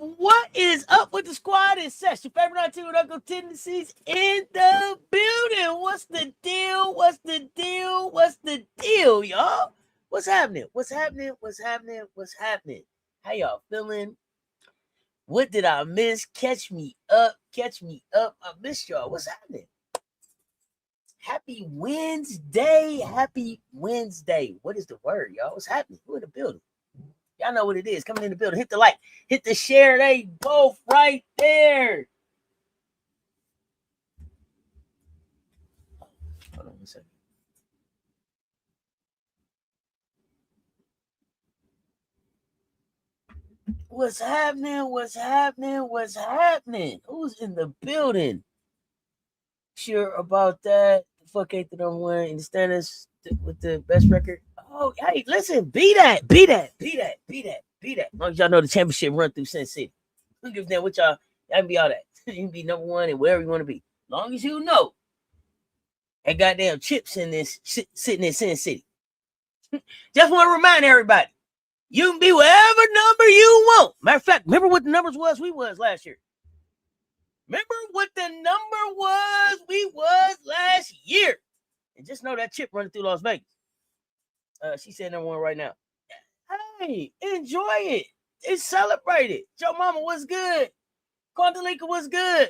What is up with the squad? It's Cess, your favorite auntie with Uncle Tendencies in the building. What's the deal? What's the deal? What's the deal, y'all? What's happening? What's happening? What's happening? What's happening? How y'all feeling? What did I miss? Catch me up. Catch me up. I missed y'all. What's happening? Happy Wednesday. Happy Wednesday. What is the word, y'all? What's happening? Who in the building? Y'all know what it is. Coming in the building. Hit the like. Hit the share. They both right there. Hold on a second. What's happening? What's happening? What's happening? Who's in the building? Sure about that. The fuck ain't the number one in the standings with the best record. Oh, hey, listen, be that. As long as y'all know the championship run through Sin City. Who gives a damn what y'all can be all that. You can be number one and wherever you want to be. As long as you know that goddamn chips in this sitting in Sin City. Just want to remind everybody. You can be whatever number you want. Matter of fact, remember what the numbers we was last year. Remember what the number we was last year. And just know that chip running through Las Vegas. She said number one right now. Hey, enjoy it. It's celebrated. Joe Mama was good. Quantalika was good.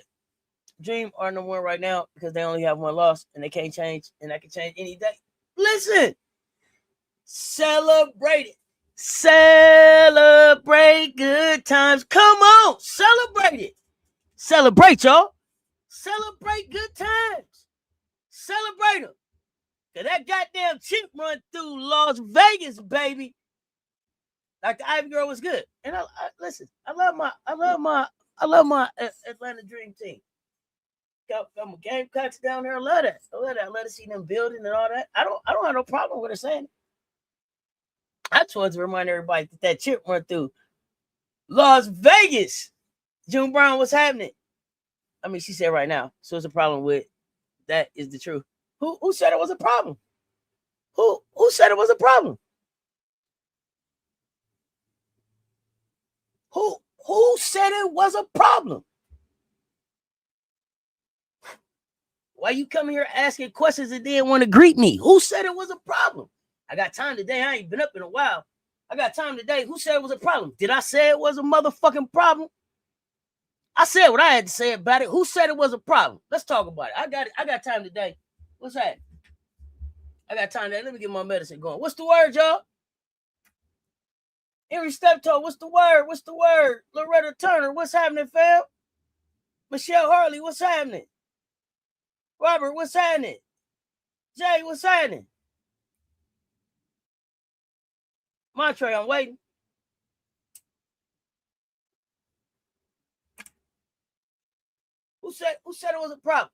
Dream are number one right now because they only have one loss and they can't change. And that can change any day. Listen. Celebrate it. Celebrate good times. Come on. Celebrate it. Celebrate, y'all. Celebrate good times. Celebrate them. Cause that goddamn chip run through Las Vegas, baby. Like the Ivy Girl was good. And I listen, I love my Atlanta Dream team. Got my Gamecocks down there. I love that. I love to see them building and all that. I don't have no problem with her saying it. I just wanted to remind everybody that chip run through Las Vegas. June Brown, what's happening? I mean, she said right now. So it's a problem with that is the truth. Who said it was a problem? Who said it was a problem? Who said it was a problem? Why you come here asking questions and didn't want to greet me? Who said it was a problem? I got time today. I ain't been up in a while. I got time today. Who said it was a problem? Did I say it was a motherfucking problem? I said what I had to say about it. Who said it was a problem? Let's talk about it. I got time today. What's that? I got time today. Let me get my medicine going. What's the word, y'all? Henry Steptoe, what's the word? What's the word? Loretta Turner, what's happening, fam? Michelle Harley, what's happening? Robert, what's happening? Jay, what's happening? Montre, I'm waiting. Who said it was a problem?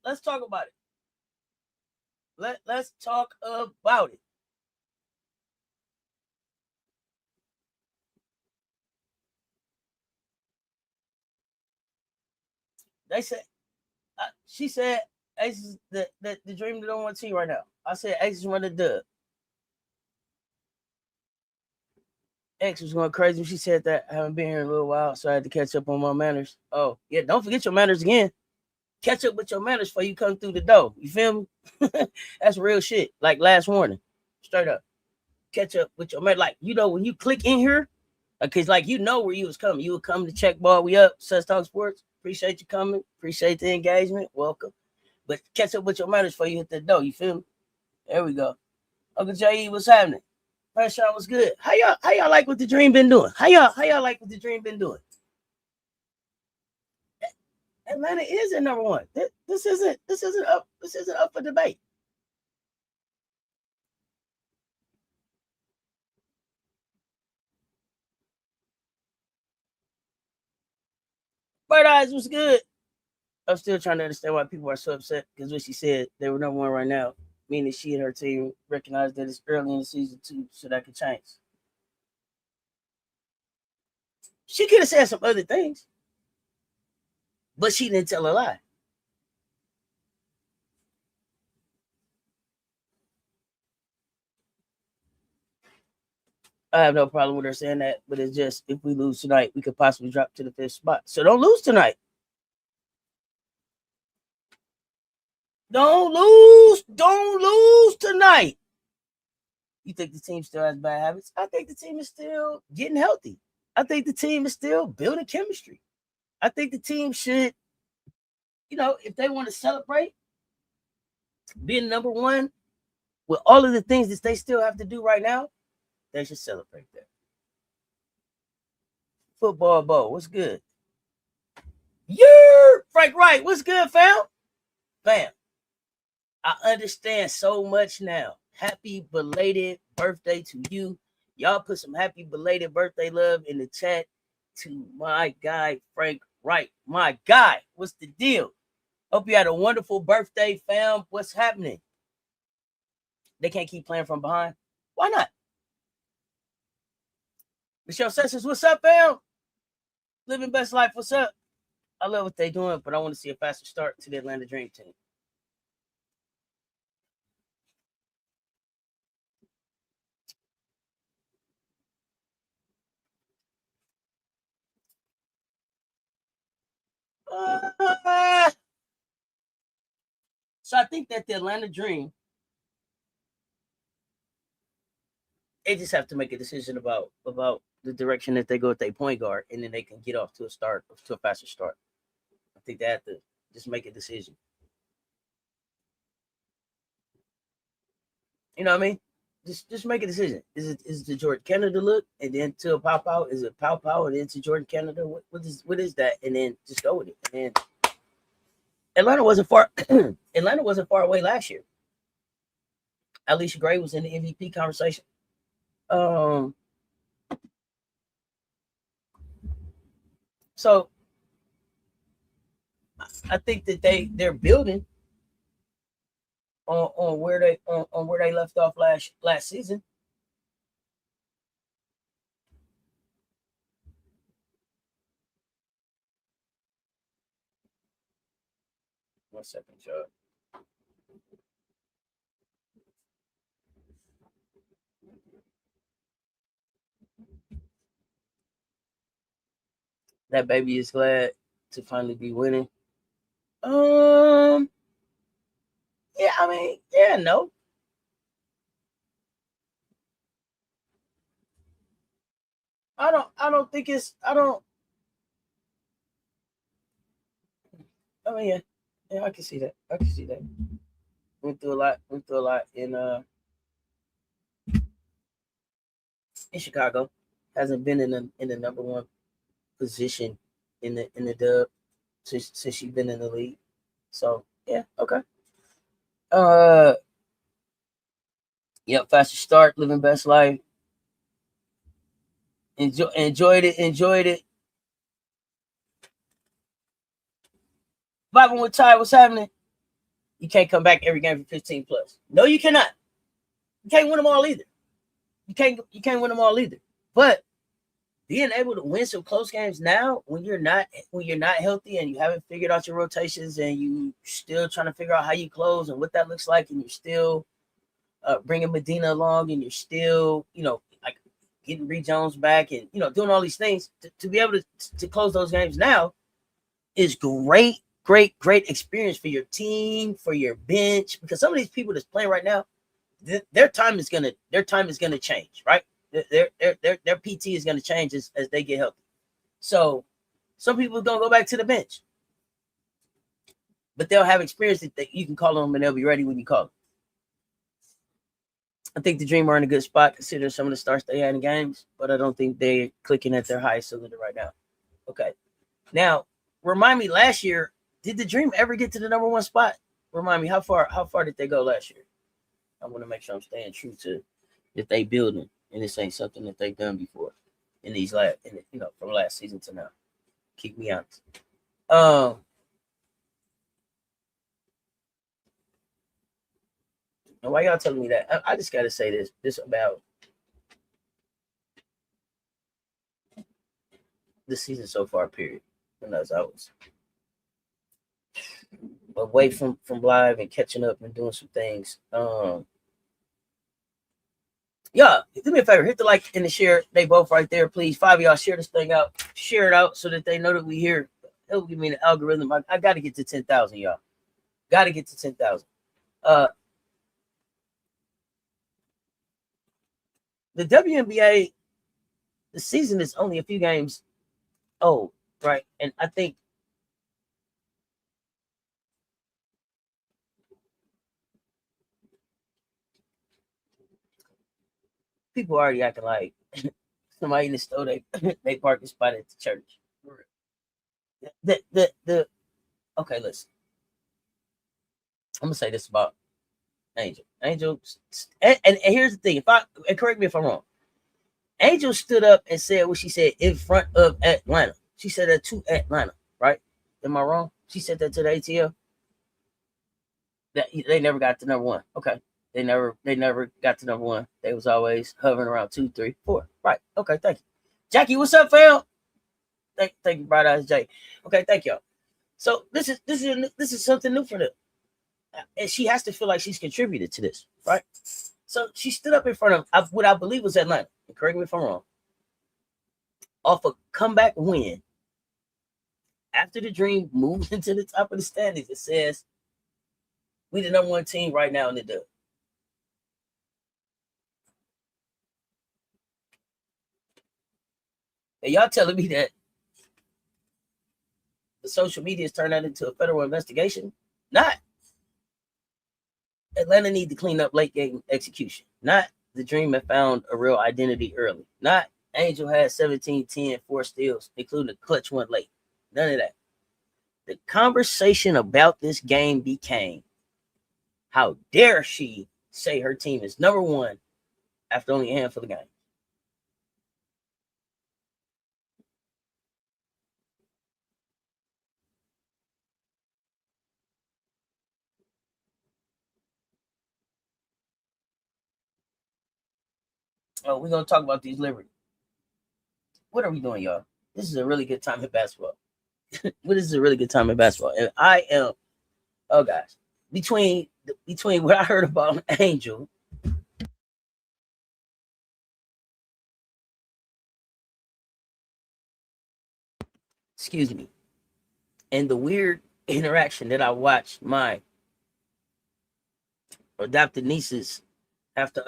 Let's talk about it. Let's talk about it. They said, she said, Ace is the dream that don't want to see right now. I said, Ace is running the dub. X was going crazy when she said that. I haven't been here in a little while, so I had to catch up on my manners. Oh, yeah, don't forget your manners again. Catch up with your manners before you come through the door. You feel me? That's real shit. Like last warning. Straight up. Catch up with your manners. Like, you know, when you click in here, because like you know where you was coming. You would come to check ball. We up. Cess Talk Sports. Appreciate you coming. Appreciate the engagement. Welcome. But catch up with your manners before you hit the door. You feel me? There we go. Uncle J.E., what's happening? First shot was good. How y'all like what the dream been doing? How y'all like what the dream been doing? Atlanta is in number one. This isn't up for debate. Bird Eyes was good. I'm still trying to understand why people are so upset because what she said, they were number one right now, meaning she and her team recognize that it's early in the season too, so that could change. She could have said some other things, but she didn't tell a lie. I have no problem with her saying that, but it's just if we lose tonight, we could possibly drop to the 5th spot. So don't lose tonight. Don't lose tonight. You think the team still has bad habits? I think the team is still getting healthy. I think the team is still building chemistry. I think the team should, if they want to celebrate being number one with all of the things that they still have to do right now, they should celebrate that. Football Bowl, what's good? Yeah, Frank Wright, what's good, fam? Fam, I understand so much now. Happy belated birthday to you. Y'all put some happy belated birthday love in the chat to my guy, Frank Wright. My guy, what's the deal? Hope you had a wonderful birthday, fam. What's happening? They can't keep playing from behind. Why not? Michelle Sessions, what's up, fam? Living best life, what's up? I love what they're doing, but I want to see a faster start to the Atlanta Dream team. So I think that the Atlanta Dream, they just have to make a decision about the direction that they go with their point guard, and then they can get off to a faster start. I think they have to just make a decision. You know what I mean? Just make a decision. Is it the Jordan Canada look, and then to a pow? Is it pow, and then to Jordan Canada? What is that? And then just go with it. And then Atlanta wasn't far. Atlanta wasn't far away last year. Allisha Gray was in the MVP conversation. So I think that they're building on where they left off last season. One second, Joe. That baby is glad to finally be winning. Yeah, I mean, yeah, no. I don't think it's. I don't. I mean, yeah, I can see that. Went through a lot in Chicago. Hasn't been in the number one position in the dub since she's been in the league. So yeah, okay. Yep, faster start, living best life. Enjoyed it. Vibing with Ty, what's happening? You can't come back every game for 15 plus. No, you cannot. You can't win them all either. You can't win them all either. But being able to win some close games now, when you're not healthy and you haven't figured out your rotations and you still trying to figure out how you close and what that looks like, and you're still bringing Medina along, and you're still like getting Reed Jones back, and doing all these things to be able to close those games now is great experience for your team, for your bench, because some of these people that's playing right now, their time is gonna change, right? Their PT is gonna change as they get healthy. So some people are gonna go back to the bench, but they'll have experience that you can call them and they'll be ready when you call them. I think the Dream are in a good spot considering some of the starts they had in games, but I don't think they're clicking at their highest cylinder right now. Okay, now remind me, last year, did the Dream ever get to the number one spot? Remind me, how far did they go last year? I want to make sure I'm staying true to that they building, and this ain't something that they've done before in these from last season to now. Keep me honest. And why y'all telling me that? I just gotta say this about the season so far, period. And as I was away from live and catching up and doing some things, Yeah, do me a favor, hit the like and the share. They both right there, please. 5 of y'all share this thing out, share it out so that they know that we here. It'll give me an algorithm. I got to get to 10,000, y'all. Got to get to 10,000. The WNBA, the season is only a few games old, right? And I think people are already acting like somebody in the store they parking spot at the church. The okay, listen. I'm gonna say this about Angel. Angel, and here's the thing. If I and correct me if I'm wrong, Angel stood up and said what she said in front of Atlanta. She said that to Atlanta, right? Am I wrong? She said that to the ATL. That they never got to number one. Okay. They never got to number one. They was always hovering around 2, 3, 4. Right. Okay, thank you. Jackie, what's up, fam? Thank you, bright eyes Jay. Okay, thank y'all. So this is something new for them. And she has to feel like she's contributed to this, right? So she stood up in front of what I believe was Atlanta. Correct me if I'm wrong. Off a comeback win. After the Dream moved into the top of the standings, it says we the number one team right now in the dub. And y'all telling me that the social media has turned that into a federal investigation? Not. Atlanta need to clean up late game execution. Not the Dream had found a real identity early. Not Angel had 17, 10, 4 steals, including a clutch one late. None of that. The conversation about this game became, how dare she say her team is number one after only a handful of games? Oh, we're going to talk about these Liberty. What are we doing, y'all? This is a really good time in basketball. This is a really good time in basketball. And I am, oh gosh, between what I heard about Angel, excuse me, and the weird interaction that I watched my adopted nieces have to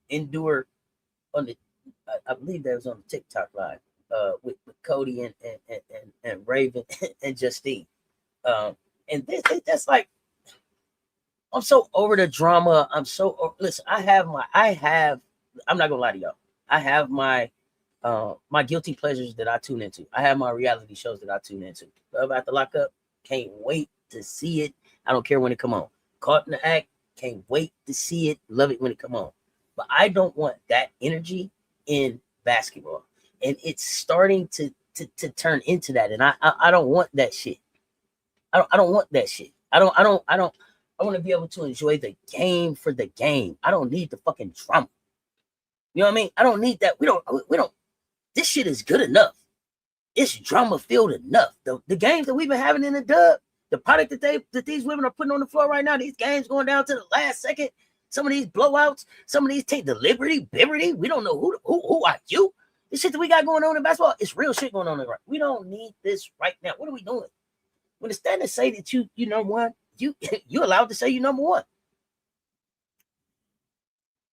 endure on the, I believe that was on the TikTok live, with Cody and Raven and Justine. And that's like, I'm so over the drama. Listen, I'm not gonna lie to y'all. I have my my guilty pleasures that I tune into. I have my reality shows that I tune into. Love After Lockup, can't wait to see it. I don't care when it come on. Caught in the Act, can't wait to see it. Love it when it come on. But I don't want that energy in basketball, and it's starting to turn into that. And I don't want that shit. I don't want that shit. I want to be able to enjoy the game for the game. I don't need the fucking drama. You know what I mean? I don't need that. We don't. This shit is good enough. It's drama filled enough. The games that we've been having in the dub, the product that these women are putting on the floor right now, these games going down to the last second. Some of these blowouts, some of these take the liberty. We don't know who are you. This shit that we got going on in basketball, it's real shit going on in right. We don't need this right now. What are we doing? When the standards say that you number one, you allowed to say you number one.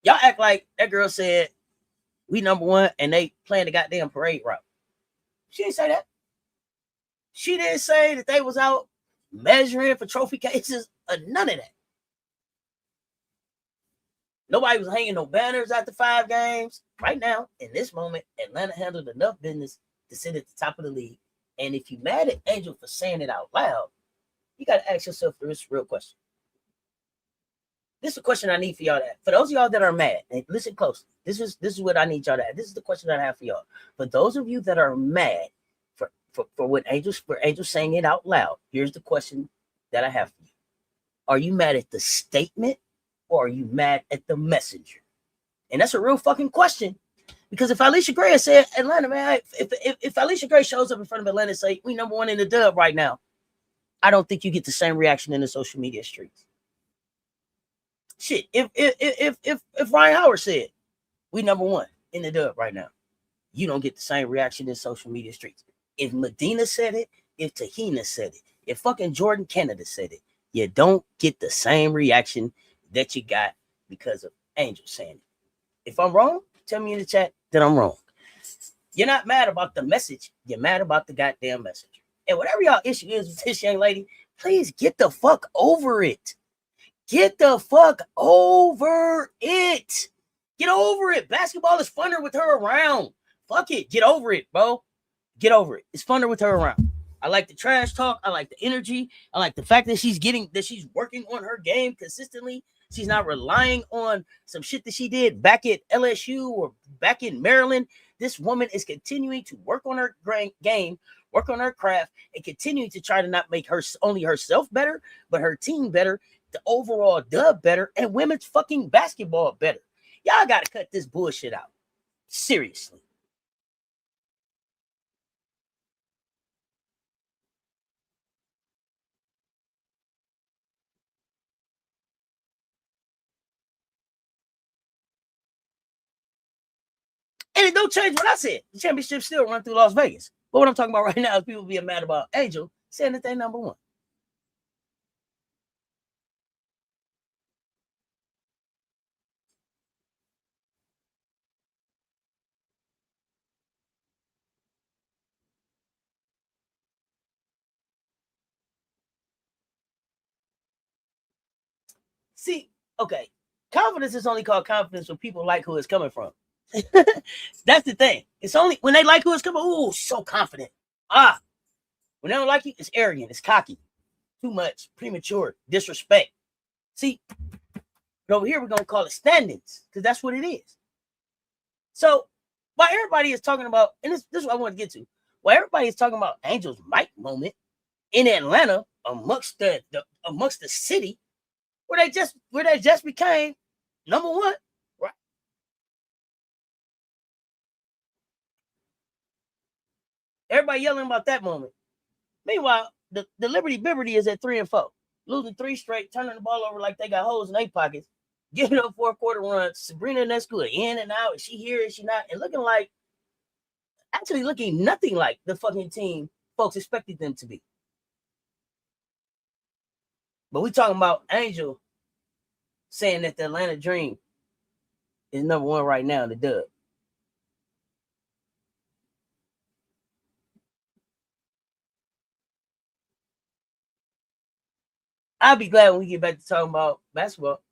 Y'all act like that girl said we number one and they playing the goddamn parade route. She didn't say that. She didn't say that they was out measuring for trophy cases or none of that. Nobody was hanging no banners after 5 games. Right now, in this moment, Atlanta handled enough business to sit at the top of the league. And if you mad at Angel for saying it out loud, you got to ask yourself this real question. This is a question I need for y'all to ask. For those of y'all that are mad, and listen closely. This is what I need y'all to ask. This is the question that I have for y'all. For those of you that are mad for what Angel saying it out loud, here's the question that I have for you. Are you mad at the statement or are you mad at the messenger? And that's a real fucking question. Because if Allisha Gray said Atlanta, man, if Allisha Gray shows up in front of Atlanta and say we number one in the dub right now, I don't think you get the same reaction in the social media streets. Shit, if Ryan Howard said we number one in the dub right now, you don't get the same reaction in social media streets. If Medina said it, if Tahina said it, if fucking Jordan Canada said it, you don't get the same reaction that you got because of Angel saying it. If I'm wrong, tell me in the chat that I'm wrong. You're not mad about the message. You're mad about the goddamn message. And whatever y'all issue is with this young lady, please get the fuck over it. Get the fuck over it. Get over it. Basketball is funner with her around. Fuck it. Get over it, bro. Get over it. It's funner with her around. I like the trash talk. I like the energy. I like the fact that she's working on her game consistently. She's not relying on some shit that she did back at LSU or back in Maryland. This woman is continuing to work on her game, work on her craft, and continue to try to not make only herself better, but her team better, the overall dub better, and women's fucking basketball better. Y'all got to cut this bullshit out. Seriously. And it don't change what I said. The championship still run through Las Vegas. But what I'm talking about right now is people being mad about Angel saying that they number one. See, okay, confidence is only called confidence when people like who it's coming from. That's the thing. It's only when they like who it's coming. Ooh, so confident. When they don't like you, it's arrogant, it's cocky, too much, premature, disrespect. See, but over here we're gonna call it standings because that's what it is. So, while everybody is talking about, and this is what I want to get to, while everybody is talking about Angel's mic moment in Atlanta amongst the city, where they just became number one, right? Everybody yelling about that moment. Meanwhile, the Liberty Bibberty is at 3-4, losing 3 straight, turning the ball over like they got holes in their pockets, giving up 4-quarter runs. Sabrina Nescu in and out. Is she here? Is she not? And looking nothing like the fucking team folks expected them to be. But we talking about Angel saying that the Atlanta Dream is number one right now in the dub. I'll be glad when we get back to talking about basketball.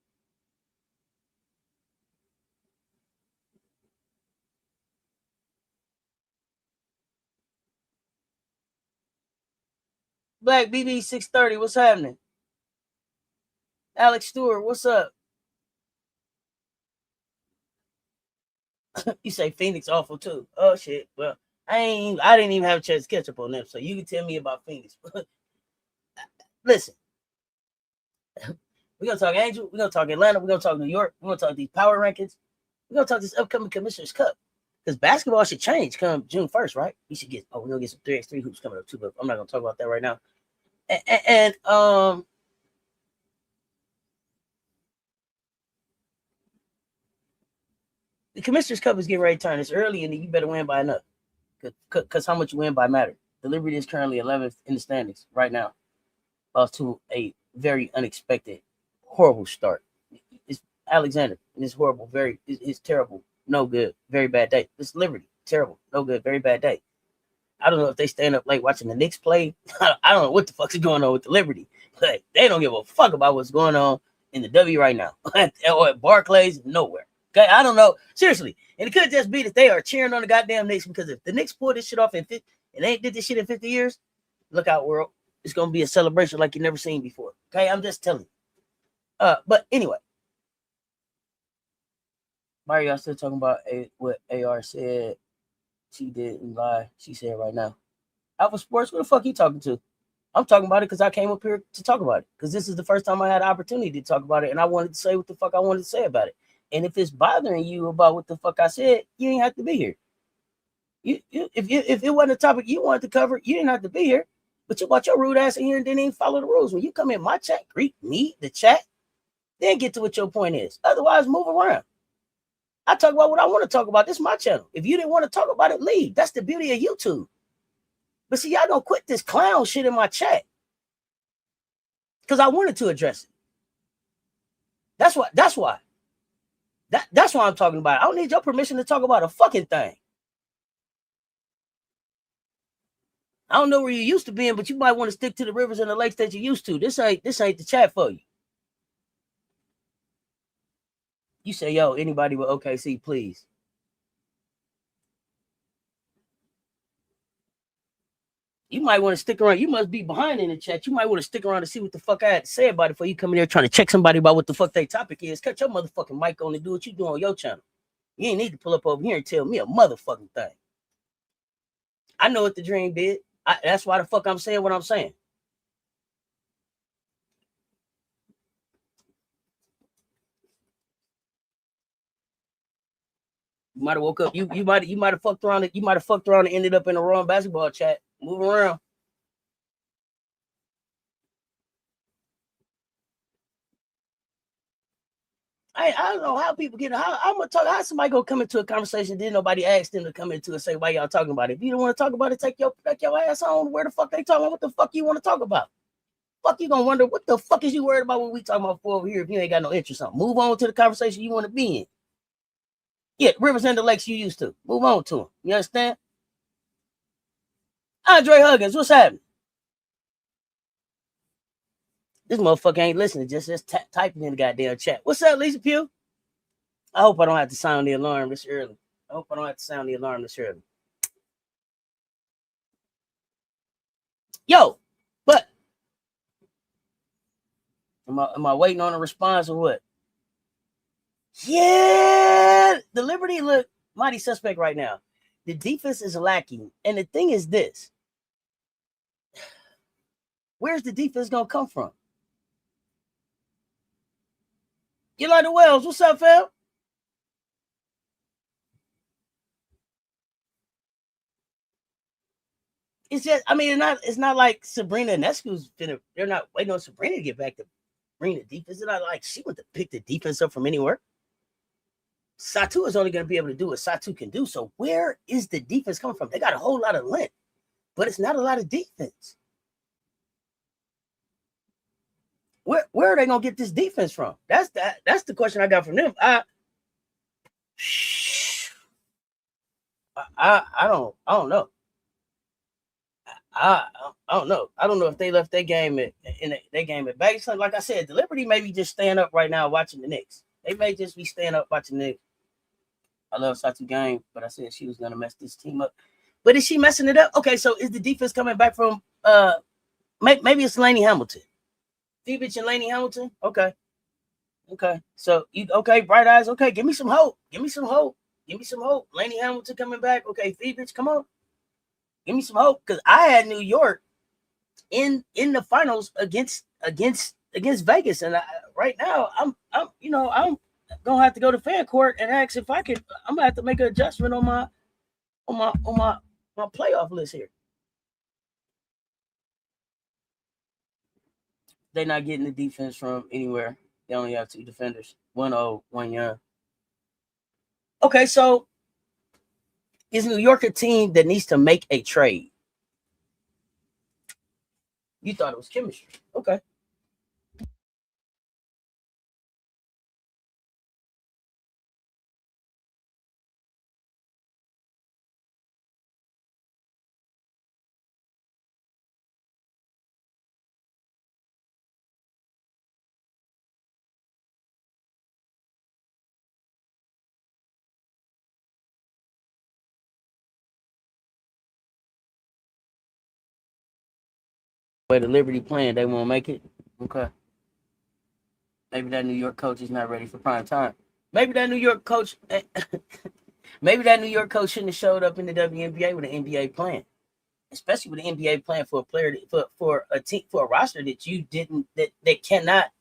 Black BB 630, what's happening? Alex Stewart, what's up? You say Phoenix awful too. Oh shit. Well, I didn't even have a chance to catch up on them, so you can tell me about Phoenix. Listen, we're gonna talk Angel, we're gonna talk Atlanta, we're gonna talk New York, we're gonna talk these power rankings, we're gonna talk this upcoming Commissioner's Cup. Because basketball should change come June 1st, right? We should get we're gonna get some 3x3 hoops coming up too, but I'm not gonna talk about that right now. And the Commissioner's Cup is getting ready to turn. It's early and you better win by enough. Because how much you win by matter. The Liberty is currently 11th in the standings right now. Lost to a very unexpected, horrible start. It's Alexander. And it's horrible. It's terrible. No good. Very bad day. It's Liberty. Terrible. No good. Very bad day. I don't know if they stand up late watching the Knicks play. I don't know what the fuck is going on with the Liberty. But they don't give a fuck about what's going on in the W right now. Or at Barclays, nowhere. Okay, I don't know. Seriously. And it could just be that they are cheering on the goddamn Knicks because if the Knicks pull this shit off and they did this shit in 50 years, look out, world. It's going to be a celebration like you've never seen before. Okay, I'm just telling you. But anyway. Mario still talking about what AR said. She didn't lie. She said right now. Alpha Sports, what the fuck you talking to? I'm talking about it because I came up here to talk about it. Because this is the first time I had an opportunity to talk about it. And I wanted to say what the fuck I wanted to say about it. And if it's bothering you about what the fuck I said, you ain't have to be here. If it wasn't a topic you wanted to cover, you didn't have to be here. But you brought your rude ass in here and didn't even follow the rules. When you come in my chat, greet me, the chat, Then get to what your point is. Otherwise, move around. I talk about what I want to talk about. This is my channel. If you didn't want to talk about it, leave. That's the beauty of YouTube. But see, y'all don't quit this clown shit in my chat. Because I wanted to address it. That's why. That's why I'm talking about it. I don't need your permission to talk about a fucking thing. I don't know where you used to be in, but you might want to stick to the rivers and the lakes that you used to. This ain't the chat for you. You say, yo, anybody with OKC, please. You might want to stick around. You must be behind in the chat. You might want to stick around to see what the fuck I had to say about it before you come in there trying to check somebody about what the fuck their topic is. Cut your motherfucking mic on and do what you do on your channel. You ain't need to pull up over here and tell me a motherfucking thing. I know what the dream did. That's why the fuck I'm saying what I'm saying. You might have woke up. You might have fucked around. You might have fucked around and ended up in the wrong basketball chat. Move around. I don't know how people get. I'm gonna talk. How somebody gonna come into a conversation? Then nobody asked them to come into and say why y'all talking about it. If you don't want to talk about it, take your ass on. Where the fuck they talking about? What the fuck you want to talk about? Fuck you gonna wonder what the fuck is you worried about when we talking about over here if you ain't got no interest on. Move on to the conversation you want to be in. Yeah, rivers and the lakes you used to. Move on to them. You understand? Andre Huggins, what's happening? This motherfucker ain't listening, just typing in the goddamn chat. What's up, Lisa Pugh? I hope I don't have to sound the alarm this early. Yo, but am I waiting on a response or what? Yeah, the Liberty look mighty suspect right now. The defense is lacking. And the thing is this. Where's the defense going to come from? Yolanda Wells, what's up, fam? It's just, I mean, it's not like Sabrina Nescu's they're not waiting on Sabrina to get back to bring the defense. It's not like she went to pick the defense up from anywhere. Satu is only going to be able to do what Satu can do. So where is the defense coming from? They got a whole lot of length, but it's not a lot of defense. Where are they going to get this defense from? That's the question I got from them. I don't know. I don't know. I don't know if they left their game at back. So like I said, the Liberty may be just staying up right now watching the Knicks. They may just be staying up watching the Knicks. I love Satu game, but I said she was gonna mess this team up. But is she messing it up? Okay, so is the defense coming back from maybe it's Laney Hamilton. Phoebich and Laney Hamilton? Okay. So Bright Eyes, okay, give me some hope. Laney Hamilton coming back. Okay, Phoebich, come on. Give me some hope. Because I had New York in the finals against Vegas. And right now I'm gonna have to go to fan court and ask if I could. I'm gonna have to make an adjustment on my playoff list here. They're not getting the defense from anywhere. They only have two defenders, one old, one young. Okay, so is New York a team that needs to make a trade? You thought it was chemistry. Okay. Where the Liberty playing, they won't make it. Okay. Maybe that New York coach is not ready for prime time. Maybe that New York coach shouldn't have showed up in the WNBA with an NBA plan, especially with an NBA plan for a player for a team, for a roster that you didn't that they cannot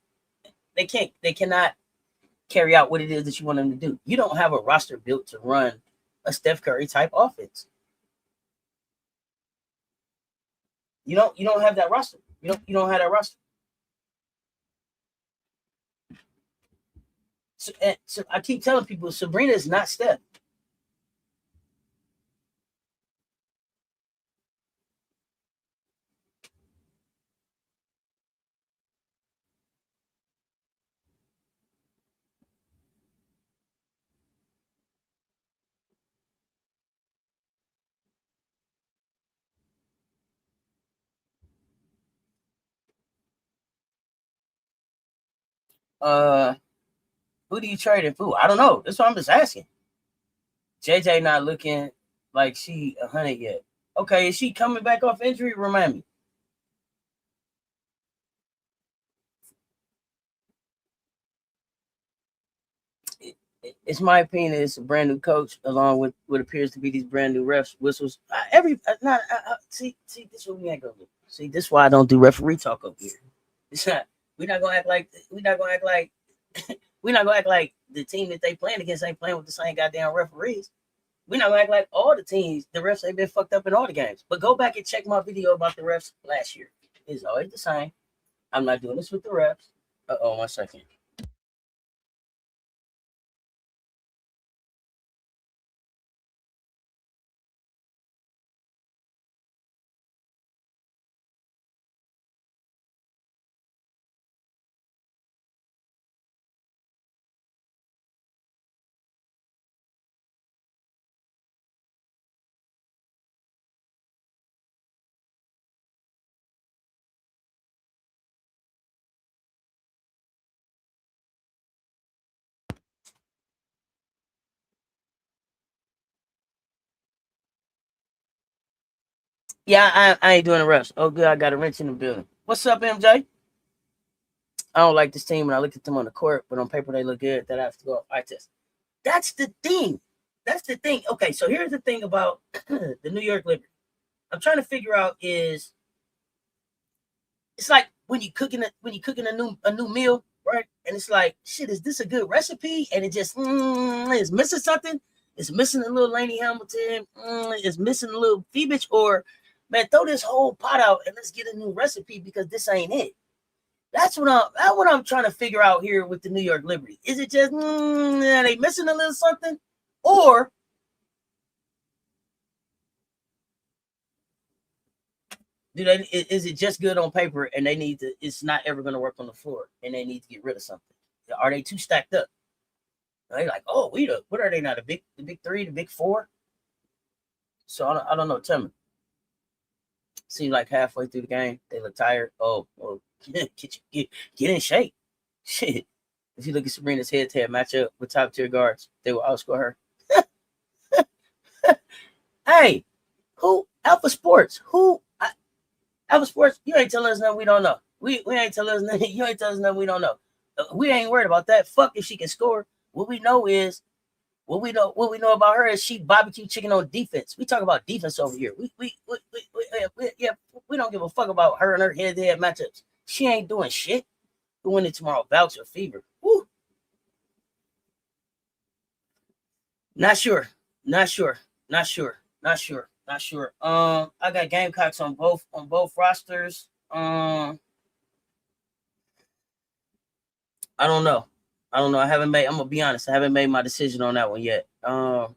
carry out what it is that you want them to do. You don't have a roster built to run a Steph Curry type offense. You don't have that roster. You don't have that roster. So I keep telling people Sabrina is not Steph. Who do you trade and who? I don't know. That's what I'm just asking. JJ not looking like she 100 yet. Okay, is she coming back off injury? Remind me. It's my opinion. It's a brand new coach, along with what appears to be these brand new refs whistles. See, this is what we ain't gonna do. See, this is why I don't do referee talk up here. It's not. We're not gonna act like. We're not gonna act like. We're not gonna act like the team that they playing against ain't playing with the same goddamn referees. We're not gonna act like all the teams, the refs ain't been fucked up in all the games. But go back and check my video about the refs last year. It's always the same. I'm not doing this with the refs. 1 second. Yeah, I ain't doing the refs. Oh, good. I got a wrench in the building. What's up, MJ? I don't like this team when I look at them on the court, but on paper they look good. That I have to go eye test. That's the thing. That's the thing. Okay, so here's the thing about the New York Liberty. I'm trying to figure out is it's like when you cooking a new meal, right? And it's like, shit, is this a good recipe? And it just is missing something. It's missing a little Laney Hamilton. It's missing a little Phoebich, or man, throw this whole pot out and let's get a new recipe because this ain't it. That's what I'm trying to figure out here with the New York Liberty. Is it just are they missing a little something, or is it just good on paper and they need to? It's not ever going to work on the floor, and they need to get rid of something. Are they too stacked up? Are they like, oh, what are they now? The big three, the big four? So I don't know. Tell me. Seems like halfway through the game they look tired. Oh, well, get in shape. Shit. If you look at Sabrina's head-to-head matchup with top-tier guards, they will outscore her. Hey, who? Alpha Sports. Who? Alpha Sports, you ain't telling us nothing we don't know. We ain't telling us nothing. You ain't telling us nothing we don't know. We ain't worried about that. Fuck if she can score. What we know about her is she barbecue chicken on defense. We talk about defense over here. We don't give a fuck about her and her head-to-head matchups. She ain't doing shit. We win it tomorrow. Voucher fever. Woo. Not sure. I got Gamecocks on both rosters. I don't know. I haven't made. I'm gonna be honest. I haven't made my decision on that one yet. I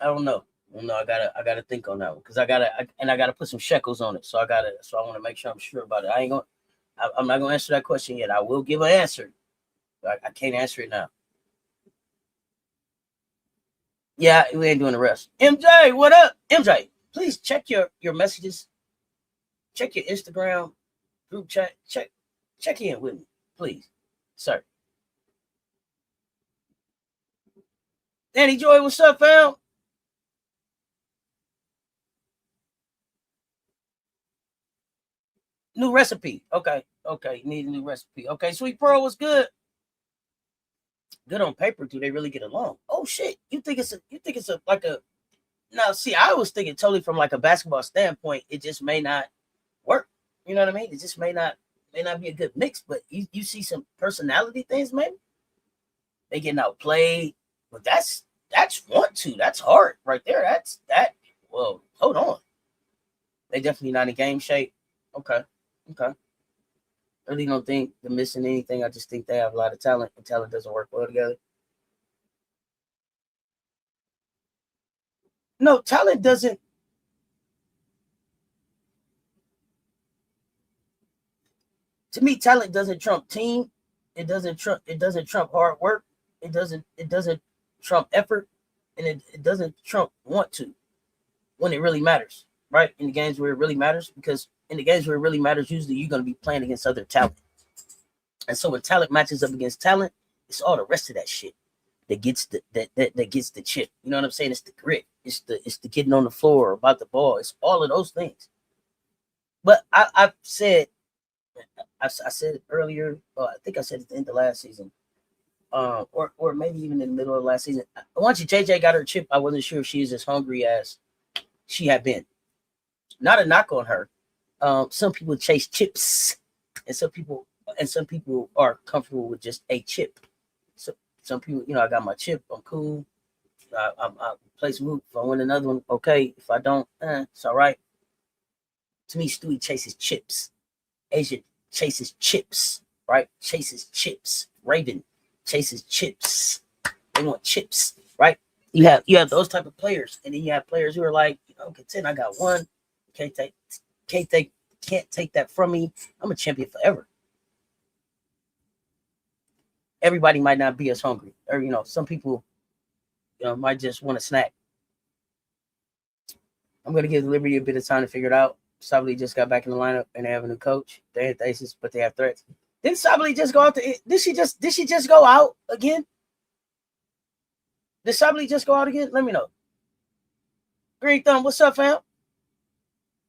don't know. I gotta think on that one because I gotta put some shekels on it. So I want to make sure I'm sure about it. I'm not gonna answer that question yet. I will give an answer. I can't answer it now. Yeah, we ain't doing the rest. MJ, what up? MJ, please check your messages. Check your Instagram group chat. Check in with me, please, sir. Danny Joy, what's up, fam? New recipe. Okay. Need a new recipe. Okay, Sweet Pearl was good. Good on paper. Do they really get along? Oh shit. You think it's a like a now see, I was thinking totally from like a basketball standpoint, it just may not work. You know what I mean? It just may not be a good mix, but you see some personality things, maybe. They getting outplayed. But that's that's hard right there. Well, hold on. They definitely not in game shape. Okay. Okay. I really don't think they're missing anything. I just think they have a lot of talent, and talent doesn't work well together. No, talent doesn't. To me, talent doesn't trump team. It doesn't trump. It doesn't trump hard work. It doesn't. It doesn't trump effort, and it doesn't trump want to when it really matters. Right, in the games where it really matters, because in the games where it really matters, usually you're going to be playing against other talent. And so when talent matches up against talent, it's all the rest of that shit that gets that gets the chip. You know what I'm saying? It's the grit. It's the getting on the floor about the ball. It's all of those things. But I've said I said it earlier. I think I said it at the end of last season, or maybe even in the middle of last season. Once JJ got her chip, I wasn't sure if she is as hungry as she had been. Not a knock on her. Some people chase chips, and some people are comfortable with just a chip. So some people, I got my chip. I'm cool. I play some hoop. If I win another one, okay. If I don't, it's all right. To me, Stewie chases chips. Asia chases chips, right? Chases chips. Raven chases chips. They want chips, right? You have those type of players, and then you have players who are like, content. I got one. Can't take that from me. I'm a champion forever. Everybody might not be as hungry, or some people, might just want a snack. I'm gonna give Liberty a bit of time to figure it out. Sabali just got back in the lineup, and they have a new coach. They had the Aces, but they have threats. Didn't Sabali just go out? Did she just go out again? Did Sabali just go out again? Let me know. Green Thumb, what's up, fam?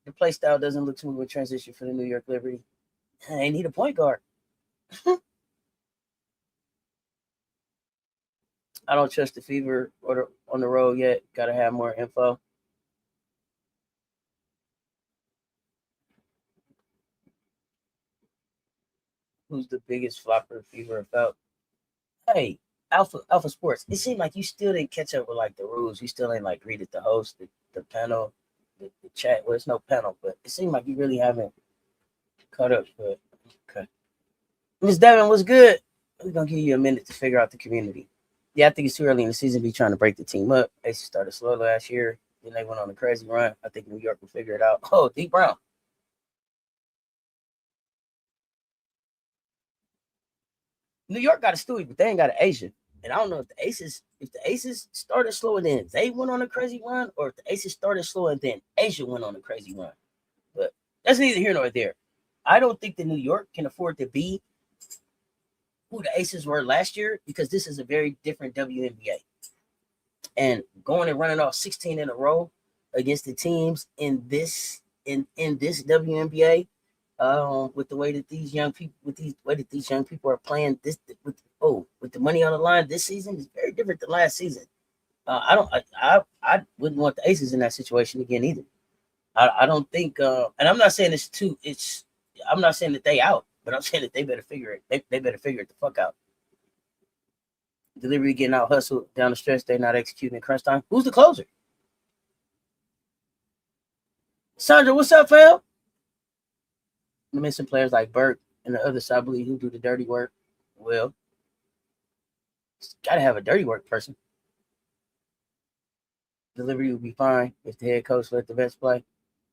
The play style doesn't look smooth with transition for the New York Liberty. They need a point guard. I don't trust the Fever or on the road yet. Got to have more info. Who's the biggest flopper Fever felt? Hey, Alpha Sports. It seemed like you still didn't catch up with like the rules. You still ain't like greeted the host, the panel, the chat. Well, it's no panel, but it seemed like you really haven't caught up. But okay, Miss Devin, what's good? We're gonna give you a minute to figure out the community. Yeah, I think it's too early in the season to be trying to break the team up. Aces started slow last year. Then they went on a crazy run. I think New York will figure it out. Oh, D Brown. New York got a Stewie, but they ain't got an Asian. And I don't know if the Aces started slow and then they went on a crazy run, or if the Aces started slow and then Asia went on a crazy run. But that's neither here nor there. I don't think that New York can afford to be who the Aces were last year, because this is a very different WNBA. And going and running off 16 in a row against the teams in this WNBA, with the way that these young people are playing this with the money on the line this season is very different than last season. I wouldn't want the Aces in that situation again either. I don't think, and I'm not saying I'm not saying that they out, but I'm saying that they better figure it. They better figure it the fuck out. Delivery getting out hustled down the stretch. They're not executing in crunch time. Who's the closer? Sandra, what's up, fam? I'm missing players like Burke and the other Sabali who do the dirty work. Well, got to have a dirty work person. Delivery would be fine if the head coach let the best play.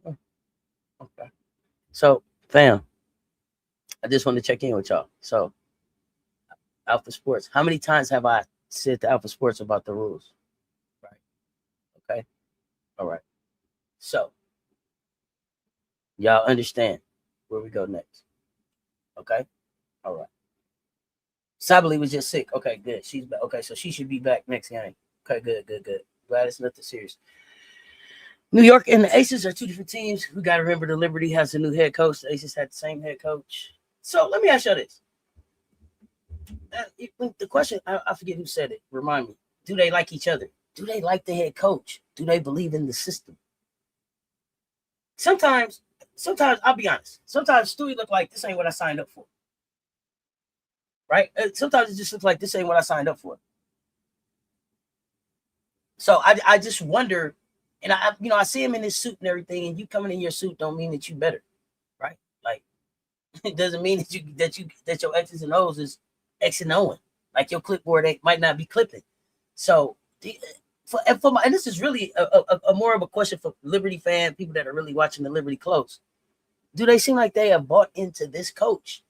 Oh, okay. So, fam, I just want to check in with y'all. So, Alpha Sports. How many times have I said to Alpha Sports about the rules? Right. Okay. All right. So, y'all understand where we go next. Okay. All right. Sabali was just sick. Okay, good. She's back. Okay, so she should be back next game. Okay, good. Glad it's nothing serious. New York and the Aces are two different teams. We got to remember the Liberty has a new head coach. The Aces had the same head coach. So let me ask you this. The question, I forget who said it. Remind me. Do they like each other? Do they like the head coach? Do they believe in the system? Sometimes I'll be honest. Sometimes Stewie look like this ain't what I signed up for. Right? Sometimes it just looks like this ain't what I signed up for. So I just wonder, and I see him in his suit and everything, and you coming in your suit don't mean that you better, right? Like, It doesn't mean that your X's and O's is X and Oing. Like your clipboard might not be clipping. So and this is really a more of a question for Liberty fan, people that are really watching the Liberty close. Do they seem like they have bought into this coach,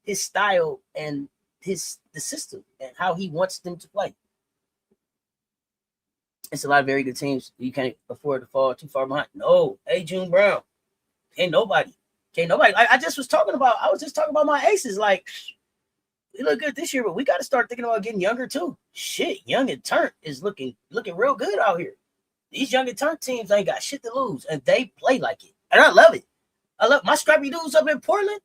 his style, and the system, and how he wants them to play? It's a lot of very good teams. You can't afford to fall too far behind. No, hey, June Brown, can't nobody. I was just talking about my aces. Like, we look good this year, but we got to start thinking about getting younger too. Shit, young and turnt is looking real good out here. These young and turnt teams ain't got shit to lose, and they play like it, and I love it. I love my scrappy dudes up in Portland.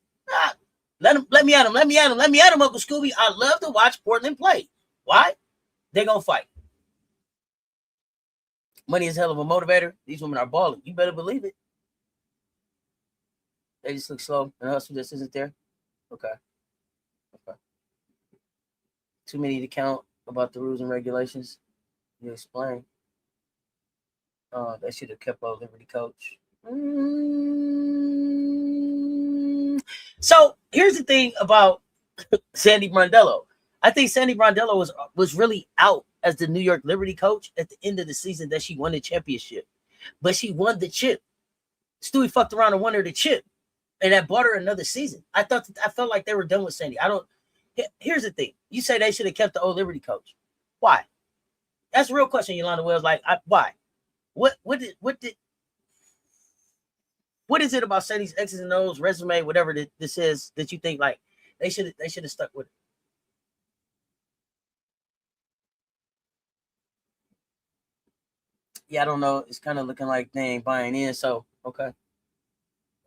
Let me at them, Uncle Scooby. I love to watch Portland play. Why? They gonna fight. Money is hell of a motivator. These women are balling. You better believe it. They just look slow and hustle just isn't there. Okay. Too many to count about the rules and regulations. You explain. They should have kept our Liberty coach. So here's the thing about Sandy Brondello. I think Sandy Brondello was really out as the New York Liberty coach at the end of the season that she won the championship. But she won the chip. Stewie fucked around and won her the chip. And that bought her another season. I felt like they were done with Sandy. Here's the thing. You say they should have kept the old Liberty coach. Why? That's a real question, Yolanda Wells. Like, why? What is it about Sandy's X's and O's resume, whatever this is, that you think like they should have stuck with it? Yeah, I don't know. It's kind of looking like they ain't buying in. So okay.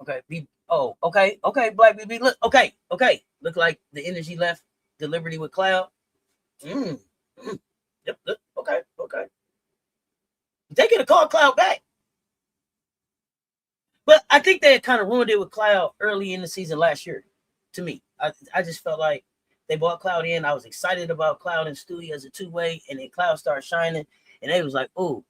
Okay. Black BB, look. Okay. Look like the energy left the Liberty with Cloud. Yep. Okay. They could have called Cloud back. But I think they had kind of ruined it with Cloud early in the season last year. To me, I just felt like they bought Cloud in. I was excited about Cloud and Stewie as a two-way, and then Cloud started shining, and they was like, "Oh,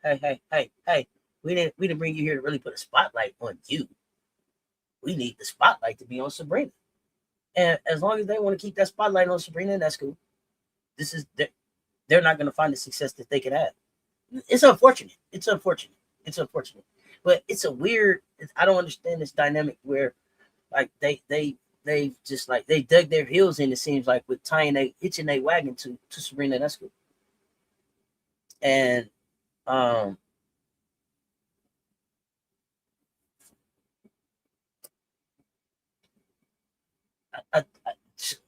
hey, we didn't bring you here to really put a spotlight on you. We need the spotlight to be on Sabrina, and as long as they want to keep that spotlight on Sabrina, that's cool. They're not going to find the success that they could have. It's unfortunate. But it's a weird. I don't understand this dynamic where, like, they just like they dug their heels in. It seems like with hitching a wagon to Sabrina Nesco, and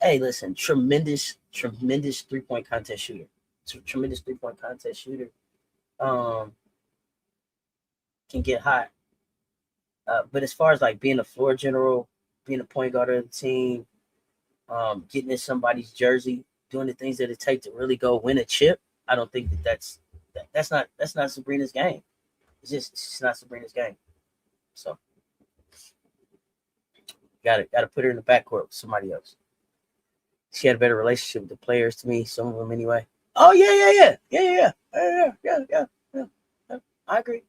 hey, listen, tremendous 3-point contest shooter. Tremendous 3-point contest shooter. Can get hot. But as far as like being a floor general, being a point guard of the team, getting in somebody's jersey, doing the things that it takes to really go win a chip, I don't think that's not Sabrina's game. It's just not Sabrina's game. So got to put her in the backcourt with somebody else. She had a better relationship with the players to me, some of them anyway. Oh yeah. I agree.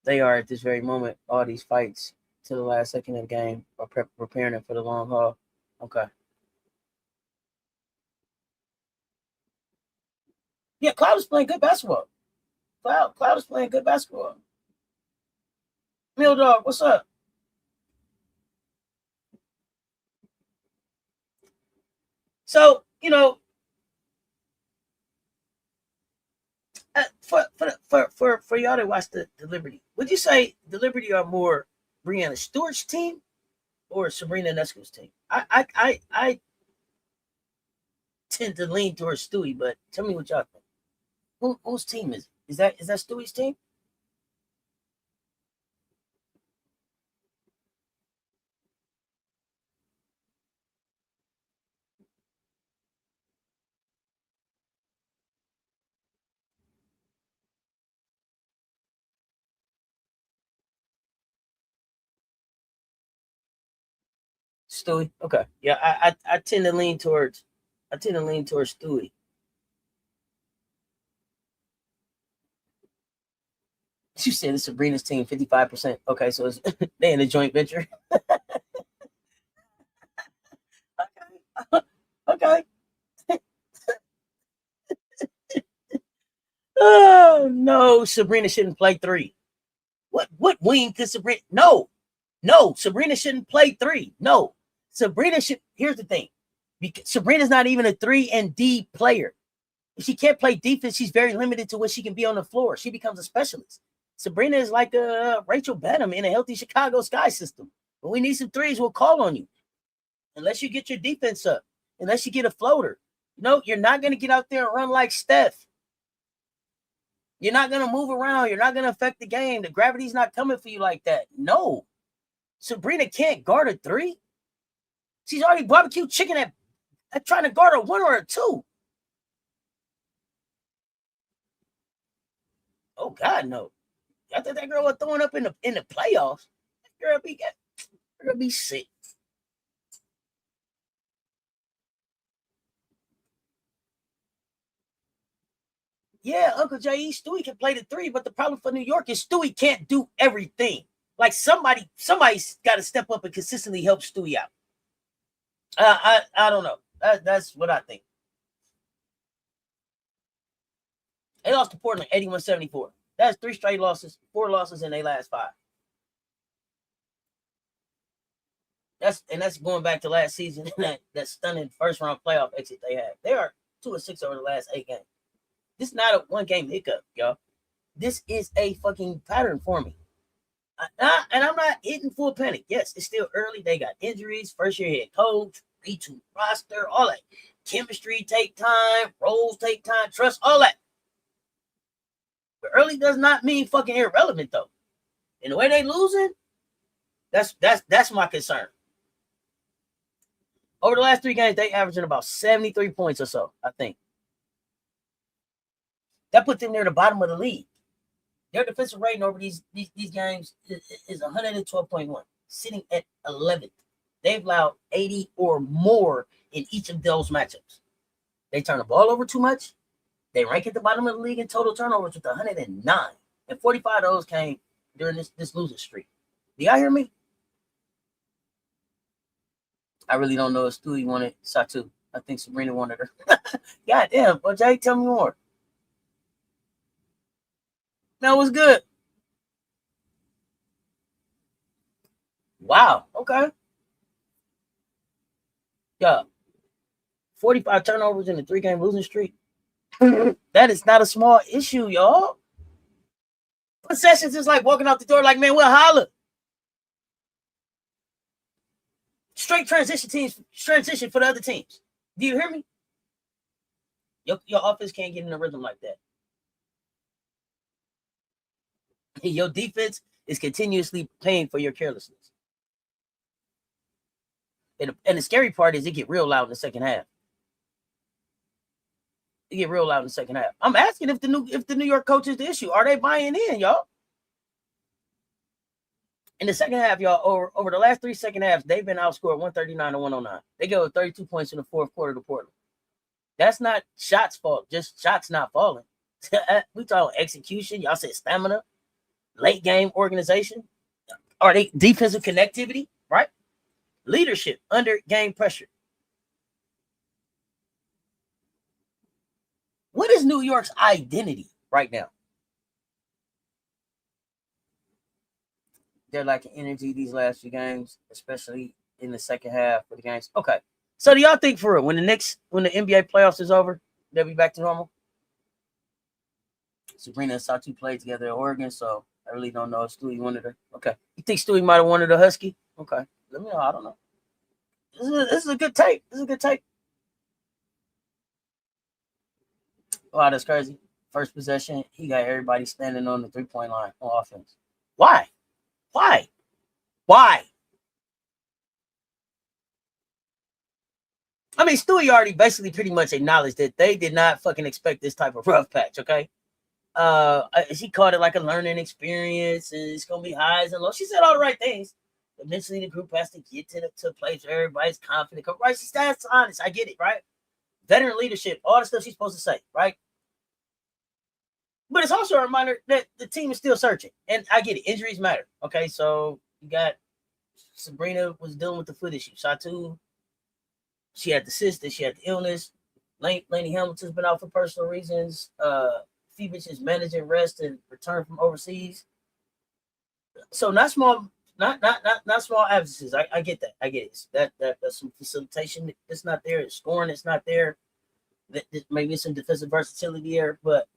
They are at this very moment, all these fights to the last second of the game are preparing them for the long haul. Okay. Yeah, Cloud is playing good basketball. Cloud is playing good basketball. Mill Dog, what's up? So, for y'all to watch the Liberty, would you say the Liberty are more Breanna Stewart's team or Sabrina Nesco's team? I tend to lean towards Stewie, but tell me what y'all think. Whose team is it? Is that Stewie's team? Stewie. Okay. Yeah, I tend to lean towards Stewie. You said it's Sabrina's team, 55%. Okay, so it's, they in a joint venture. Okay. Oh no, Sabrina shouldn't play 3. What wing could Sabrina? No, Sabrina shouldn't play 3. No, Sabrina should. Here's the thing, because Sabrina's not even a 3-and-D player. If she can't play defense, she's very limited to what she can be on the floor. She becomes a specialist. Sabrina is like a Rachel Benham in a healthy Chicago Sky system. When we need some threes, we'll call on you. Unless you get your defense up, unless you get a floater. No, you're not going to get out there and run like Steph. You're not going to move around. You're not going to affect the game. The gravity's not coming for you like that. No. Sabrina can't guard a 3. She's already barbecue chicken at trying to guard a 1 or a 2. Oh, God, no. I thought that girl was throwing up in the playoffs. That girl be sick. Yeah, Uncle J.E. Stewie can play the 3, but the problem for New York is Stewie can't do everything. Like somebody's got to step up and consistently help Stewie out. I don't know. That's what I think. They lost to Portland 81-74. That's 3 straight losses, 4 losses in their last 5. That's going back to last season. that stunning first round playoff exit they had. They are 2-6 over the last 8 games. This is not a 1-game hiccup, y'all. This is a fucking pattern for me. And I'm not hitting full panic. Yes, it's still early. They got injuries, first year head coach, retool roster, all that. Chemistry take time, roles take time, trust, all that. But early does not mean fucking irrelevant though. And the way they losing, that's my concern. Over the last 3 games, they averaging about 73 points or so, I think. That put them near the bottom of the league. Their defensive rating over these games is 112.1, sitting at 11th. They've allowed 80 or more in each of those matchups. They turn the ball over too much. They rank at the bottom of the league in total turnovers with 109. And 45 of those came during this losing streak. Do y'all hear me? I really don't know if Stewie wanted Satu. I think Sabrina wanted her. God damn, well, Jay, tell me more. That was good. Wow. Okay. Yeah. 45 turnovers in a 3-game losing streak. That is not a small issue, y'all. Possessions is like walking out the door like, man, we'll holler. Straight transition for the other teams. Do you hear me? Your offense can't get in a rhythm like that. Your defense is continuously paying for your carelessness. And the scary part is it get real loud in the second half. It get real loud in the second half. I'm asking if the New York coach is the issue. Are they buying in, y'all? In the second half, y'all, over the last 3 second halves, they've been outscored 139 to 109. They go with 32 points in the fourth quarter to Portland. That's not shots' fault, just shots not falling. We talk execution. Y'all said stamina, late game organization. Are they defensive connectivity, right? Leadership under game pressure. What is New York's identity right now? They're lacking energy these last few games, especially in the second half of the games. Okay. So do y'all think for real, when the NBA playoffs is over, they'll be back to normal? Sabrina and Satu played together at Oregon, so I really don't know if Stewie wanted her. Okay. You think Stewie might have wanted a Husky? Okay. Let me know. I don't know. This is a good tape. This is a good tape. Wow, that's crazy. First possession, he got everybody standing on the 3-point line on offense. Why? Why? I mean, Stewie already basically pretty much acknowledged that they did not fucking expect this type of rough patch, okay? She called it like a learning experience, and it's going to be highs and lows. She said all the right things. Eventually, the group has to get to a place where everybody's confident. Right? She stands honest. I get it, right? Veteran leadership, all the stuff she's supposed to say, right? But it's also a reminder that the team is still searching. And I get it. Injuries matter. Okay, so you got Sabrina was dealing with the foot issue. Satu, she had the cyst, she had the illness. Lainey Hamilton's been out for personal reasons. Phoebus is managing rest and return from overseas. So not small absences. I get that. I get it. That's some facilitation that's not there. Scoring it's not there. Maybe some defensive versatility there, but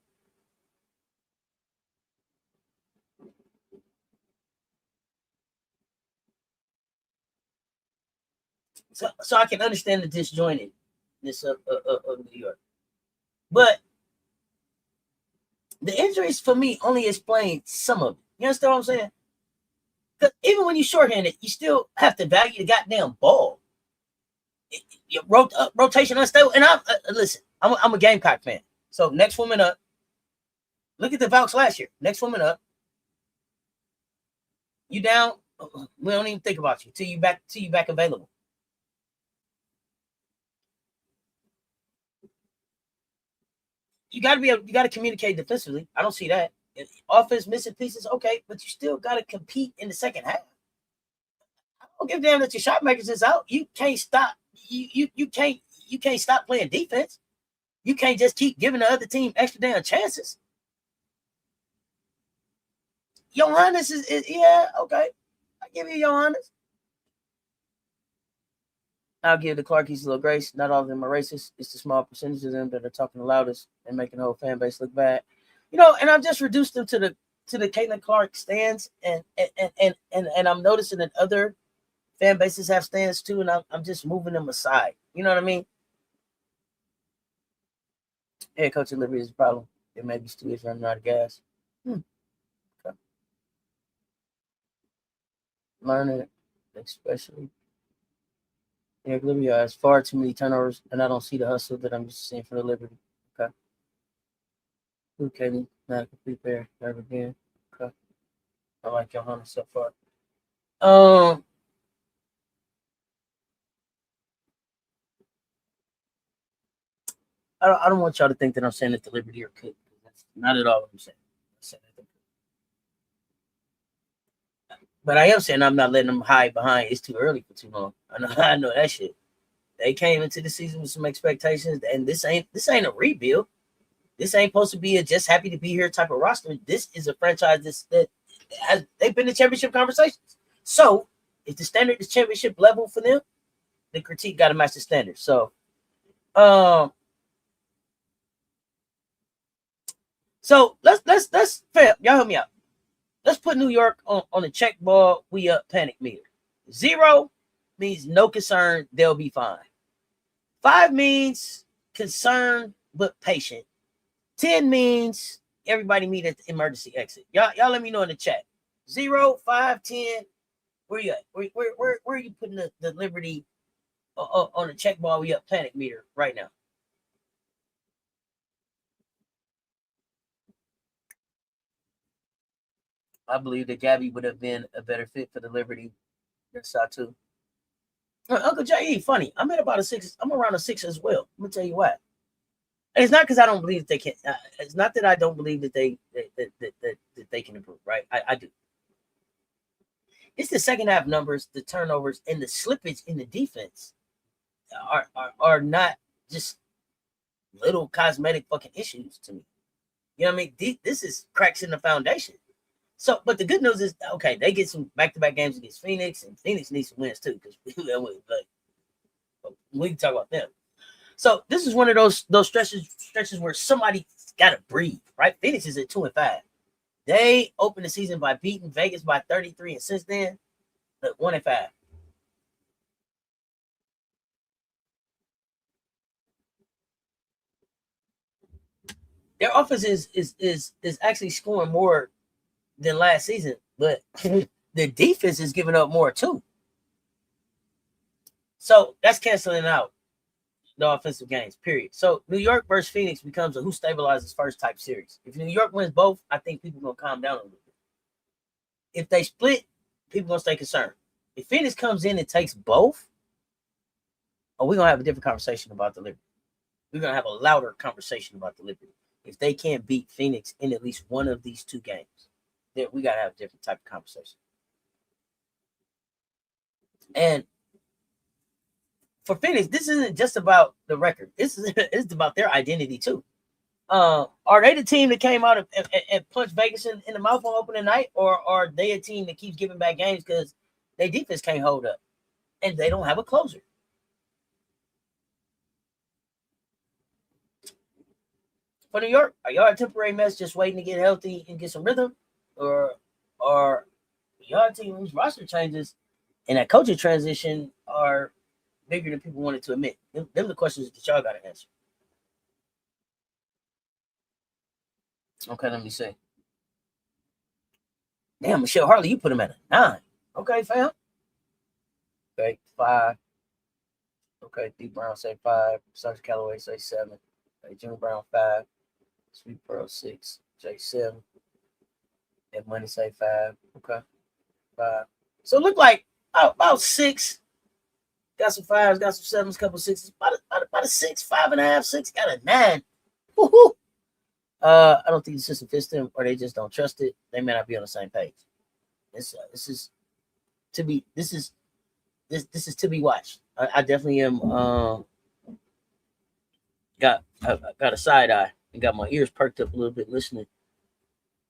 so I can understand the disjointedness of New York, but the injuries for me only explain some of it. You understand what I'm saying? Because even when you're shorthanded, you still have to value the goddamn ball. Your rotation unstable. And listen, I'm a Gamecock fan. So next woman up. Look at the Valks last year. Next woman up. You down? We don't even think about you till you back available. You gotta communicate defensively. I don't see that. Offense missing pieces, okay, but you still gotta compete in the second half. I don't give a damn that your shot makers is out. You can't stop. You can't stop playing defense. You can't just keep giving the other team extra damn chances. Johannes is yeah, okay. I give you Johannes. I'll give the Clarkies a little grace. Not all of them are racist. It's the small percentage of them that are talking the loudest and making the whole fan base look bad. You know, and I've just reduced them to the Caitlin Clark stands, and I'm noticing that other fan bases have stands too, and I'm just moving them aside. You know what I mean? Head coach of Liberty is a problem. It may be Stu is running out of gas. Okay. Learning it, especially. Yeah, Liberty has far too many turnovers, and I don't see the hustle that I'm just seeing for the Liberty. Okay. Okay, not a complete pair. Never again. Okay. I like Johanna so far. I don't want y'all to think that I'm saying that the Liberty are cooked. That's not at all what I'm saying. But I am saying I'm not letting them hide behind. It's too early for too long. I know that shit. They came into the season with some expectations, and this ain't a rebuild. This ain't supposed to be a just happy to be here type of roster. This is a franchise that they've been in championship conversations. So if the standard is championship level for them, the critique got to match the standard. So, let's fail. Y'all help me out. Let's put New York on the check ball. We up panic meter. 0 means no concern. They'll be fine. 5 means concerned but patient. 10 means everybody meet at the emergency exit. Y'all let me know in the chat. 0, 5, 10. Where you at? Where are you putting the Liberty on the check ball? We up panic meter right now. I believe that Gabby would have been a better fit for the Liberty than Satu. Uncle J.E., funny. I'm at about a 6. I'm around a 6 as well. I'm gonna tell you why. And it's not because I don't believe that they can. It's not that I don't believe that they can improve. Right? I do. It's the second half numbers, the turnovers, and the slippage in the defense are not just little cosmetic fucking issues to me. You know what I mean? This is cracks in the foundation. So, but the good news is, okay, they get some back-to-back games against Phoenix, and Phoenix needs some wins too, because we can talk about them. So this is one of those stretches where somebody got to breathe, right? Phoenix is at 2-5. They opened the season by beating Vegas by 33, and since then, 1-5. Their offense is actually scoring more than last season, but the defense is giving up more too. So that's canceling out the offensive games, period. So New York versus Phoenix becomes a who stabilizes first type series. If New York wins both, I think people are going to calm down a little bit. If they split, people are going to stay concerned. If Phoenix comes in and takes both, we're going to have a different conversation about the Liberty. We're going to have a louder conversation about the Liberty. if they can't beat Phoenix in at least one of these two games, then we got to have a different type of conversation. And for Phoenix, this isn't just about the record. It's about their identity too. Are they the team that came out and punched Vegas in the mouth on opening night, or are they a team that keeps giving back games because their defense can't hold up and they don't have a closer? For New York, are y'all a temporary mess just waiting to get healthy and get some rhythm? Or are y'all a team whose roster changes and that coaching transition are bigger than people wanted to admit? Them are the questions that y'all got to answer. Okay, let me see. Damn, Michelle Harley, you put him at a 9. Okay, fam. Okay, 5. Okay, D Brown say 5. Sergeant Calloway say 7. Okay, Jimmy Brown 5. Sweet Pearl 6. J 7. And Money say 5. Okay, 5. So it looked like about 6. Got some 5s, got some 7s, couple 6s. About a 6, 5.5, 6. Got a 9. Woohoo! I don't think the system fits them, or they just don't trust it. They may not be on the same page. This is to be to be watched. I definitely am. Got a side eye and got my ears perked up a little bit listening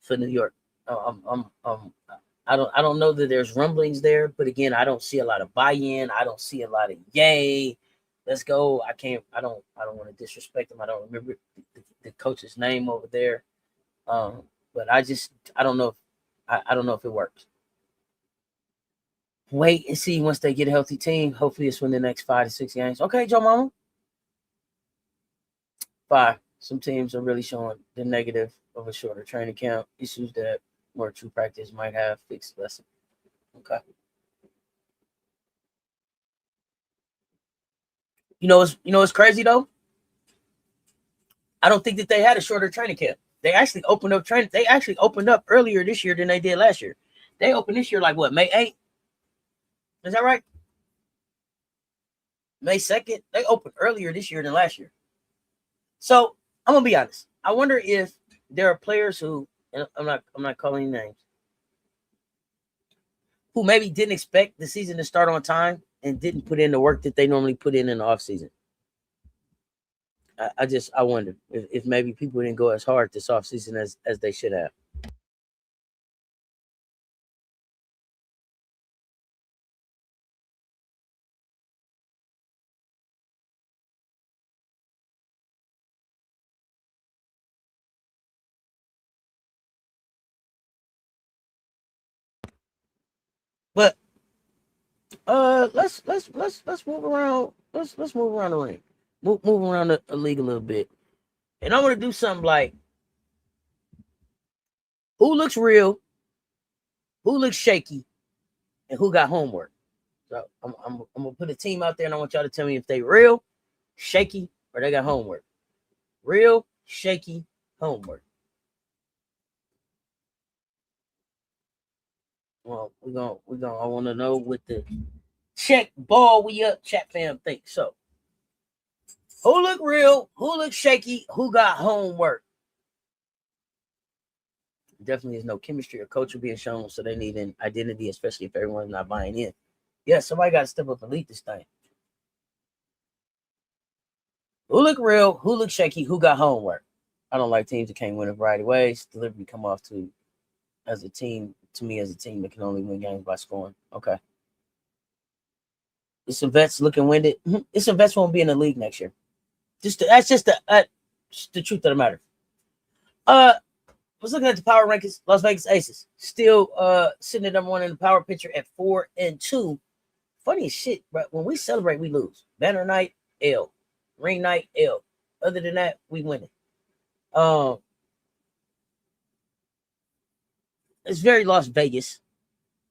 for New York. I don't know that there's rumblings there, but again, I don't see a lot of buy-in. I don't see a lot of yay. Let's go. I don't want to disrespect him. I don't remember the coach's name over there. But I don't know if it works. Wait and see once they get a healthy team. Hopefully it's win the next 5 to 6 games. Okay, Joe Mama. 5. Some teams are really showing the negative of a shorter training camp, issues that more true practice might have fixed lesson. Okay. You know what's crazy though? I don't think that they had a shorter training camp. They actually opened up training. They actually opened up earlier this year than they did last year. They opened this year like what, May 8th? Is that right? May 2nd? They opened earlier this year than last year. So I'm gonna be honest. I wonder if there are players who, and I'm not calling names, who maybe didn't expect the season to start on time and didn't put in the work that they normally put in the off season. I wonder if maybe people didn't go as hard this off season as they should have. But let's move around. Let's move around the ring. Move around the league a little bit. And I want to do something like who looks real, who looks shaky, and who got homework. So I'm gonna put a team out there, and I want y'all to tell me if they real, shaky, or they got homework. Real, shaky, homework. Well, we're gonna I want to know what the check ball we up chat fam think. So who look real, who look shaky, who got homework? Definitely is no chemistry or culture being shown, so they need an identity, especially if everyone's not buying in. Yeah, somebody got to step up and lead this thing. Who look real, who look shaky, who got homework? I don't like teams that can't win a variety of ways. Delivery come off to as a team, to me as a team that can only win games by scoring. Okay. It's some vets looking winded. It's some vets won't be in the league next year. That's just the truth of the matter. I was looking at the power rankings. Las Vegas Aces still sitting at number 1 in the power picture at 4-2. Funny as shit, but when we celebrate, we lose. Banner night, L. Ring night, L. Other than that, we winning. It's very Las Vegas.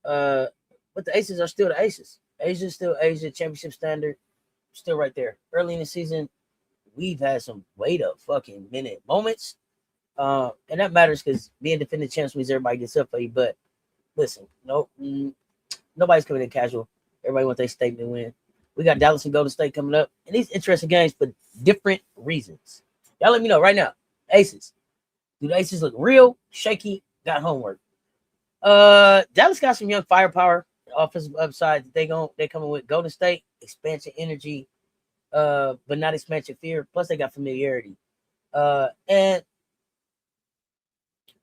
But the Aces are still the Aces. Asia's still Asia championship standard, still right there. Early in the season, we've had some wait a fucking minute moments. And that matters because being defending champs means everybody gets up for you. But listen, nobody's coming in casual. Everybody wants their statement win. We got Dallas and Golden State coming up. And these interesting games for different reasons. Y'all let me know right now. Aces. Do the Aces look real? Shaky? Got homework. Dallas got some young firepower, offensive upside. They coming with Golden State, expansion energy, but not expansion fear. Plus they got familiarity. And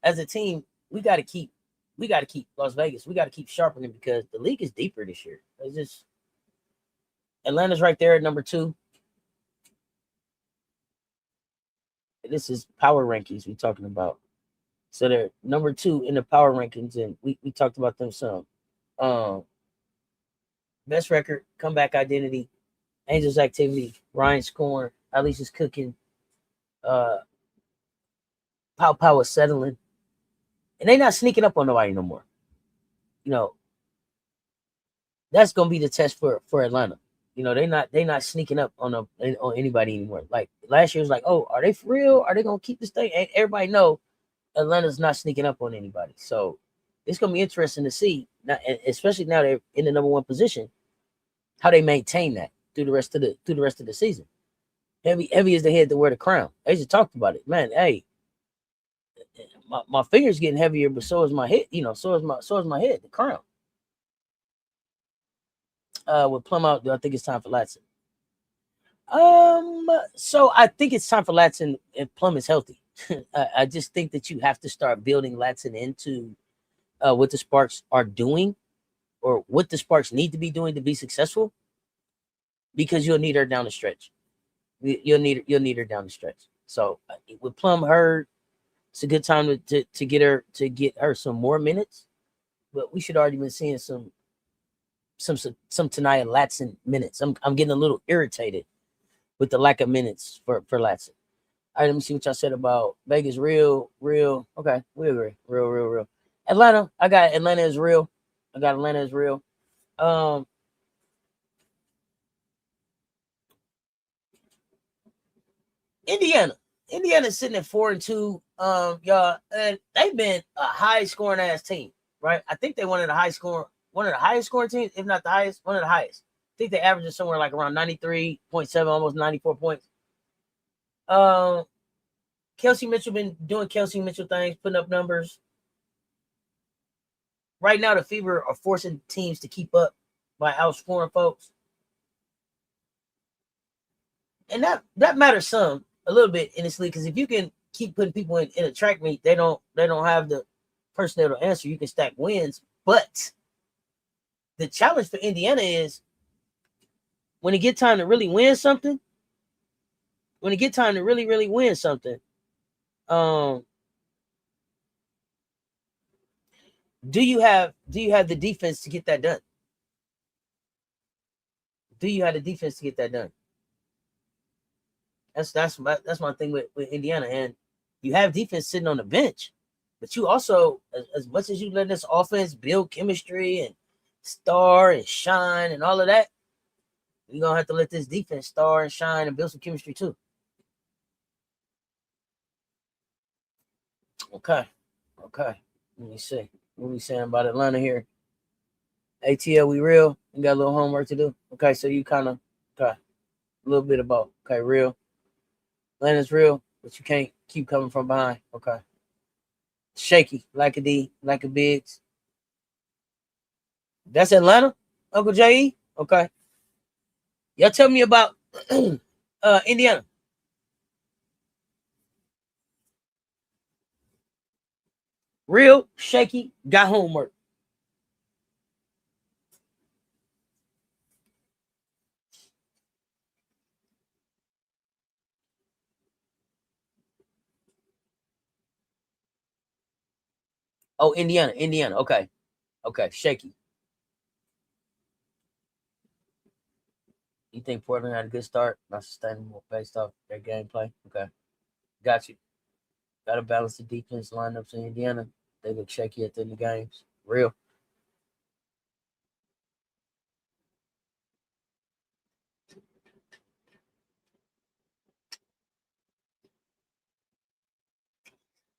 as a team, we got to keep Las Vegas. We got to keep sharpening because the league is deeper this year. It's just Atlanta's right there at number 2. This is power rankings we're talking about. So they're number 2 in the power rankings, and we talked about them some. Best record, comeback identity, Angels activity, Rhyne scoring, Allisha's cooking, Pow is settling. And they're not sneaking up on nobody no more. You know, that's gonna be the test for Atlanta. You know, they're not sneaking up on anybody anymore. Like last year was like, oh, are they for real? Are they gonna keep this thing? And everybody know Atlanta's not sneaking up on anybody. So it's gonna be interesting to see, now, especially now they're in the number 1 position, how they maintain that through the rest of the season. Heavy is the head to wear the crown. They just talked about it, man. Hey, my fingers getting heavier, but so is my head. You know, so is my head, the crown. With Plum out, I think it's time for Latson. So I think it's time for Latson if Plum is healthy. I just think that you have to start building Latson into what the Sparks are doing, or what the Sparks need to be doing to be successful, because you'll need her down the stretch. You'll need her down the stretch. So with Plum hurt, it's a good time to get her some more minutes. But we should already been seeing some Tanaya Latson minutes. I'm getting a little irritated with the lack of minutes for Latson. All right, let me see what y'all said about Vegas. Real. Okay, we agree. Real. Atlanta, I got Atlanta is real. Indiana's sitting at 4-2. Y'all, and they've been a high scoring ass team, right? I think they one of the highest scoring teams, if not the highest, one of the highest. I think they average somewhere like around 93.7, almost 94 points. Kelsey Mitchell been doing Kelsey Mitchell things, putting up numbers. Right now, the Fever are forcing teams to keep up by outscoring folks, and that matters some a little bit in this league, because if you can keep putting people in a track meet, they don't have the personnel to answer. You can stack wins, but the challenge for Indiana is when it get time to really win something. When it get time to really win something, do you have the defense to get that done? Do you have the defense to get that done? That's my thing with Indiana. And you have defense sitting on the bench, but you also, as much as you let this offense build chemistry and star and shine and all of that, you're gonna have to let this defense star and shine and build some chemistry too. Okay. Let me see. What are we saying about Atlanta here? ATL, we real. We got a little homework to do. Okay, so you kind of a little bit about real. Atlanta's real, but you can't keep coming from behind. Okay. Shaky, like a D, like a Biggs. That's Atlanta, Uncle J.E. Okay. Y'all tell me about Indiana. Real, shaky, got homework. Oh, Indiana. Okay. Shaky. You think Portland had a good start, not sustainable based off their gameplay? Okay. Got you. Got to balance the defense lineups in Indiana. They look shaky at the end of the games. Real.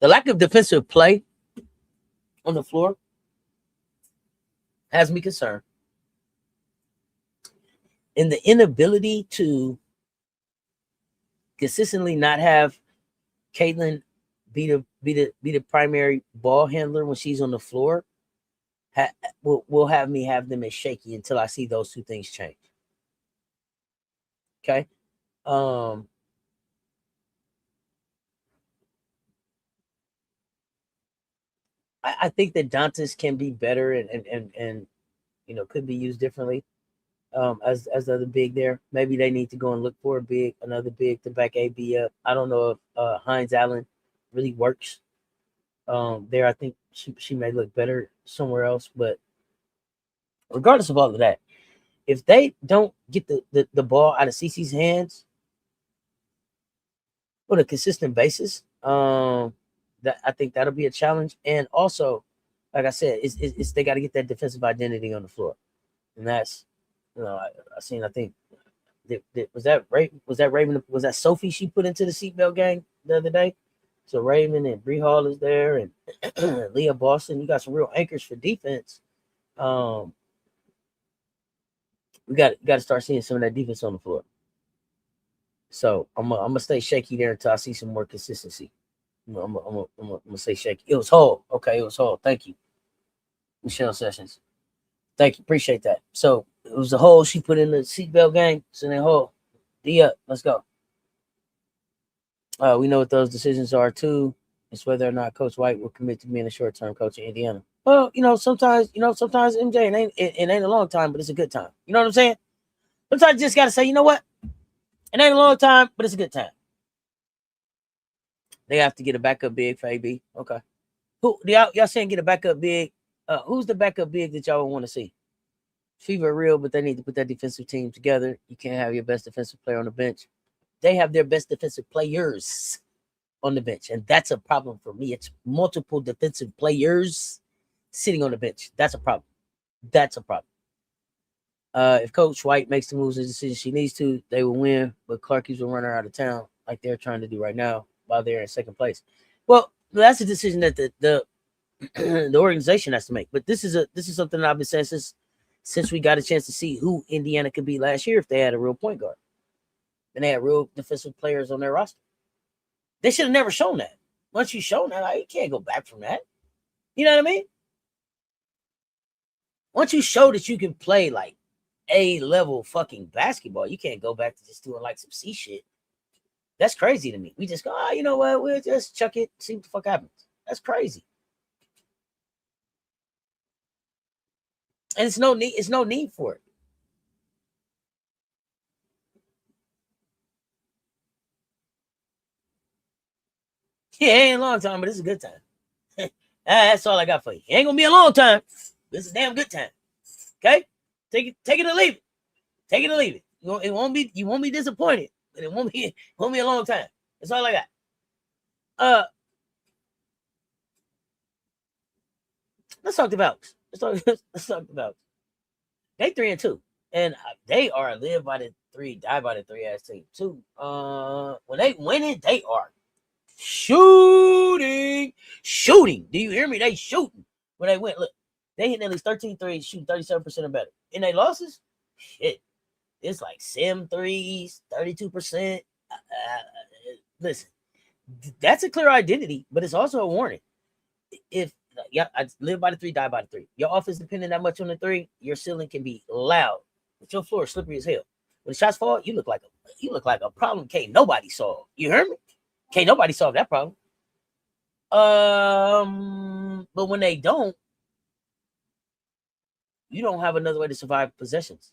The lack of defensive play on the floor has me concerned. And the inability to consistently not have Caitlin be the primary ball handler when she's on the floor, will have me have them as shaky until I see those two things change. Okay. I think that Dantas can be better and could be used differently. As the other big there, maybe they need to go and look for another big to back AB up. I don't know if Hines Allen really works there. I think she may look better somewhere else, but regardless of all of that, if they don't get the ball out of CeCe's hands on a consistent basis, that I think that'll be a challenge. And also, like I said, it's they got to get that defensive identity on the floor, and that's I think was that Raven, was that Sophie she put into the seatbelt gang the other day? So Raven and Bree Hall is there, and Leah Boston. You got some real anchors for defense. We got to start seeing some of that defense on the floor. So I'm gonna stay shaky there until I see some more consistency. I'm gonna say shaky. It was Hall. Okay, it was Hall. Thank you, Michelle Sessions. Thank you, appreciate that. So it was the Hall she put in the seatbelt gang. So then Hall, D up. Let's go. We know what those decisions are too. It's whether or not Coach White will commit to being a short-term coach in Indiana. Well, sometimes MJ, it ain't a long time, but it's a good time. You know what I'm saying? Sometimes you just got to say, you know what? It ain't a long time, but it's a good time. They have to get a backup big for AB. Okay. Who y'all saying get a backup big? Who's the backup big that y'all want to see? Fever real, but they need to put that defensive team together. You can't have your best defensive player on the bench. They have their best defensive players on the bench, and that's a problem for me. It's multiple defensive players sitting on the bench. That's a problem. That's a problem. If Coach White makes the moves and decisions she needs to, they will win. But Clarkies will run her out of town like they're trying to do right now while they're in second place. Well, that's a decision that the the organization has to make. But this is something that I've been saying since we got a chance to see who Indiana could be last year if they had a real point guard and they had real defensive players on their roster. They should have never shown that. Once you've shown that, you can't go back from that. You know what I mean? Once you show that you can play like A-level fucking basketball, you can't go back to just doing like some C shit. That's crazy to me. We just go, you know what? We'll just chuck it, see what the fuck happens. That's crazy. And it's no need for it. Yeah, it ain't a long time, but it's a good time. That's all I got for you. It ain't gonna be a long time. It's a damn good time. Okay? Take it or leave it. Take it or leave it. You won't be disappointed, but it won't be a long time. That's all I got. Let's talk about let's talk about they 3-2, and they are live by the 3, die by the 3 ass team too. When they win it, they are shooting. Do you hear me? They shooting when they win. Look, they hit at least 13 threes, shooting 37% or better. In their losses, shit, it's like 7 threes, 32%. Listen, that's a clear identity, but it's also a warning. If I live by the 3, die by the 3. Your offense depending that much on the 3, your ceiling can be loud, but your floor is slippery as hell. When the shots fall, you look like a problem can't nobody solve. You heard me? Can't nobody solve that problem. But when they don't, you don't have another way to survive possessions.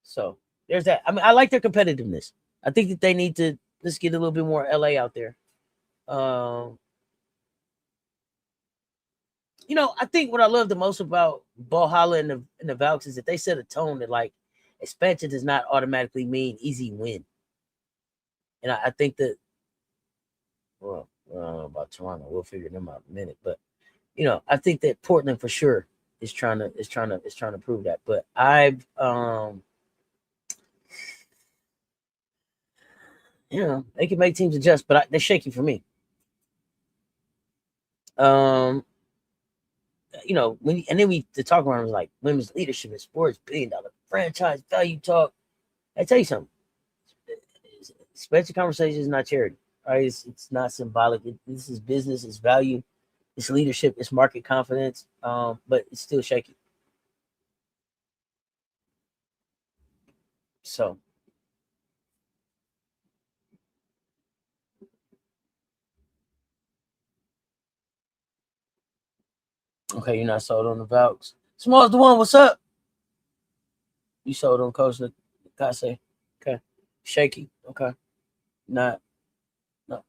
So there's that. I mean, I like their competitiveness. I think that they need to just get a little bit more LA out there. I think what I love the most about Valhalla and the Valks is that they set a tone that like expansion does not automatically mean easy win. And I think that, well, I don't know about Toronto. We'll figure them out in a minute. But I think that Portland for sure is trying to prove that. But I've they can make teams adjust, but they're shaky for me. And then the talk around was like women's leadership in sports, $1 billion franchise value talk. I tell you something. Expansion conversation is not charity. Right? It's not symbolic. This is business. It's value. It's leadership. It's market confidence. But it's still shaky. So okay, you're not sold on the Valks. Small's the one. What's up? You sold on Coach Nakase. Okay. Shaky. Okay. Not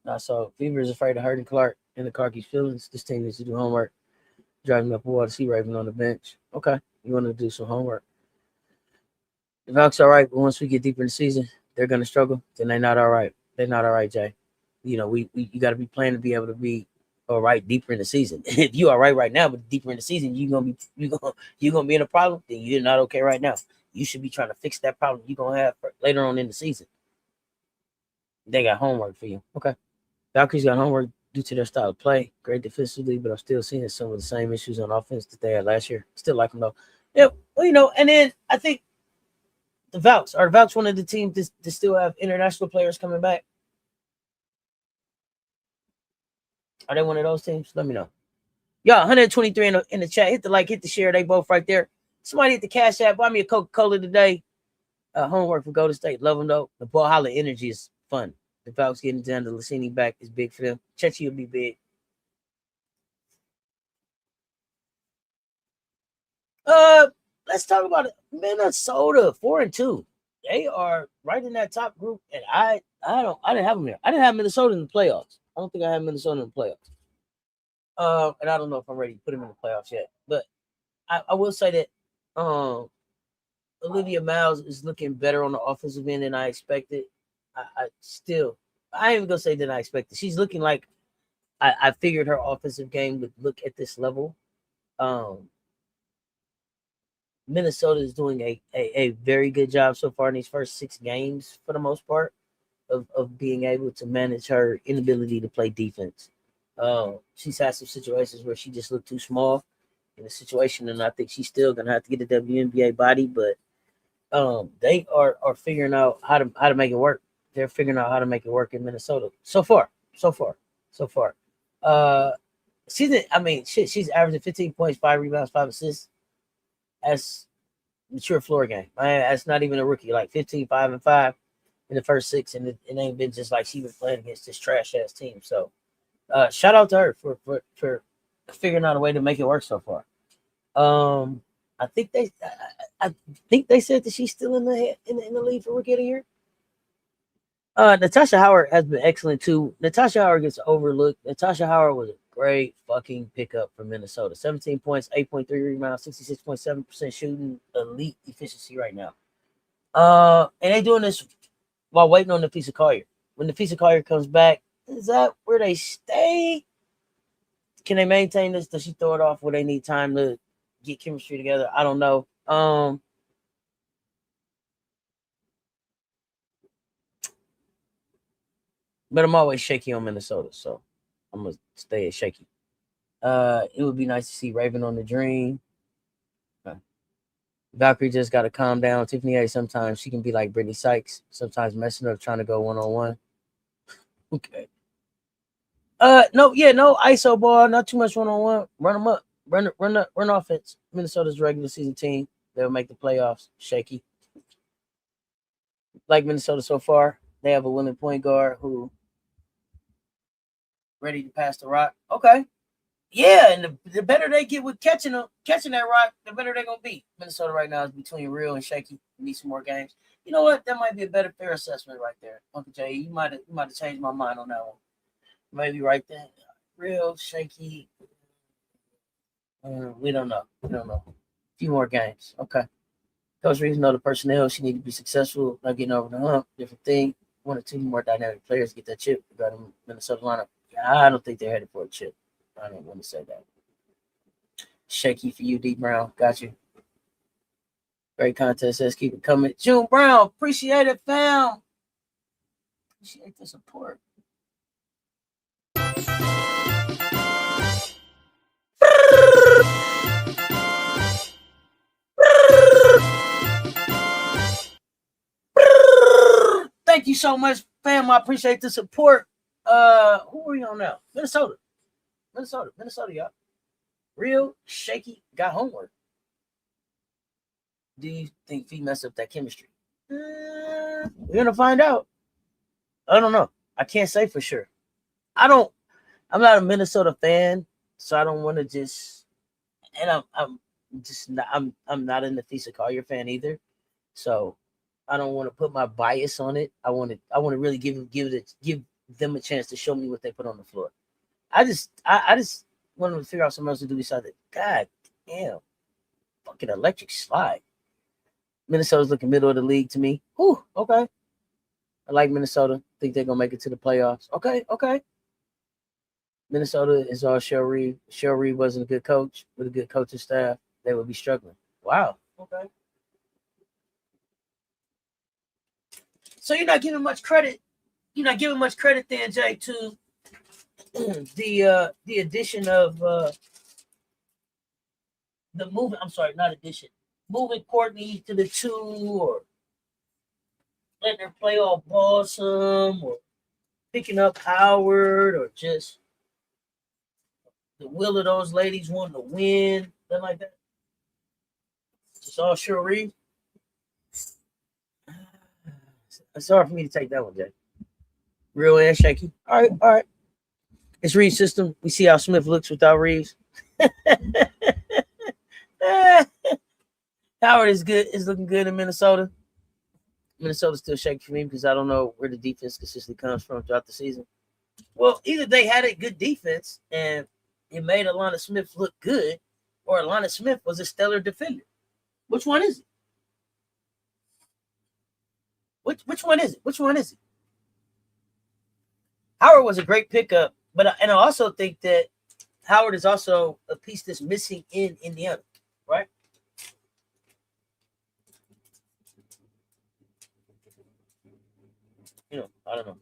not so. Fever is afraid of hurting Clark and the Clarky's feelings. This team needs to do homework. Driving up a wall to see Raven on the bench. Okay. You want to do some homework. The Valks all right, but once we get deeper in the season, they're gonna struggle. Then they're not all right. They're not all right, Jay. You know, we you gotta be playing to be able to be all right deeper in the season. If you are right now, but deeper in the season, you're gonna be in a problem, then you're not okay right now. You should be trying to fix that problem you're gonna have later on in the season. They got homework for you. Okay. Valkyries got homework due to their style of play. Great defensively, but I'm still seeing some of the same issues on offense that they had last year. Still like them though. Yeah, well, you know, and then I think the Valks are the Valks one of the teams to still have international players coming back. Are they one of those teams? Let me know. Y'all, 123 in the chat. Hit the like, hit the share. They both right there. Somebody hit the Cash App. Buy me a Coca-Cola today. Homework for Golden State. Love them though. The ball holler energy is fun. The Valks getting down to Lassini back is big for them. Chechi will be big. Let's talk about it. Minnesota 4-2. They are right in that top group, and I didn't have them there. I didn't have Minnesota in the playoffs. I don't think I have Minnesota in the playoffs. And I don't know if I'm ready to put them in the playoffs yet. But I will say that Olivia Miles is looking better on the offensive end than I expected. I ain't even gonna say that I expected. She's looking like I figured her offensive game would look at this level. Minnesota is doing a very good job so far in these first 6 games for the most part of being able to manage her inability to play defense. She's had some situations where she just looked too small in the situation, and I think she's still gonna have to get a WNBA body, but they are figuring out how to make it work. They're figuring out how to make it work in Minnesota so far. She's averaging 15 points, 5 rebounds, 5 assists. That's mature floor game. That's not even a rookie. Like 15, 5, and 5 in the first 6, and it ain't been just like she was playing against this trash ass team. So shout out to her for figuring out a way to make it work so far. I think they said that she's still in the league for rookie of the year. Natasha Howard has been excellent too. Natasha Howard gets overlooked. Natasha Howard was a great fucking pickup for Minnesota. 17 points, 8.3 rebounds, 66.7% shooting, elite efficiency right now. And they doing this while waiting on the piece of Collier. When the piece of Collier comes back, is that where they stay? Can they maintain this? Does she throw it off where they need time to get chemistry together? I don't know. But I'm always shaky on Minnesota, so I'm gonna stay shaky. It would be nice to see Raven on the Dream. Valkyrie just got to calm down. Tiffany A, sometimes she can be like Brittany Sykes, sometimes messing up trying to go one-on-one. Okay. No ISO ball, not too much one-on-one. Run them up, run offense. Minnesota's regular season team. They'll make the playoffs. Shaky. Like Minnesota so far, they have a willing point guard who ready to pass the rock. Okay. Yeah, and the better they get with catching that rock, the better they're gonna be. Minnesota right now is between real and shaky. Need some more games. You know what? That might be a better fair assessment right there, Uncle Jay. You might have changed my mind on that one. Maybe right there. Real shaky. We don't know. A few more games. Okay. Coach Reese know the personnel. She need to be successful, not getting over the hump. Different thing. 1 or 2 more dynamic players get that chip. Got them Minnesota lineup. I don't think they're headed for a chip. I don't want to say that. Shaky for you, D Brown. Got you. Great contest. Says keep it coming. June Brown, appreciate it, fam. Appreciate the support. Thank you so much, fam. I appreciate the support. Who are we on now? Minnesota, y'all. Real shaky got homework. Do you think he messed up that chemistry? We're gonna find out. I don't know. I can't say for sure. I'm not a Minnesota fan, so I don't want to just. And I'm just not. I'm not an Nathisa Collier fan either, so I don't want to put my bias on it. I want to really give them a chance to show me what they put on the floor. I just want to figure out something else to do besides it. God damn, fucking electric slide. Minnesota's looking middle of the league to me. Whew, okay. I like Minnesota. Think they're gonna make it to the playoffs. Okay. Minnesota is all Cheryl Reed. Cheryl Reed wasn't a good coach with a good coaching staff. They would be struggling. Wow. Okay. So you're not giving much credit. You're not giving much credit then, Jay, to the addition of the moving. I'm sorry, not addition. Moving Courtney to the 2, or letting her play all ballsome, or picking up Howard, or just the will of those ladies wanting to win, nothing like that. Just all Cheryl Reed. It's hard for me to take that one, Jay. Real and shaky. All right. It's Reed's system. We see how Smith looks without Reeves. Howard is looking good in Minnesota. Minnesota's still shaky for me because I don't know where the defense consistently comes from throughout the season. Well, either they had a good defense and it made Alana Smith look good, or Alana Smith was a stellar defender. Which one is it? Which one is it? Howard was a great pickup, but I also think that Howard is also a piece that's missing in Indiana, right? I don't know.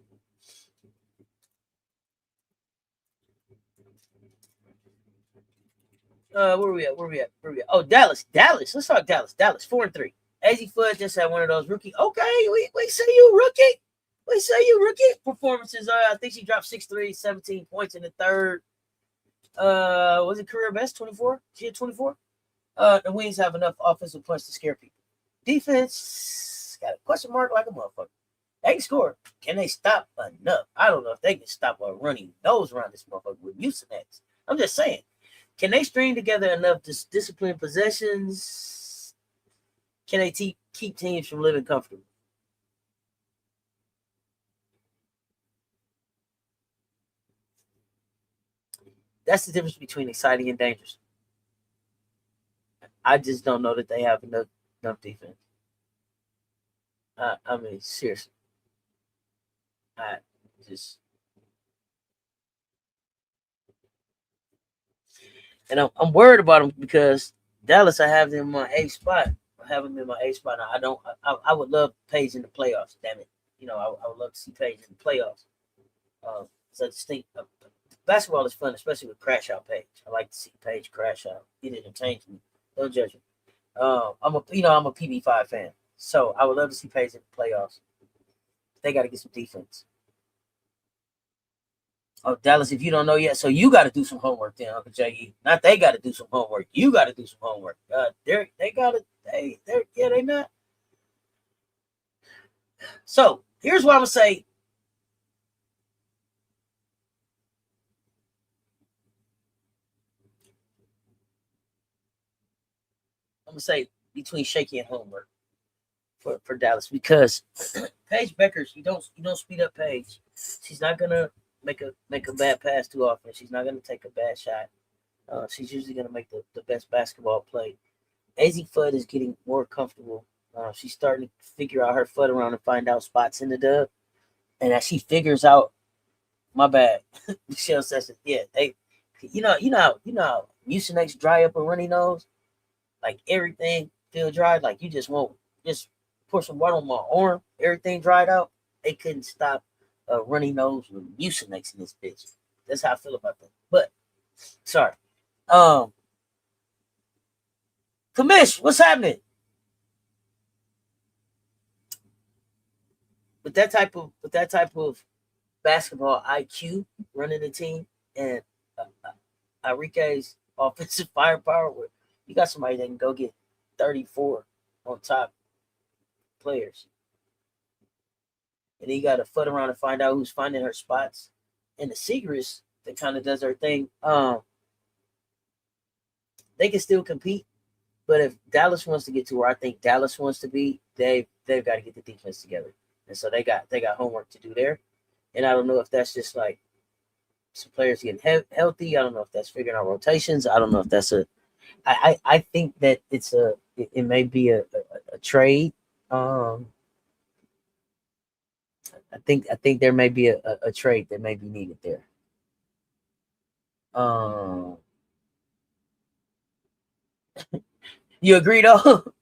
Where we at? Oh, Dallas. Let's talk Dallas. 4-3. Azzy Flood just had one of those rookie. Okay, we say you rookie. Performances. I think she dropped 6 17 points in the third. Was it career best? 24? She had 24. The Wings have enough offensive points to scare people. Defense got a question mark like a motherfucker. They can score. Can they stop enough? I don't know if they can stop a running nose around this motherfucker with Mucinex. I'm just saying. Can they string together enough disciplined possessions? Can they keep teams from living comfortable? That's the difference between exciting and dangerous. I just don't know that they have enough defense. I mean, seriously. I just... And I'm worried about them because Dallas, I have them in my 8th spot. I would love Paige in the playoffs. Damn it, I would love to see Paige in the playoffs. So I just think basketball is fun, especially with crash out Paige. I like to see Paige crash out. It entertains me. Don't judge me. I'm a PB5 fan, so I would love to see Paige in the playoffs. They got to get some defense. Oh, Dallas, if you don't know yet, so you got to do some homework then, Uncle J.E. Not they got to do some homework. You got to do some homework. They not. So here's what I'm going to say. I'm going to say between shaky and homework for Dallas, because Paige Beckers, you don't speed up Paige. She's not going to make a bad pass too often. She's not going to take a bad shot. She's usually going to make the best basketball play. Azzy Flood is getting more comfortable. She's starting to figure out her foot around and find out spots in the dub. And as she figures out, my bad, Michelle says it. Yeah, you know how Mucinex dry up a runny nose, like everything feel dry. Like you just won't just pour some water on my arm, everything dried out. They couldn't stop a runny nose with Mucinex in this bitch. That's how I feel about that. But sorry. Commish, what's happening? With that type of basketball IQ running the team and Enrique's offensive firepower, where you got somebody that can go get 34 on top players. And then you got to foot around and find out who's finding her spots. And the Seagrass that kind of does her thing, they can still compete. But if Dallas wants to get to where I think Dallas wants to be, they've got to get the defense together. And so they got homework to do there. And I don't know if that's just like some players getting healthy. I don't know if that's figuring out rotations. I don't know if that's I think that it may be a trade. I think there may be a trade that may be needed there. You agree though?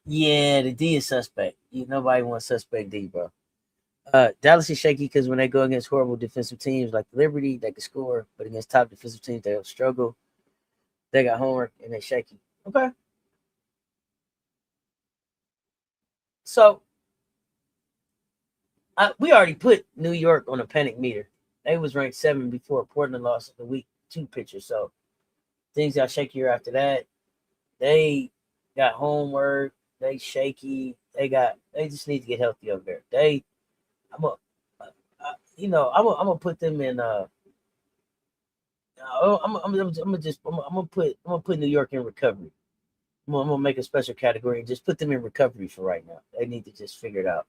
Yeah, the D is suspect. Nobody wants suspect D, bro. Dallas is shaky because when they go against horrible defensive teams like Liberty, they can score, but against top defensive teams, they'll struggle. They got homework and they're shaky. Okay. So we already put New York on a panic meter. They was ranked 7 before Portland lost the week 2 picture. So things got shakier after that. They got homework. They shaky. They just need to get healthy over there. I'm gonna put them in. I'm gonna put New York in recovery. I'm gonna make a special category and just put them in recovery for right now. They need to just figure it out.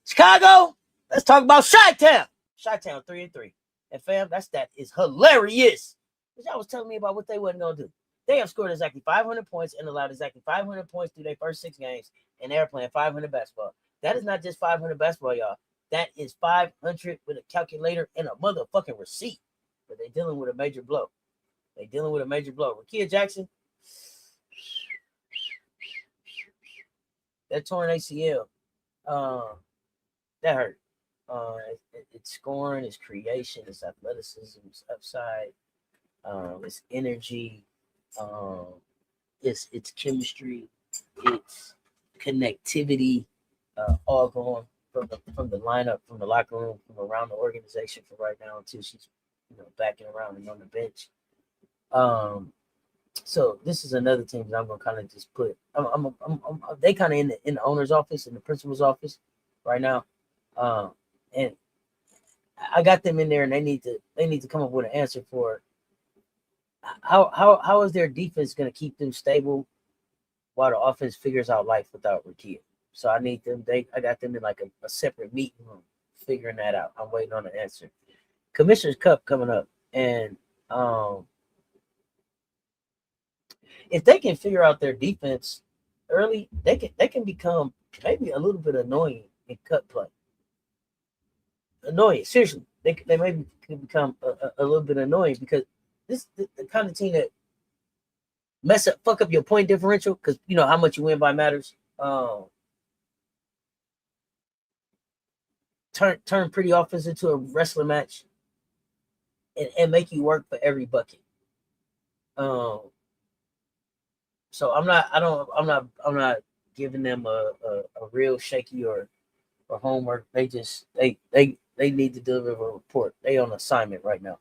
Chicago. Let's talk about Chi-Town. Chi-Town 3-3. And fam, that is hilarious. Because y'all was telling me about what they wasn't gonna do. They have scored exactly 500 points and allowed exactly 500 points through their first 6 games, and they're playing 500 basketball. That is not just 500 basketball, y'all. That is 500 with a calculator and a motherfucking receipt. But they're dealing with a major blow. Rakia Jackson, that torn ACL, that hurt. It's scoring, it's creation, it's athleticism, it's upside, it's energy, it's chemistry, it's connectivity, all going from the lineup, from the locker room, from around the organization for right now until she's backing around and on the bench. So this is another team that I'm gonna kind of just put. They kind of in the owner's office, in the principal's office right now, and I got them in there, and they need to come up with an answer for how is their defense gonna keep them stable while the offense figures out life without Rakia. So I need them. I got them in like a separate meeting room figuring that out. I'm waiting on the answer. Commissioner's Cup coming up, and if they can figure out their defense early, they can become maybe a little bit annoying in cut play. Annoying, seriously. They maybe can become a little bit annoying because this the kind of team that fuck up your point differential because you know how much you win by matters. Turn pretty offense into a wrestling match and make you work for every bucket. So I'm not giving them a real shaky or homework. They need to deliver a report. They on assignment right now.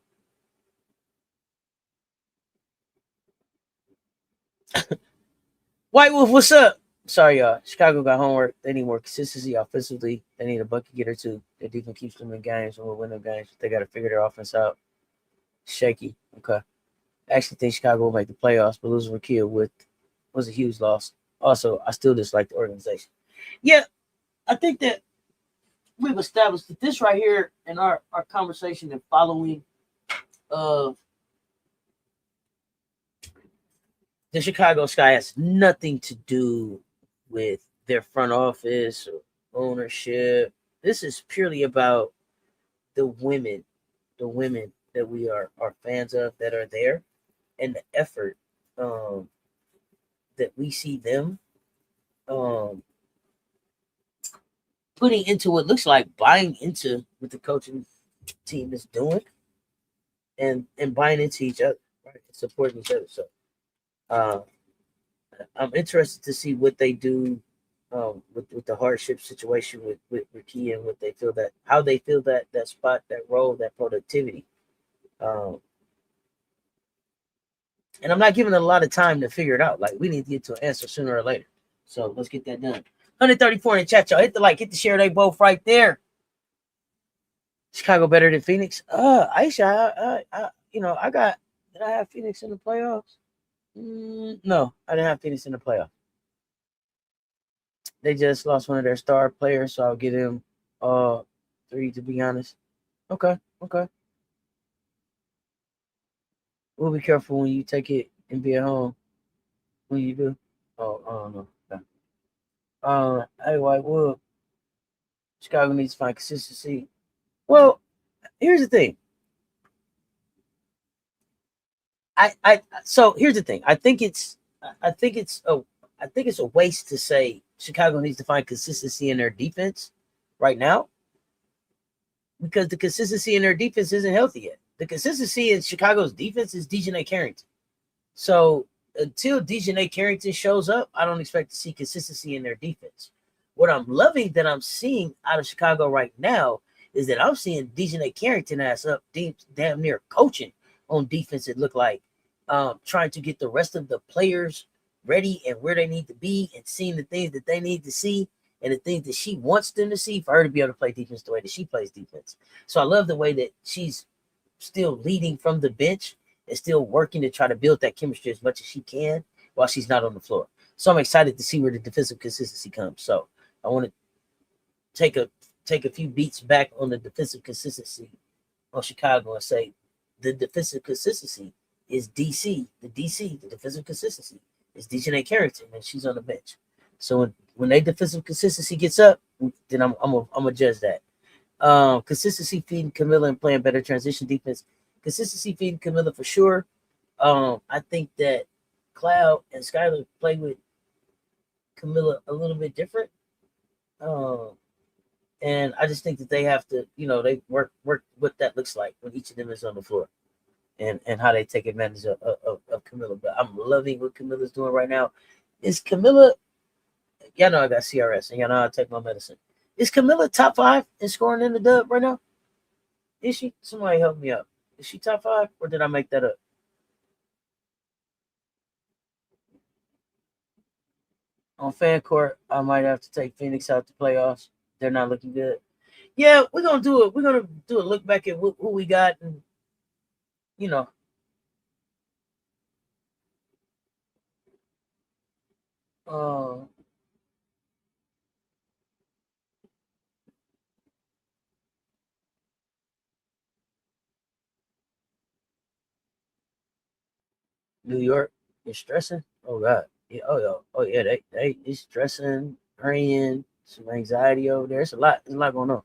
White Wolf, what's up? Sorry, y'all. Chicago got homework. They need more consistency offensively. They need a bucket getter too. Their defense keeps them in games and will win them games. They got to figure their offense out. Shaky. Okay. I actually think Chicago will make the playoffs, but losing Rakia was a huge loss. Also, I still dislike the organization. Yeah, I think that we've established that this right here in our conversation and following of the Chicago Sky has nothing to do with their front office or ownership. This is purely about the women that we are fans of that are there and the effort that we see them putting into what looks like buying into what the coaching team is doing and buying into each other, right? Supporting each other. So I'm interested to see what they do with the hardship situation with Key and what they feel that how they feel that spot, that role, that productivity. Um, and I'm not giving it a lot of time to figure it out. Like we need to get to an answer sooner or later. So let's get that done. 134 in the chat, y'all. Hit the like, hit the share. They both right there. Chicago better than Phoenix. Aisha, I got. Did I have Phoenix in the playoffs? No, I didn't have Phoenix in the playoffs. They just lost one of their star players, so I'll give them 3 to be honest. Okay. We'll be careful when you take it and be at home. When you do. Oh, I don't know. Okay. Hey, White Wood. Chicago needs to find consistency. Well, here's the thing. So here's the thing. I think it's a waste to say Chicago needs to find consistency in their defense right now because the consistency in their defense isn't healthy yet. The consistency in Chicago's defense is Dejounte Carrington. So until Dejounte Carrington shows up, I don't expect to see consistency in their defense. What I'm loving that I'm seeing out of Chicago right now is that I'm seeing Dejounte Carrington ass up damn near coaching on defense. It looked like trying to get the rest of the players ready and where they need to be and seeing the things that they need to see and the things that she wants them to see for her to be able to play defense the way that she plays defense. So I love the way that she's still leading from the bench and still working to try to build that chemistry as much as she can while she's not on the floor. So I'm excited to see where the defensive consistency comes. So I want to take a few beats back on the defensive consistency on Chicago and say the defensive consistency is DC. The defensive consistency is Dejounte Carrington, and she's on the bench. So when their defensive consistency gets up, then I'm gonna judge that. Consistency feeding Camilla and playing better transition defense. Consistency feeding Camilla for sure. I think that Cloud and Skylar play with Camilla a little bit different. And I just think that they have to, they work what that looks like when each of them is on the floor and how they take advantage of Camilla. But I'm loving what Camilla's doing right now. Is Camilla, y'all know I got CRS and y'all know I take my medicine. Is Camilla top 5 in scoring in the dub right now? Is she? Somebody help me out. Is she top 5 or did I make that up? On fan court, I might have to take Phoenix out the playoffs. They're not looking good. Yeah, we're gonna do it. We're gonna do a look back at who we got, and uh, New York is stressing. Oh God. Yeah, yeah. They stressing, praying, some anxiety over there. There's a lot going on.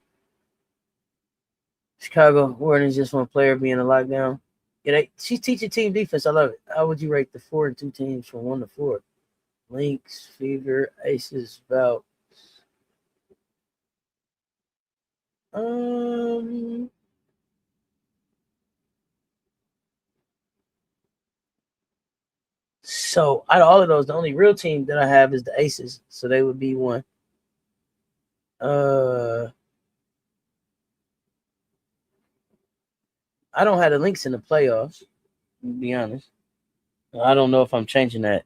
Chicago, more than just one player being in lockdown. Yeah, she's teaching team defense. I love it. How would you rate the 4 and 2 teams from 1 to 4? Lynx, Fever, Aces, Belt. So out of all of those, the only real team that I have is the Aces. So they would be 1. I don't have the Lynx in the playoffs, to be honest. I don't know if I'm changing that.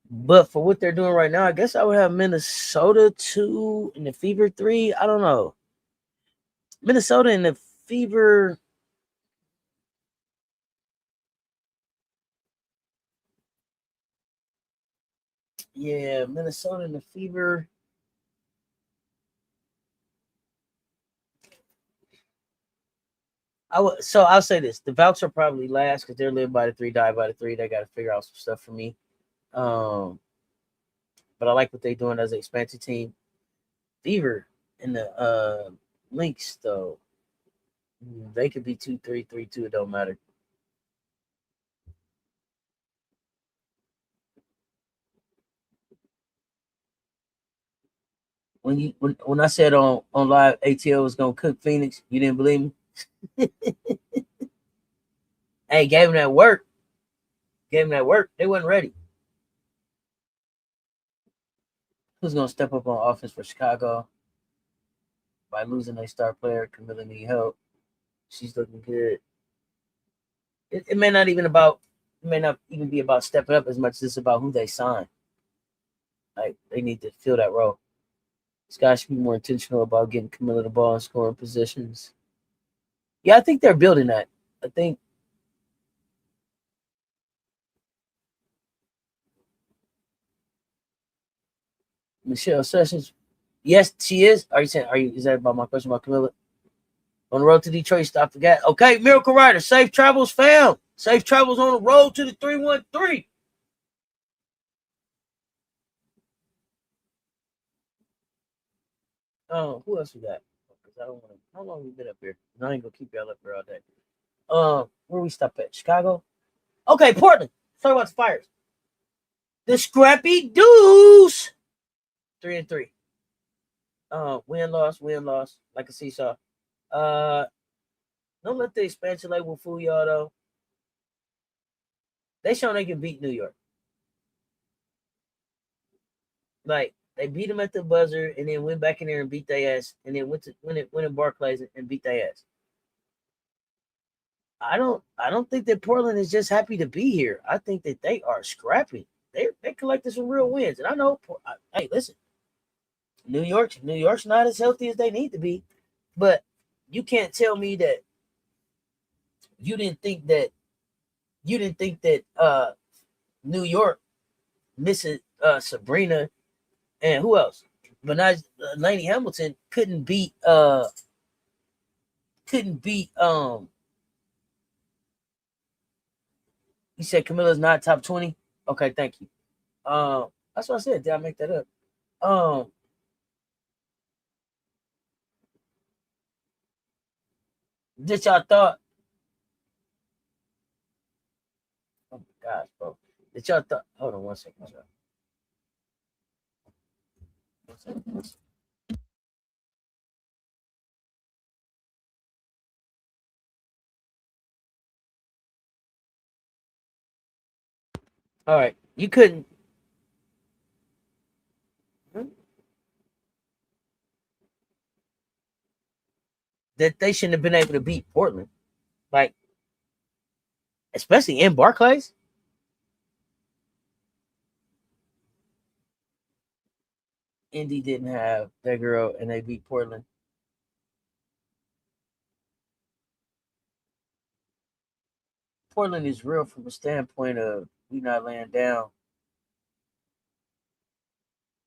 But for what they're doing right now, I guess I would have Minnesota 2 and the Fever 3. I don't know. Minnesota and the Fever. Yeah, Minnesota and the Fever. So I'll say this: the Valks are probably last because they're live by the 3, die by the 3. They got to figure out some stuff for me. But I like what they're doing as an expansion team. Fever and the Lynx, though, they could be 2-3, 3-2. It don't matter. When I said on live ATL was gonna cook Phoenix, you didn't believe me. Hey, gave him that work. They wasn't ready. Who's gonna step up on offense for Chicago by losing a star player? Camilla need help. She's looking good. It may not even be about stepping up as much as it's about who they sign. Like they need to fill that role. These guys should be more intentional about getting Camilla the ball and scoring positions. Yeah, I think they're building that. I think Michelle Sessions. Yes, she is. Is that about my question about Camilla? On the road to Detroit, stop the gas. Okay, Miracle Rider, safe travels, fam. Safe travels on the road to the 313. Oh, who else we got? Because I don't want to. How long we been up here? I ain't gonna keep y'all up here all day. Where we stop at? Chicago. Okay, Portland. Talk about the Fires. The Scrappy Deuce. 3-3. Win loss, like a seesaw. Don't let the expansion label fool y'all though. They show they can beat New York. Like they beat them at the buzzer and then went back in there and beat their ass, and then went in Barclays and beat their ass. I don't think that Portland is just happy to be here. I think that they are scrappy. They collected some real wins, and I know. Hey, listen, New York's not as healthy as they need to be, but you can't tell me that you didn't think that New York missing Sabrina and who else? But not Lainey Hamilton couldn't beat you said Camilla's not top 20? Okay, thank you. That's what I said. Did I make that up? Did y'all thought? Oh my gosh, bro. Did y'all thought? Hold on one second, y'all. All right, you couldn't. That they shouldn't have been able to beat Portland, like especially in Barclays. Indy didn't have that girl, and they beat Portland. Portland is real from a standpoint of we not laying down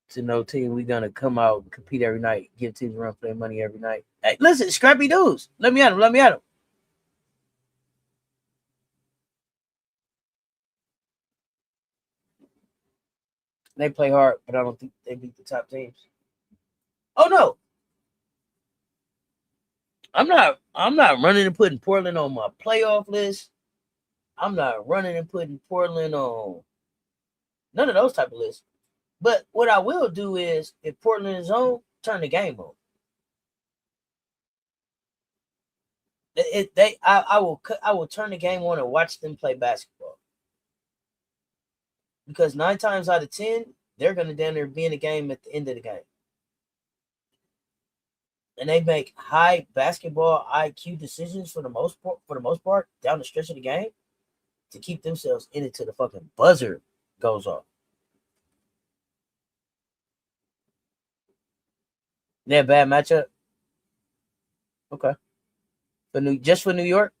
to no team. We gonna come out and compete every night, give teams a run for their money every night. Hey, listen, scrappy dudes. Let me at him. They play hard, but I don't think they beat the top teams. Oh no, I'm not. I'm not running and putting Portland on my playoff list. I'm not running and putting Portland on none of those type of lists. But what I will do is, if Portland is on, turn the game on. I will turn the game on and watch them play basketball. Because 9 times out of 10, they're gonna down there be in the game at the end of the game. And they make high basketball IQ decisions for the most part down the stretch of the game to keep themselves in it till the fucking buzzer goes off. They're a bad matchup. Okay. Just for New York,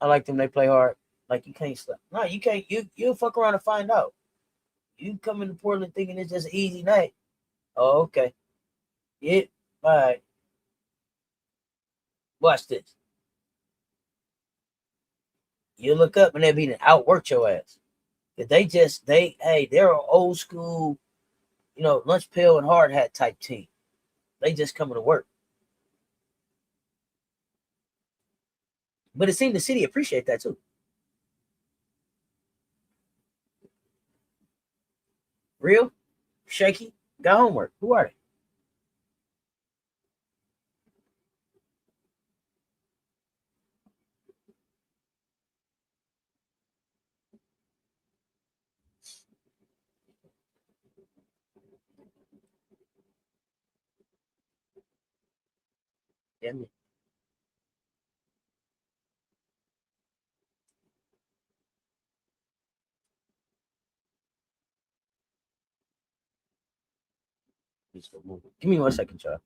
I like them. They play hard. Like you can't slap. No, you can't. You'll fuck around and find out. You come into Portland thinking it's just an easy night. Oh, okay. Yeah. All right. Watch this. You look up and they're being outwork your ass. They're an old school, lunch pail and hard hat type team. They just coming to work. But it seemed the city appreciate that too. Real, shaky, got homework. Who are they? Damn it. Give me 1 second, y'all.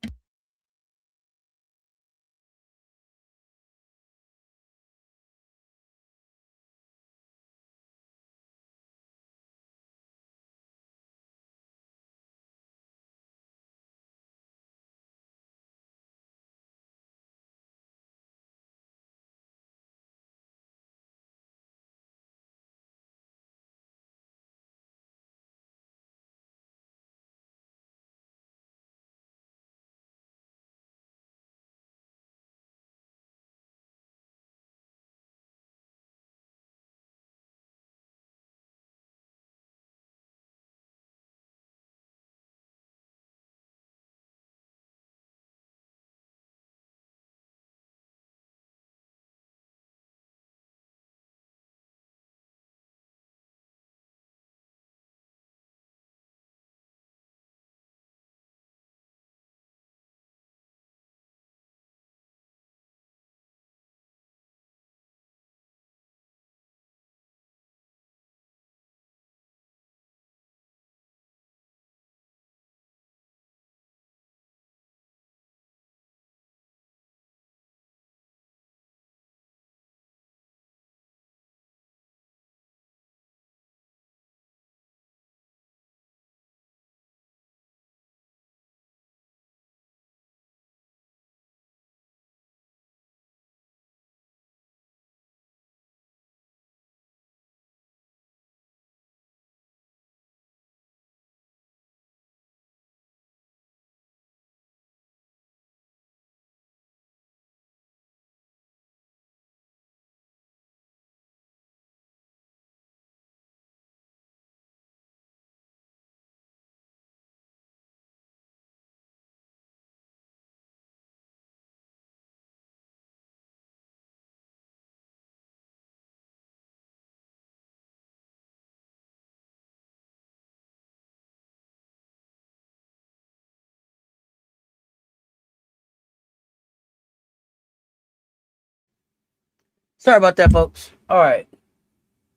Sorry about that, folks. All right.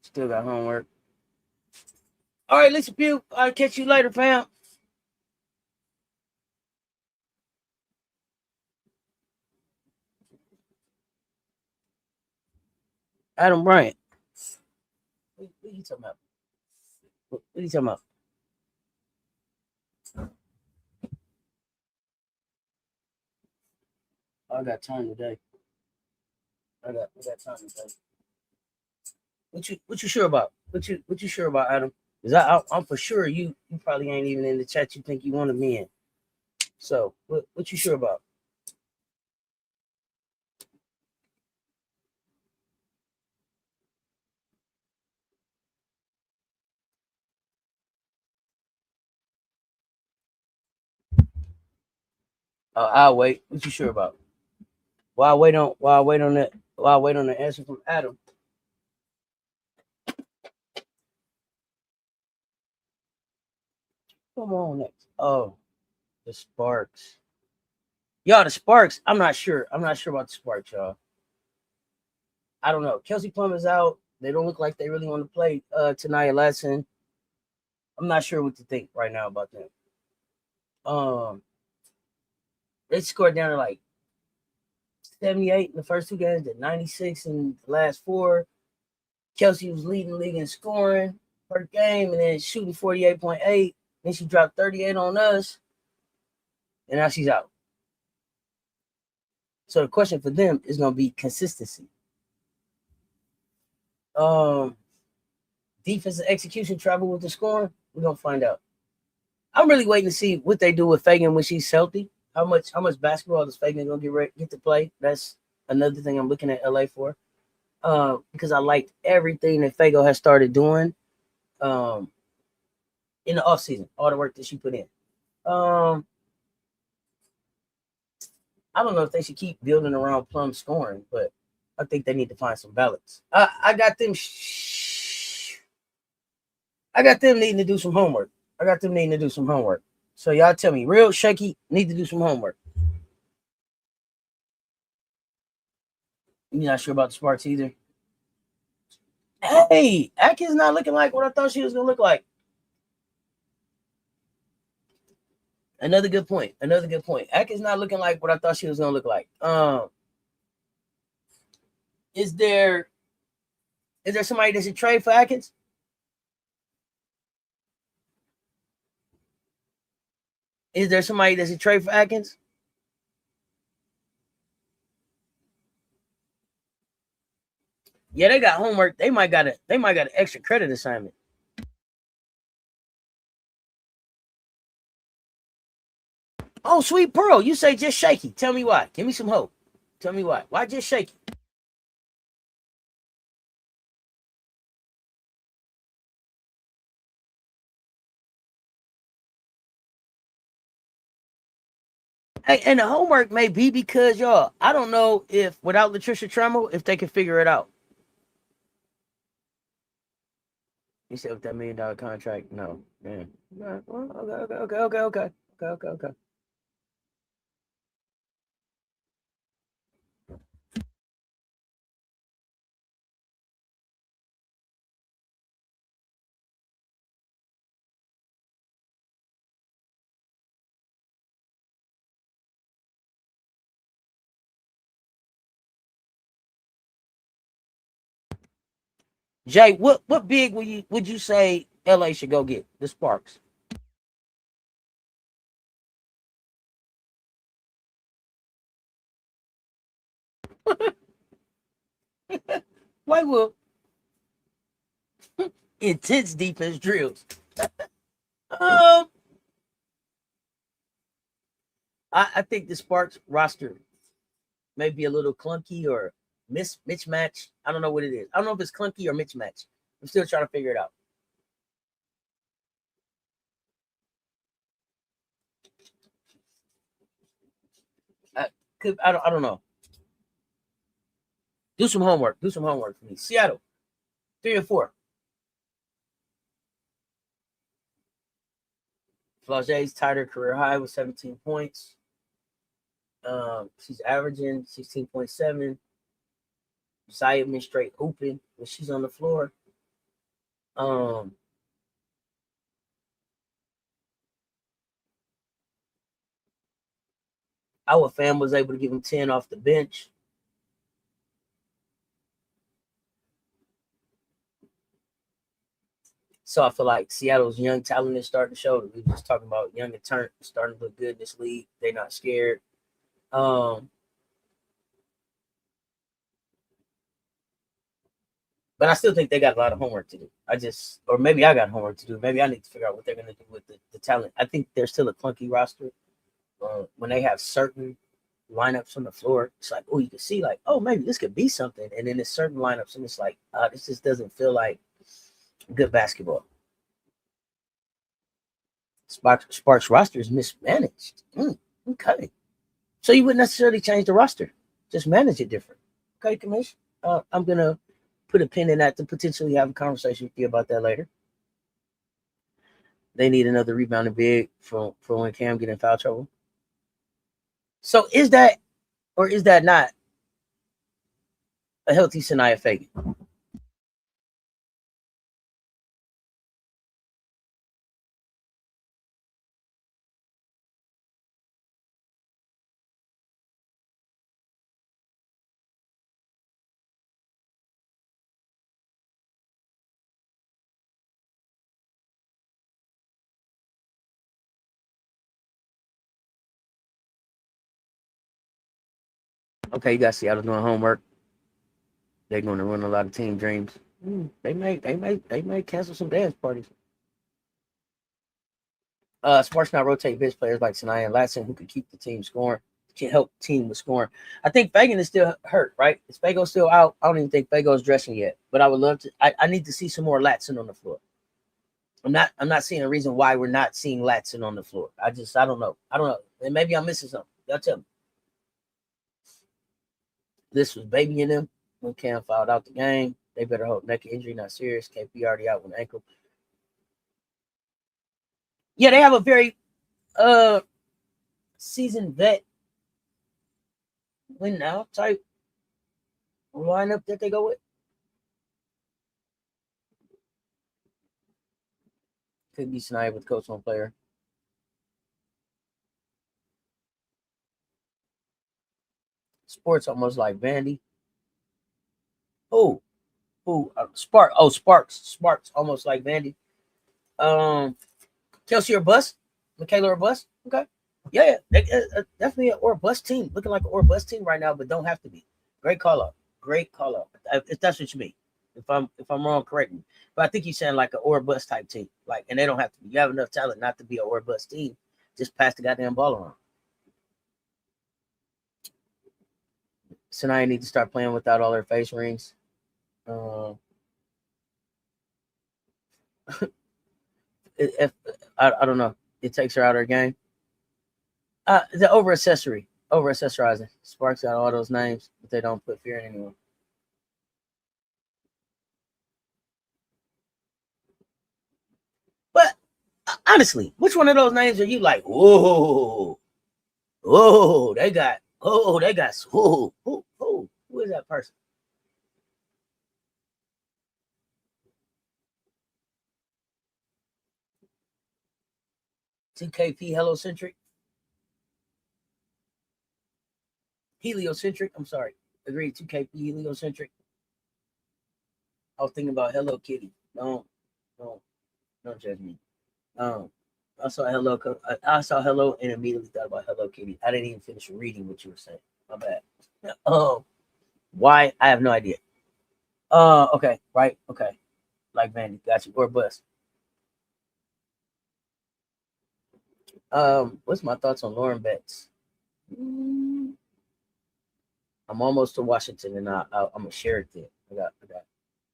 Still got homework. All right, Lisa Pugh. I'll catch you later, fam. Adam Bryant. What are you talking about? What are you talking about? I got time today. I got time today. What you sure about? What you sure about, Adam? Because I'm for sure you probably ain't even in the chat you think you wanted me in. So what you sure about? I'll wait. What you sure about? While I wait on that while I wait on the answer from Adam. Come on next. Oh, the Sparks. Y'all, the Sparks. I'm not sure. I'm not sure about the Sparks, y'all. I don't know. Kelsey Plum is out. They don't look like they really want to play tonight. Lesson. I'm not sure what to think right now about them. They scored down to like 78 in the first two games, to 96 in the last four. Kelsey was leading the league in scoring per game and then shooting 48.8. Then she dropped 38 on us, and now she's out. So the question for them is going to be consistency. Defensive execution, trouble with the scoring. We're going to find out. I'm really waiting to see what they do with Fagan when she's healthy. How much basketball is Fagan going to get to play? That's another thing I'm looking at LA for. Because I liked everything that Fago has started doing in the offseason, all the work that she put in. I don't know if they should keep building around Plum scoring, but I think they need to find some balance. I got them. I got them needing to do some homework. So y'all tell me, real shaky need to do some homework. You're not sure about the Sparks either. Hey, Atkins not looking like what I thought she was gonna look like. Another good point. Atkins not looking like what I thought she was gonna look like. Is there somebody that should trade for Atkins? Is there somebody that should trade for Atkins? Yeah, they got homework. They might got an extra credit assignment. Oh, sweet pearl, you say just shaky. Tell me why. Give me some hope. Tell me why. Why just shaky? Hey, and the homework may be because y'all, I don't know if without Latricia Tremble, if they can figure it out. You said with that $1 million contract, no, man. Okay. Jay, what big would you say LA should go get? The Sparks. Why will intense defense drills? um, I think the Sparks roster may be a little clunky or mismatch. I don't know what it is. I don't know if it's clunky or mismatch. I'm still trying to figure it out. I don't know. Do some homework. Do some homework for me. Seattle, 3-4. Flage's tied her career high with 17 points. She's averaging 16.7. Zayman straight hooping when she's on the floor. Our fan was able to give him 10 off the bench. So I feel like Seattle's young talent is starting to show. We were just talking about young and turn starting to look good in this league. They're not scared. But I still think they got a lot of homework to do. Or maybe I got homework to do. Maybe I need to figure out what they're going to do with the talent. I think they're still a clunky roster. When they have certain lineups on the floor, it's like, oh, you can see like, oh, maybe this could be something. And then there's certain lineups, and it's like, this just doesn't feel like good basketball. Sparks roster is mismanaged. Okay. So you wouldn't necessarily change the roster, just manage it different. Okay, Commission. I'm going to put a pin in that to potentially have a conversation with you about that later. They need another rebounding big for when Cam get in foul trouble. So is that or is that not a healthy Sanaya Fagan? Okay, you got Seattle doing homework. They're going to run a lot of team dreams. They may cancel some dance parties. Sparks not rotate bench players like Sanaya and Latson who can keep the team scoring, can help the team with scoring. I think Fagan is still hurt, right? Is Fago still out? I don't even think Fago's dressing yet. But I would love to. I need to see some more Latson on the floor. I'm not seeing a reason why we're not seeing Latson on the floor. I don't know. And maybe I'm missing something. Y'all tell me. This was babying them when Cam fouled out the game. They better hope neck injury not serious. KP already out with an ankle. Yeah, they have a very seasoned vet win now type lineup that they go with? Could be Snyder with coach on player. Sports almost like Vandy. Who? Spark. Oh, Sparks almost like Vandy. Kelsey or bust? Michaela or bust? Okay. Yeah. Definitely an or bust team. Looking like an or bust team right now, but don't have to be. Great call up. Great call up. If that's what you mean. If I'm wrong, correct me. But I think you're saying like an or bust type team. Like, and they don't have to be. You have enough talent not to be an or bust team. Just pass the goddamn ball around. So now you need to start playing without all their face rings. If I don't know, it takes her out of her game. The over accessorizing. Sparks got all those names, but they don't put fear in anyone. But honestly, which one of those names are you like? Whoa, they got. Who is that person? 2KP heliocentric. Heliocentric. I'm sorry. Agreed. 2KP heliocentric. I was thinking about Hello Kitty. Don't judge me. I saw hello and immediately thought about Hello Kitty. I didn't even finish reading what you were saying. My bad. Why? I have no idea. Okay, right, okay. Like Vandy, got you. Or bust. What's my thoughts on Lauren Betts? I'm almost to Washington, and I'm gonna share it there. I got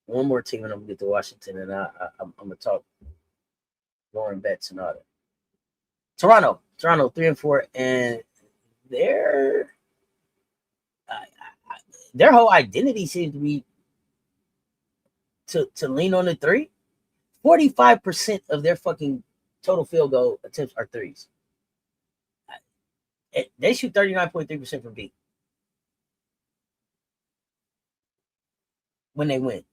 one more team, and I'm gonna get to Washington, and I'm gonna talk Lauren Betts and all that. Toronto 3-4, and their whole identity seems to be to lean on the three. 45% of their fucking total field goal attempts are threes. They shoot 39.3% from deep when they win.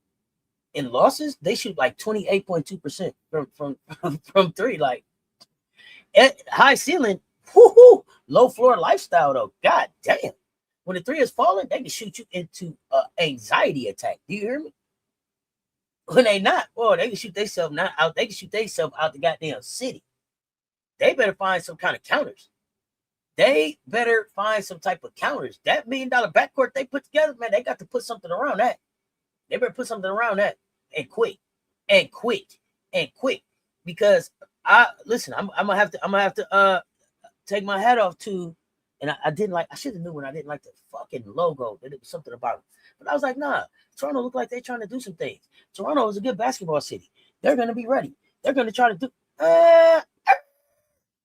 In losses, they shoot like 28.2% from three. Like high ceiling, low floor lifestyle though. God damn. When the three is falling, they can shoot you into an anxiety attack. Do you hear me? When they not, they can shoot themselves not out. They can shoot themselves out the goddamn city. They better find some kind of counters. They better find some type of counters. That $1 million backcourt they put together, man, they got to put something around that. They better put something around that and quick. Because I'm gonna have to take my hat off to, and I didn't like. I should have knew when I didn't like the fucking logo that it was something about it. But I was like, nah. Toronto looked like they're trying to do some things. Toronto is a good basketball city. They're gonna be ready. They're gonna try to do.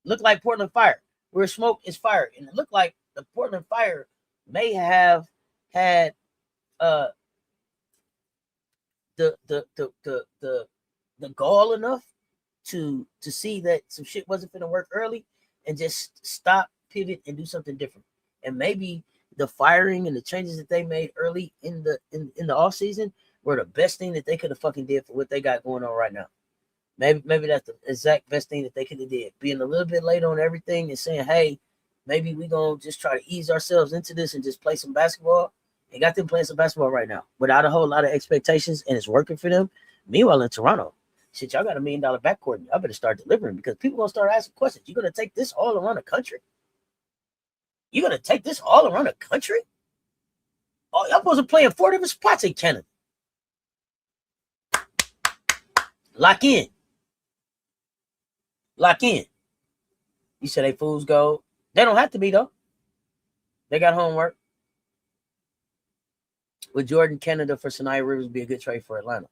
Look like Portland Fire, where smoke is fire, and it looked like the Portland Fire may have had the gall enough to see that some shit wasn't going to work early and just stop, pivot, and do something different. And maybe the firing and the changes that they made early in the off season were the best thing that they could have fucking did for what they got going on right now. Maybe that's the exact best thing that they could have did. Being a little bit late on everything and saying, hey, maybe we gonna just try to ease ourselves into this and just play some basketball. And got them playing some basketball right now without a whole lot of expectations, and it's working for them. Meanwhile, in Toronto, shit, y'all got $1 million backcourt. Y'all better start delivering because people gonna start asking questions. You gonna take this all around the country? You gonna take this all around the country? Oh, y'all supposed to play in 4 different spots in Canada. Lock in. You said they fools go. They don't have to be though. They got homework. Would Jordan Canada for Sinai Rivers be a good trade for Atlanta?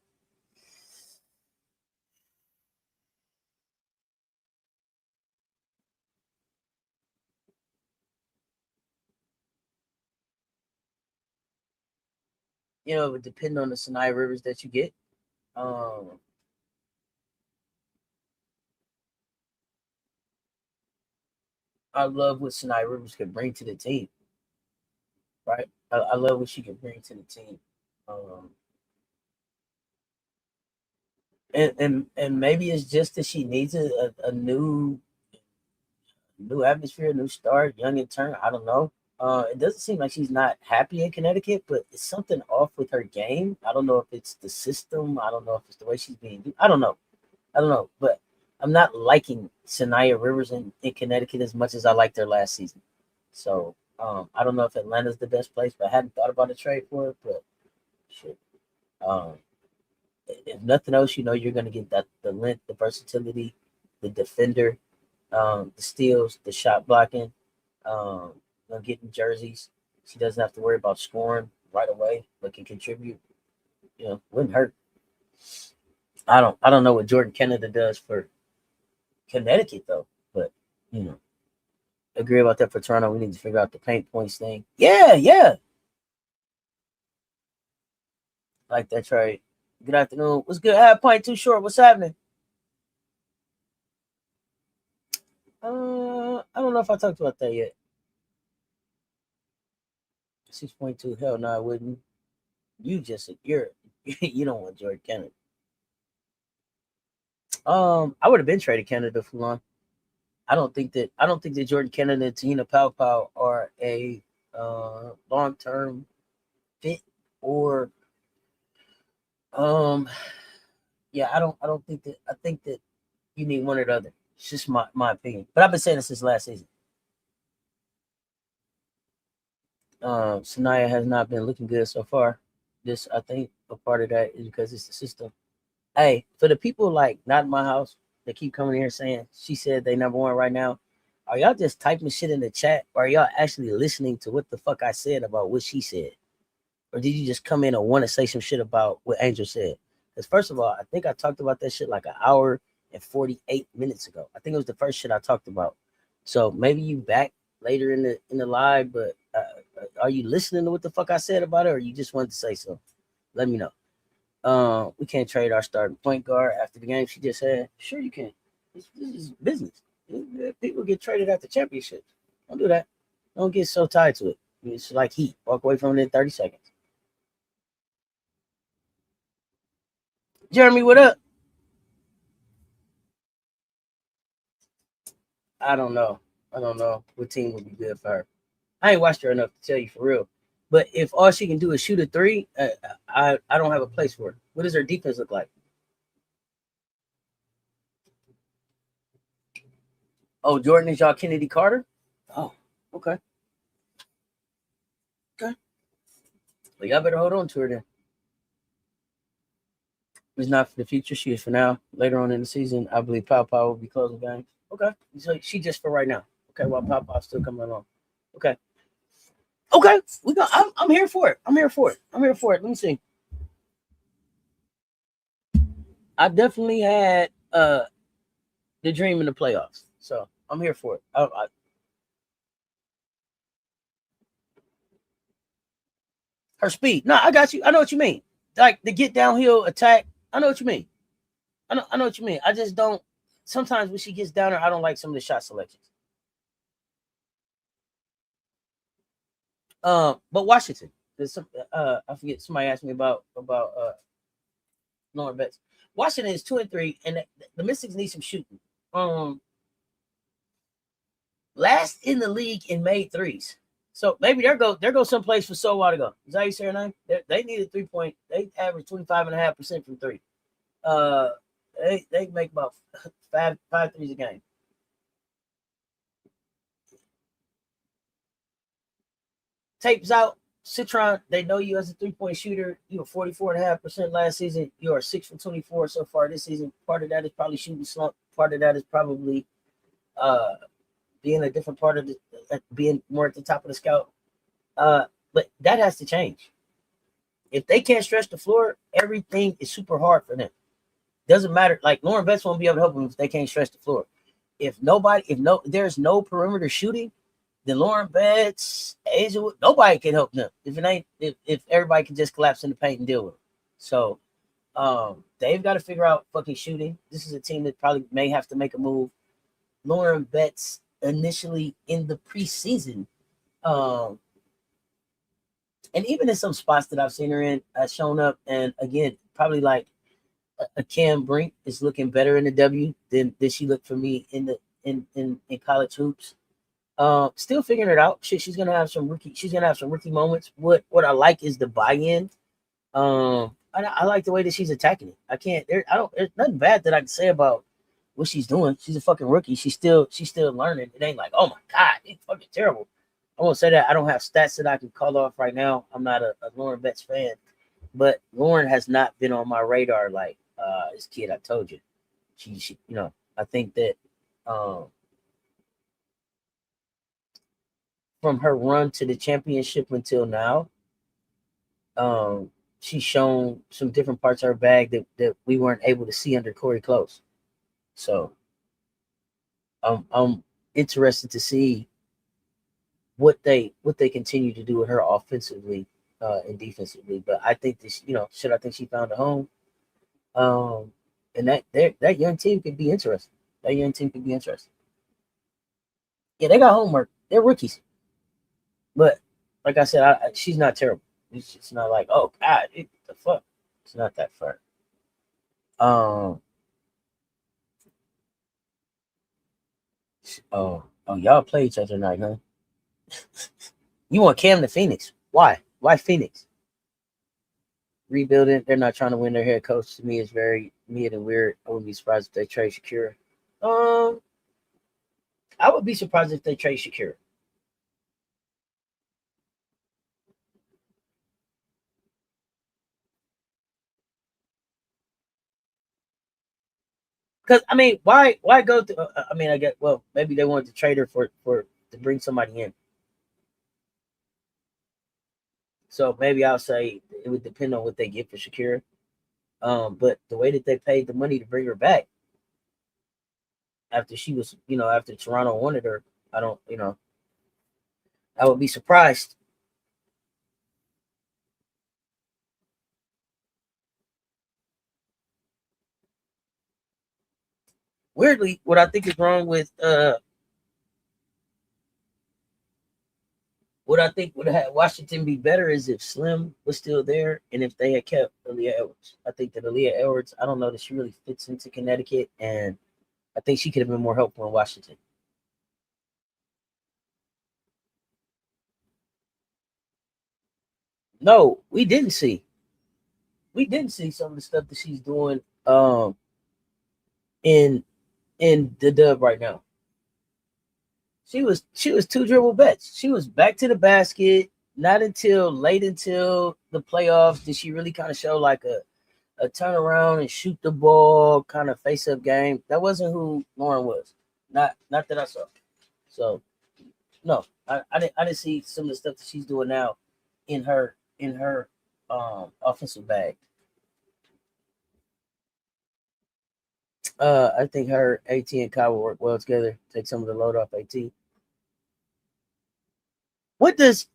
You know, it would depend on the Sinai Rivers that you get. I love what Sinai Rivers could bring to the team. Right? I love what she can bring to the team. And maybe it's just that she needs a new atmosphere, a new start, young and turn. I don't know. It doesn't seem like she's not happy in Connecticut, but it's something off with her game. I don't know if it's the system. I don't know if it's the way she's being. I don't know. But I'm not liking Sanaya Rivers in Connecticut as much as I liked her last season. So I don't know if Atlanta's the best place, but I hadn't thought about a trade for it. But shit. If nothing else, you're going to get the length, the versatility, the defender, the steals, the shot blocking, getting jerseys. She doesn't have to worry about scoring right away, but can contribute. Wouldn't hurt. I don't know what Jordan Canada does for Connecticut though, but agree about that for Toronto. We need to figure out the paint points thing. Yeah. Like that trade. Good afternoon. What's good? Half point too short. What's happening? I don't know if I talked about that yet. 6.2. Hell no, I wouldn't. You you don't want Jordan Canada. I would have been traded Canada for long. I don't think that Jordan Canada and Tahina Pau are a long-term fit or yeah, I don't think that. I think that you need one or the other. It's just my opinion. But I've been saying this since last season. Sanaya has not been looking good so far. I think a part of that is because it's the system. Hey, for the people like not in my house that keep coming here saying she said they number one right now, are y'all just typing shit in the chat, or are y'all actually listening to what the fuck I said about what she said? Or did you just come in and want to say some shit about what Angel said? Because first of all, I think I talked about that shit like an hour and 48 minutes ago. I think it was the first shit I talked about. So maybe you back later in the live, but are you listening to what the fuck I said about it, or you just wanted to say so? Let me know. We can't trade our starting point guard after the game. She just said, sure you can. This is business. People get traded after championships. Don't do that. Don't get so tied to it. It's like heat. Walk away from it in 30 seconds. Jeremy, what up? I don't know what team would be good for her. I ain't watched her enough to tell you for real. But if all she can do is shoot a three, I don't have a place for her. What does her defense look like? Oh, Jordan is y'all Kennedy Carter? Oh, okay. Okay. Well, y'all better hold on to her then. It's not for the future. She is for now. Later on in the season, I believe Pau will be closing games. Okay. So she just for right now. Okay, while Pau's still coming along. Okay. Okay. I'm here for it. I'm here for it. Let me see. I definitely had the dream in the playoffs. So I'm here for it. Her speed. No, I got you. I know what you mean. Like the get downhill attack. I know what you mean. I know what you mean. I just don't. Sometimes when she gets down there, I don't like some of the shot selections. But Washington. I forget. Somebody asked me about Lauren Betts. Washington is 2-3, and the Mystics need some shooting. Last in the league in made threes. So maybe there go someplace for so a while to go. Is that how you say her name? They need a 3-point. They average 25.5% from three. They make about five threes a game. Tapes out. Citron, they know you as a 3-point shooter. You were 44.5% last season. You are 6 for 24 so far this season. Part of that is probably shooting slump. Part of that is probably being a different part of being more at the top of the scout. But that has to change. If they can't stretch the floor, everything is super hard for them. Doesn't matter. Like Lauren Betts won't be able to help them if they can't stretch the floor. If there's no perimeter shooting, then Lauren Betts, Angel, nobody can help them. If everybody can just collapse in the paint and deal with it. So they've got to figure out fucking shooting. This is a team that probably may have to make a move. Lauren Betts initially in the preseason, And even in some spots that I've seen her in, has shown up. And again, probably like a Cam Brink is looking better in the W than she looked for me in the in college hoops. Still figuring it out. She's gonna have some rookie. She's gonna have some rookie moments. What I like is the buy-in. I like the way that she's attacking it. I can't. There's nothing bad that I can say about what she's doing. She's a fucking rookie. She's still learning. It ain't like, oh my god, it's fucking terrible. I won't say that. I don't have stats that I can call off right now. I'm not a Lauren Betts fan, but Lauren has not been on my radar like this kid. I told you, she I think that from her run to the championship until now, she's shown some different parts of her bag that we weren't able to see under Corey Close. So I'm interested to see what they continue to do with her offensively and defensively. But I think this, I think she found a home. And that young team could be interesting. Yeah, they got homework. They're rookies. But like I said, she's not terrible. It's not like, oh God, the fuck. It's not that far. Y'all play each other tonight, huh? You want Cam to Phoenix? Why? Why Phoenix? Rebuilding. They're not trying to win their head coach. To me, is very weird and weird. I wouldn't be surprised if they trade Shakira. I would be surprised if they trade Shakira. Because I mean, why go to? I mean, I get, well, maybe they wanted to trade her for to bring somebody in. So maybe I'll say it would depend on what they get for Shakira. But the way that they paid the money to bring her back after she was, after Toronto wanted her, I don't, I would be surprised. Weirdly, what I think is wrong with what I think would have had Washington be better is if Slim was still there and if they had kept Aaliyah Edwards. I think that Aaliyah Edwards, I don't know that she really fits into Connecticut, and I think she could have been more helpful in Washington. No, we didn't see. We didn't see some of the stuff that she's doing in the dub right now. She was two dribble bets. She was back to the basket. Not until the playoffs did she really kind of show like a turnaround and shoot the ball kind of face up game. That wasn't who Lauren was. Not that I saw. So no, I didn't see some of the stuff that she's doing now in her offensive bag. I think her AT and Kai will work well together. Take some of the load off AT. What does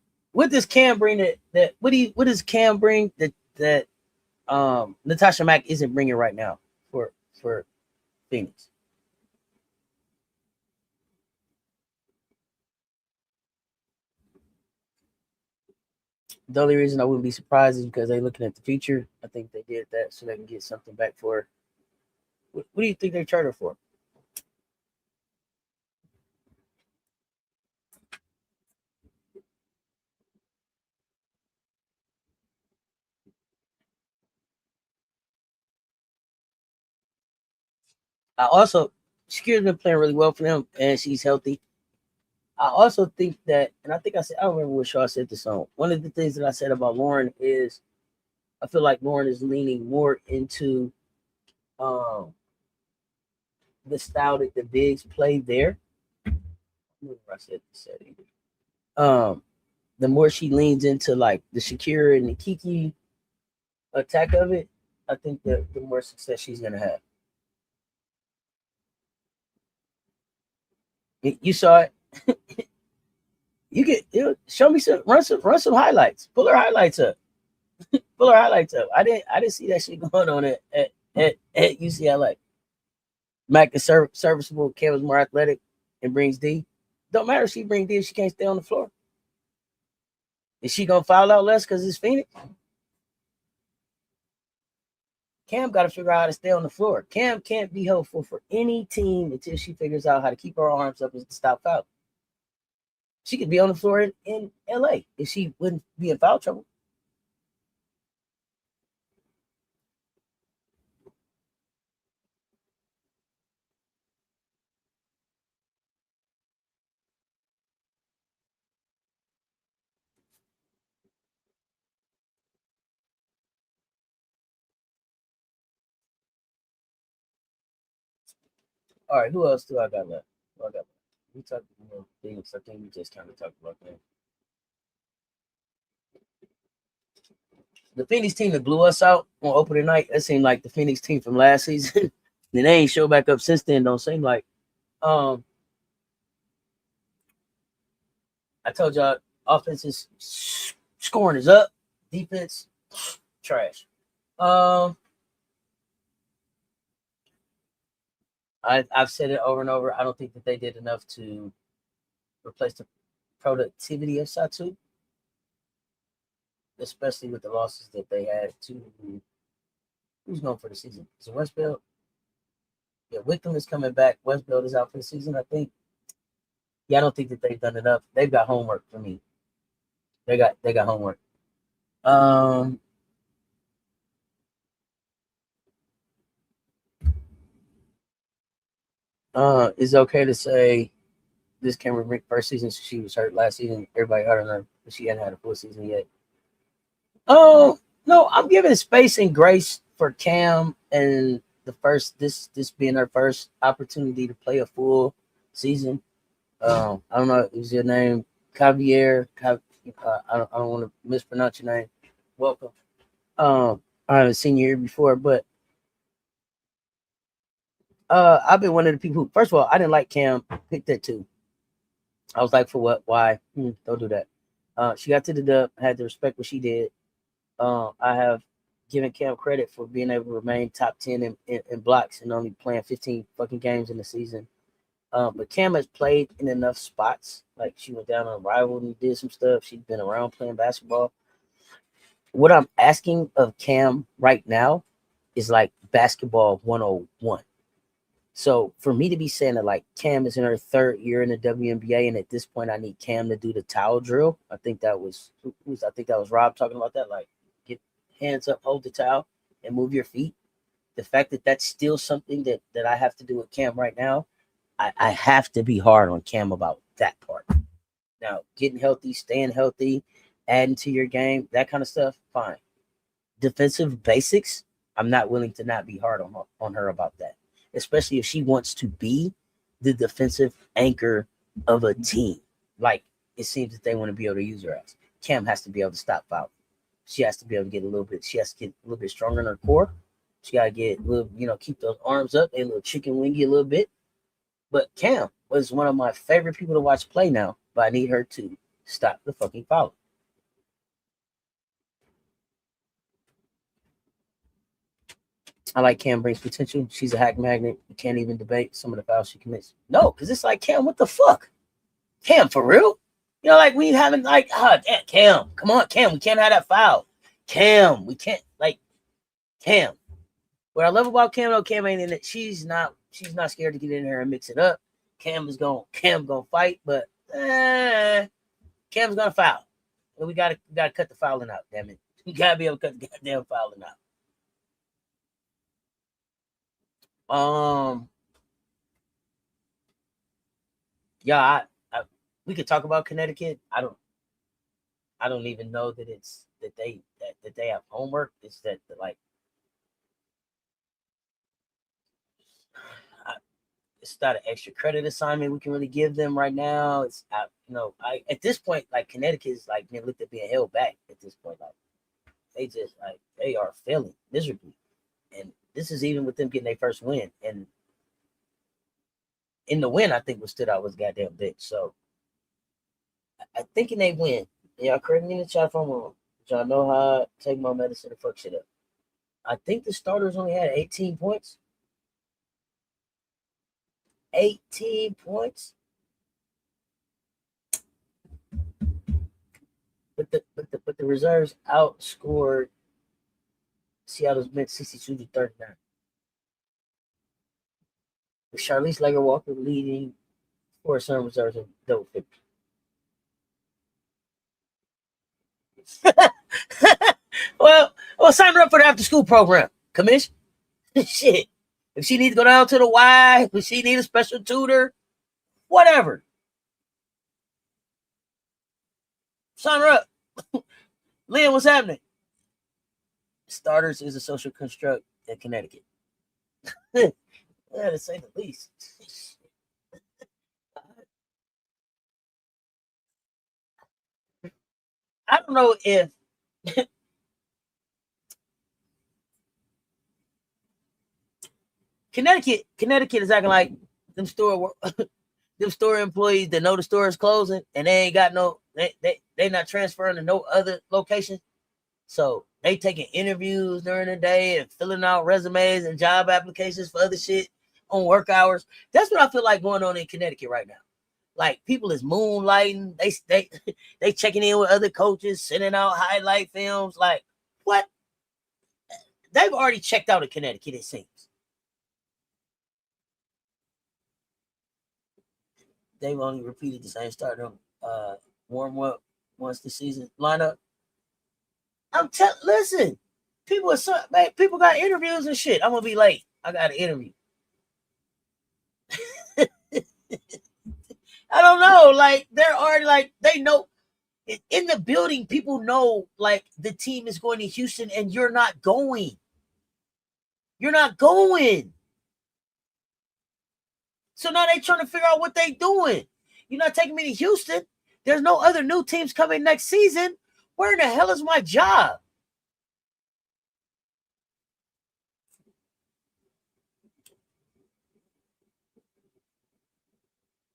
Cam bring that what does Cam bring that Natasha Mack isn't bringing right now for Phoenix? The only reason I wouldn't be surprised is because they're looking at the future. I think they did that so they can get something back for her. What do you think they charter her for? I also Shakira's been playing really well for them, and she's healthy. I also think that, and I think I don't remember what show I said this on. One of the things that I said about Lauren is I feel like Lauren is leaning more into the style that the bigs play there. I said this setting. The more she leans into like the Shakira and the Kiki attack of it, I think that the more success she's gonna have. You saw it. You get show me run some highlights. Pull her highlights up. I didn't see that shit going on at UCLA. Mac is serviceable. Cam was more athletic and brings D. Don't matter if she brings D if she can't stay on the floor. Is she gonna foul out less because it's Phoenix? Cam got to figure out how to stay on the floor. Cam can't be helpful for any team until she figures out how to keep her arms up and stop foul. She could be on the floor in LA if she wouldn't be in foul trouble. All right, who else do I got left? Who I got left? We talked about things. I think we just kind of talked about that. The Phoenix team that blew us out on opening night, that seemed like the Phoenix team from last season. Then they ain't showed back up since then. Don't seem like. I told y'all, offense is scoring is up, defense trash. I've said it over and over. I don't think that they did enough to replace the productivity of Satu, especially with the losses that they had to. Who's going for the season? Is it Westbeld? Yeah, Wickham is coming back. Westbeld is out for the season, I think. Yeah, I don't think that they've done enough. They've got homework for me. They got homework. Is it okay to say this Cameron Brink first season? She was hurt last season. Everybody heard her, but she hadn't had a full season yet. Oh no, I'm giving space and grace for Cam and the first this being her first opportunity to play a full season. I don't know. Is your name Javier? I don't want to mispronounce your name. Welcome. I haven't seen you here before, but I've been one of the people who, first of all, I didn't like Cam. Picked that too. I was like, for what? Why? Don't do that. She got to the dub. Had to respect what she did. I have given Cam credit for being able to remain top 10 in blocks and only playing 15 fucking games in the season. But Cam has played in enough spots. Like, she went down on Rival and did some stuff. She's been around playing basketball. What I'm asking of Cam right now is like basketball 101. So for me to be saying that like Cam is in her third year in the WNBA, and at this point I need Cam to do the towel drill. I think that was Rob talking about that. Like, get hands up, hold the towel, and move your feet. The fact that that's still something that I have to do with Cam right now, I have to be hard on Cam about that part. Now, getting healthy, staying healthy, adding to your game, that kind of stuff, fine. Defensive basics, I'm not willing to not be hard on her about that, especially if she wants to be the defensive anchor of a team. Like, it seems that they want to be able to use her as. Cam has to be able to stop foul. She has to be able to get a little bit. She has to get a little bit stronger in her core. She got to get a little, keep those arms up, a little chicken wingy a little bit. But Cam was one of my favorite people to watch play now, but I need her to stop the fucking foul. I like Cam Brink's potential. She's a hack magnet. You can't even debate some of the fouls she commits. No, because it's like, Cam, what the fuck? Cam, for real? Like, we haven't, like, damn, Cam, come on, Cam, we can't have that foul. Cam, we can't, like, Cam. What I love about Cam, though, Cam ain't in it. She's not scared to get in there and mix it up. Cam gonna fight, but Cam's gonna foul. And we gotta cut the fouling out, damn it. We gotta be able to cut the goddamn fouling out. Yeah, we could talk about Connecticut. I don't even know that it's that they have homework. It's that, like, it's not an extra credit assignment we can really give them right now. It's I at this point, like, Connecticut is like being looked at being held back at this point. Like, they are failing miserably, and this is even with them getting their first win. And in the win, I think what stood out was goddamn big. So I think they win. Y'all correct me in the chat if I'm wrong. Y'all know how I take my medicine and fuck shit up. I think the starters only had 18 points. 18 points. But reserves outscored Seattle's mid 62-39. With Charlize Lager-Walker leading for some reserves of double 50. well, sign her up for the after school program. Commission. Shit. If she needs to go down to the Y, if she needs a special tutor, whatever. Sign her up. Lynn, what's happening? Starters is a social construct in Connecticut. To say the least. I don't know if Connecticut is acting like them store employees that know the store is closing and they ain't got they not transferring to no other location. So they taking interviews during the day and filling out resumes and job applications for other shit on work hours. That's what I feel like going on in Connecticut right now. Like people is moonlighting, they checking in with other coaches, sending out highlight films. Like what? They've already checked out of Connecticut, it seems. They've only repeated the same starting warm up once the season lineup. Listen, people got interviews and shit. I'm gonna be late. I got an interview. I don't know. Like they're already like they know in the building. People know like the team is going to Houston and you're not going. You're not going. So now they trying to figure out what they doing. You're not taking me to Houston. There's no other new teams coming next season. Where in the hell is my job?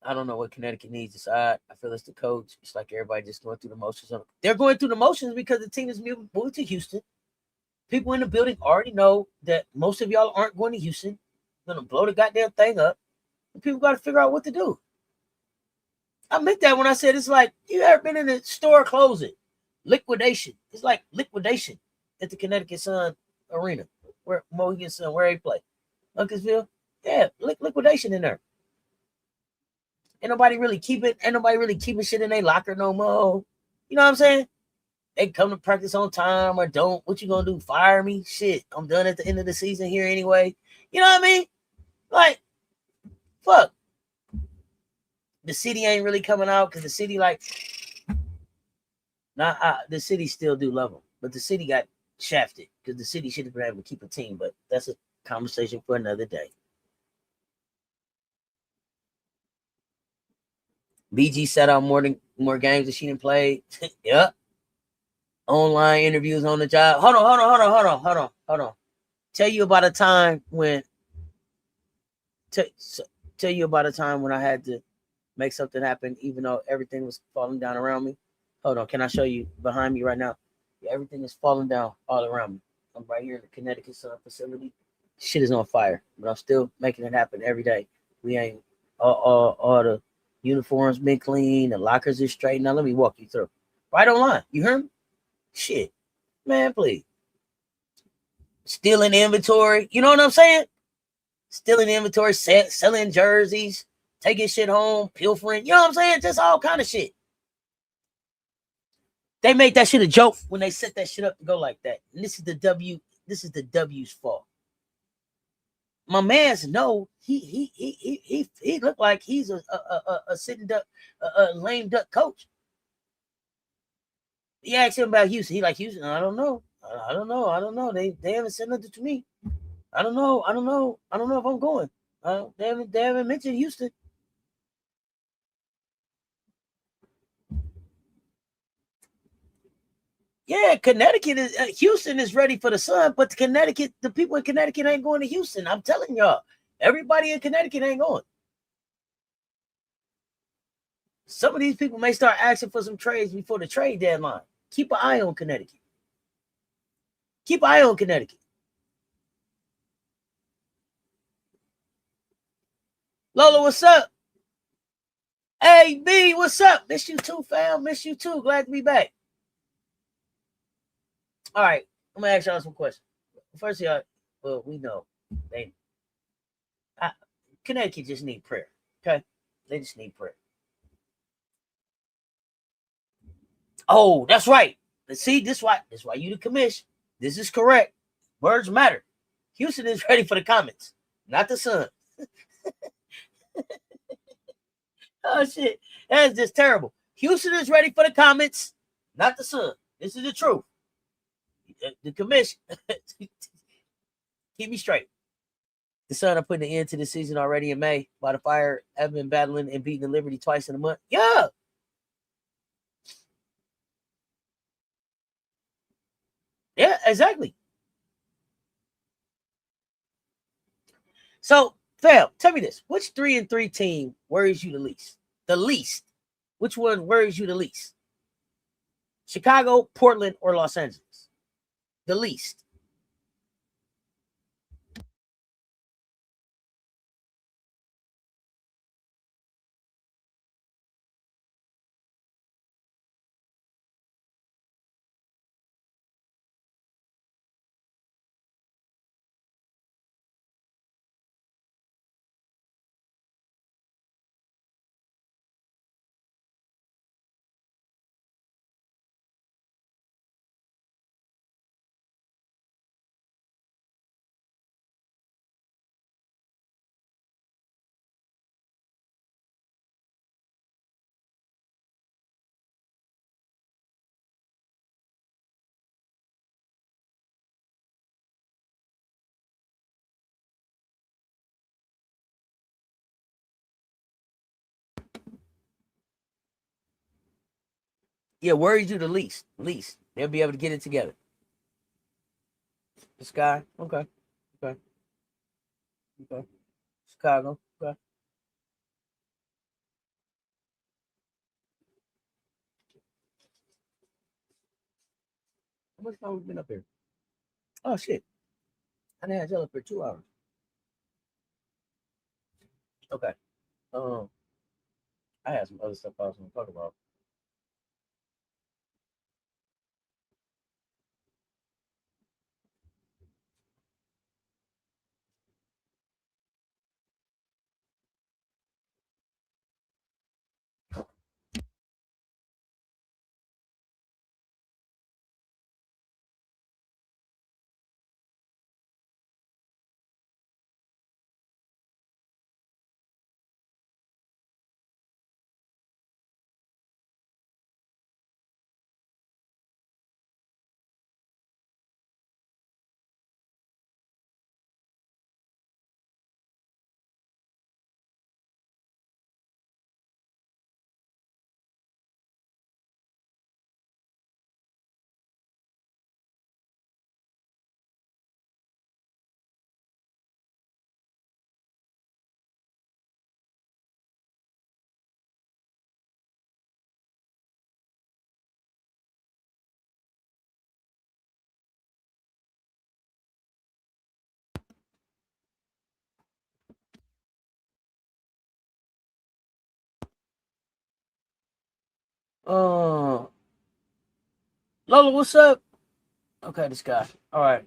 I don't know what Connecticut needs to decide. I feel it's the coach. It's like everybody just going through the motions. They're going through the motions because the team is moving to Houston. People in the building already know that most of y'all aren't going to Houston. They're going to blow the goddamn thing up. And people got to figure out what to do. I meant that when I said it's like, you ever been in a store closing? Liquidation. It's like liquidation at the Connecticut Sun Arena. Where Mohegan Sun, where they play. Uncasville? Yeah, liquidation in there. Ain't nobody really keeping shit in their locker no more. You know what I'm saying? They come to practice on time or don't. What you gonna do? Fire me? Shit, I'm done at the end of the season here anyway. You know what I mean? Like, fuck. The city ain't really coming out because the city like, the city still do love them, but the city got shafted because the city should have been able to keep a team. But that's a conversation for another day. BG set out more games than she didn't play. Yep. Online interviews on the job. Hold on. Tell you about a time when I had to make something happen, even though everything was falling down around me. Hold on. Can I show you behind me right now? Yeah, everything is falling down all around me. I'm right here in the Connecticut Sun facility. Shit is on fire, but I'm still making it happen every day. We ain't all the uniforms been clean, the lockers are straight. Now let me walk you through. Right on line. You heard me? Shit. Man, please. Stealing inventory. You know what I'm saying? Stealing inventory, selling jerseys, taking shit home, pilfering. You know what I'm saying? Just all kind of shit. They made that shit a joke when they set that shit up to go like that. And this is the W's fault. My man's he looked like he's a sitting duck, a lame duck coach. He asked him about Houston. He like, Houston, I don't know. They haven't said nothing to me. I don't know if I'm going. They haven't mentioned Houston. Yeah, Houston is ready for the Sun, but the people in Connecticut ain't going to Houston. I'm telling y'all, everybody in Connecticut ain't going. Some of these people may start asking for some trades before the trade deadline. Keep an eye on Connecticut. Lola, what's up? Hey, B, what's up? Miss you too, fam. Miss you too. Glad to be back. All right, I'm gonna ask y'all some questions. First, y'all, well, we know they Connecticut just need prayer. Okay, they just need prayer. Oh, that's right. Let's see, this why you the commission. This is correct. Words matter. Houston is ready for the comments, not the Sun. Oh shit, that is just terrible. Houston is ready for the comments, not the Sun. This is the truth. The commission. Keep me straight. The Sun are putting an end to the season already in May. By the Fire have been battling and beating the Liberty twice in a month. Yeah. Yeah, exactly. So, fam, tell me this. Which 3-3 team worries you the least? The least. Which one worries you the least? Chicago, Portland, or Los Angeles? The least. Yeah, worries you the least. Least. They'll be able to get it together. The Sky. Okay. Okay. Okay. Chicago. Okay. How much time have we been up here? Oh shit. I didn't have y'all up for 2 hours. Okay. Um, I had some other stuff I was gonna talk about. Uh, Lola, what's up? Okay, this guy. All right.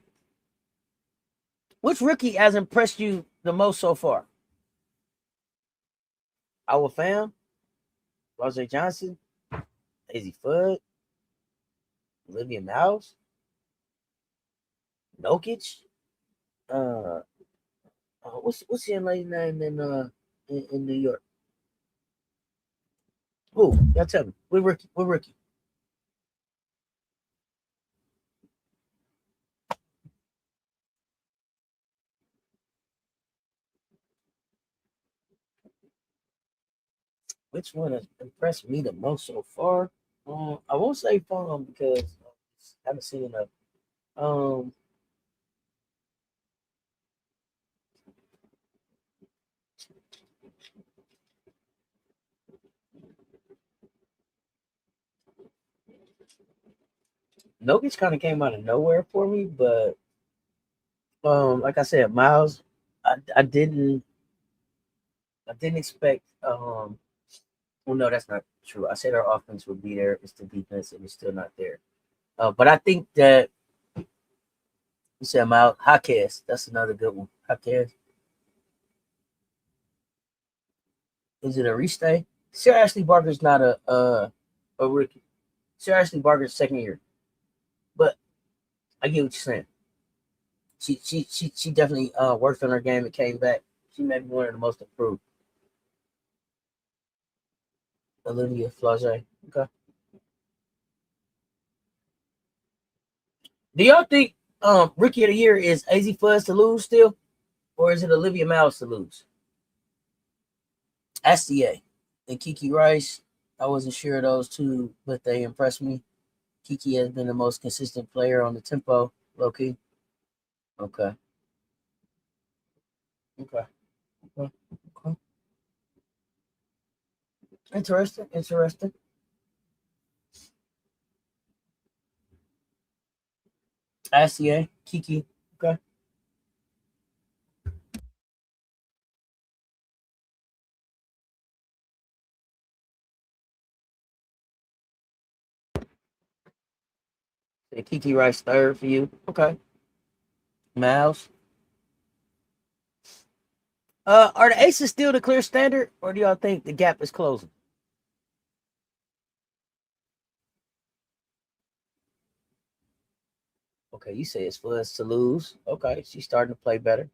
Which rookie has impressed you the most so far? Our fam, Roger Johnson, Daisy Fudd, Olivia Mouse, Nokic. Uh, what's the young lady's name in New York? Who? Y'all tell me. We're rookie. We're rookie. Which one has impressed me the most so far? I won't say Fawn because I haven't seen enough. Um, Nokic kind of came out of nowhere for me, but like I said, Miles, I didn't expect. Well, no, that's not true. I said our offense would be there. It's the defense, and it's still not there. But I think that You said Miles. Cess. That's another good one. Cess. Is it a restay? Sarah Ashley Barker's not a rookie. Sarah Ashley Barker's second year. But I get what you're saying. She definitely worked on her game and came back. She may be one of the most improved. Olivia Flage. Okay. Do y'all think rookie of the year is AZ Fuzz to lose still? Or is it Olivia Miles to lose? SDA and Kiki Rice. I wasn't sure of those two, but they impressed me. Kiki has been the most consistent player on the tempo, low key. Okay. Okay. Okay. Okay. Interesting. Interesting. SDA, Kiki. Okay. So Kiki Rice third for you. Okay. Miles. Are the Aces still the clear standard, or do y'all think the gap is closing? Okay, you say it's for us to lose. Okay, she's starting to play better.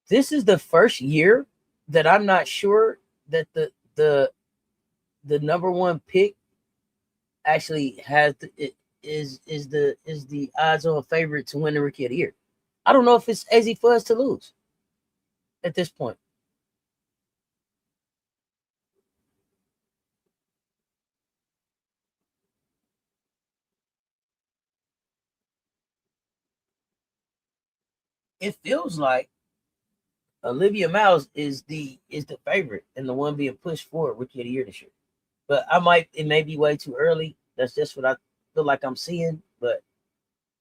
This is the first year that I'm not sure that the number one pick actually has is the odds on favorite to win the rookie of the year. I don't know if it's easy for us to lose at this point. It feels like Olivia Miles is the favorite and the one being pushed for rookie of the year this year. But it may be way too early. That's just what I feel like I'm seeing. But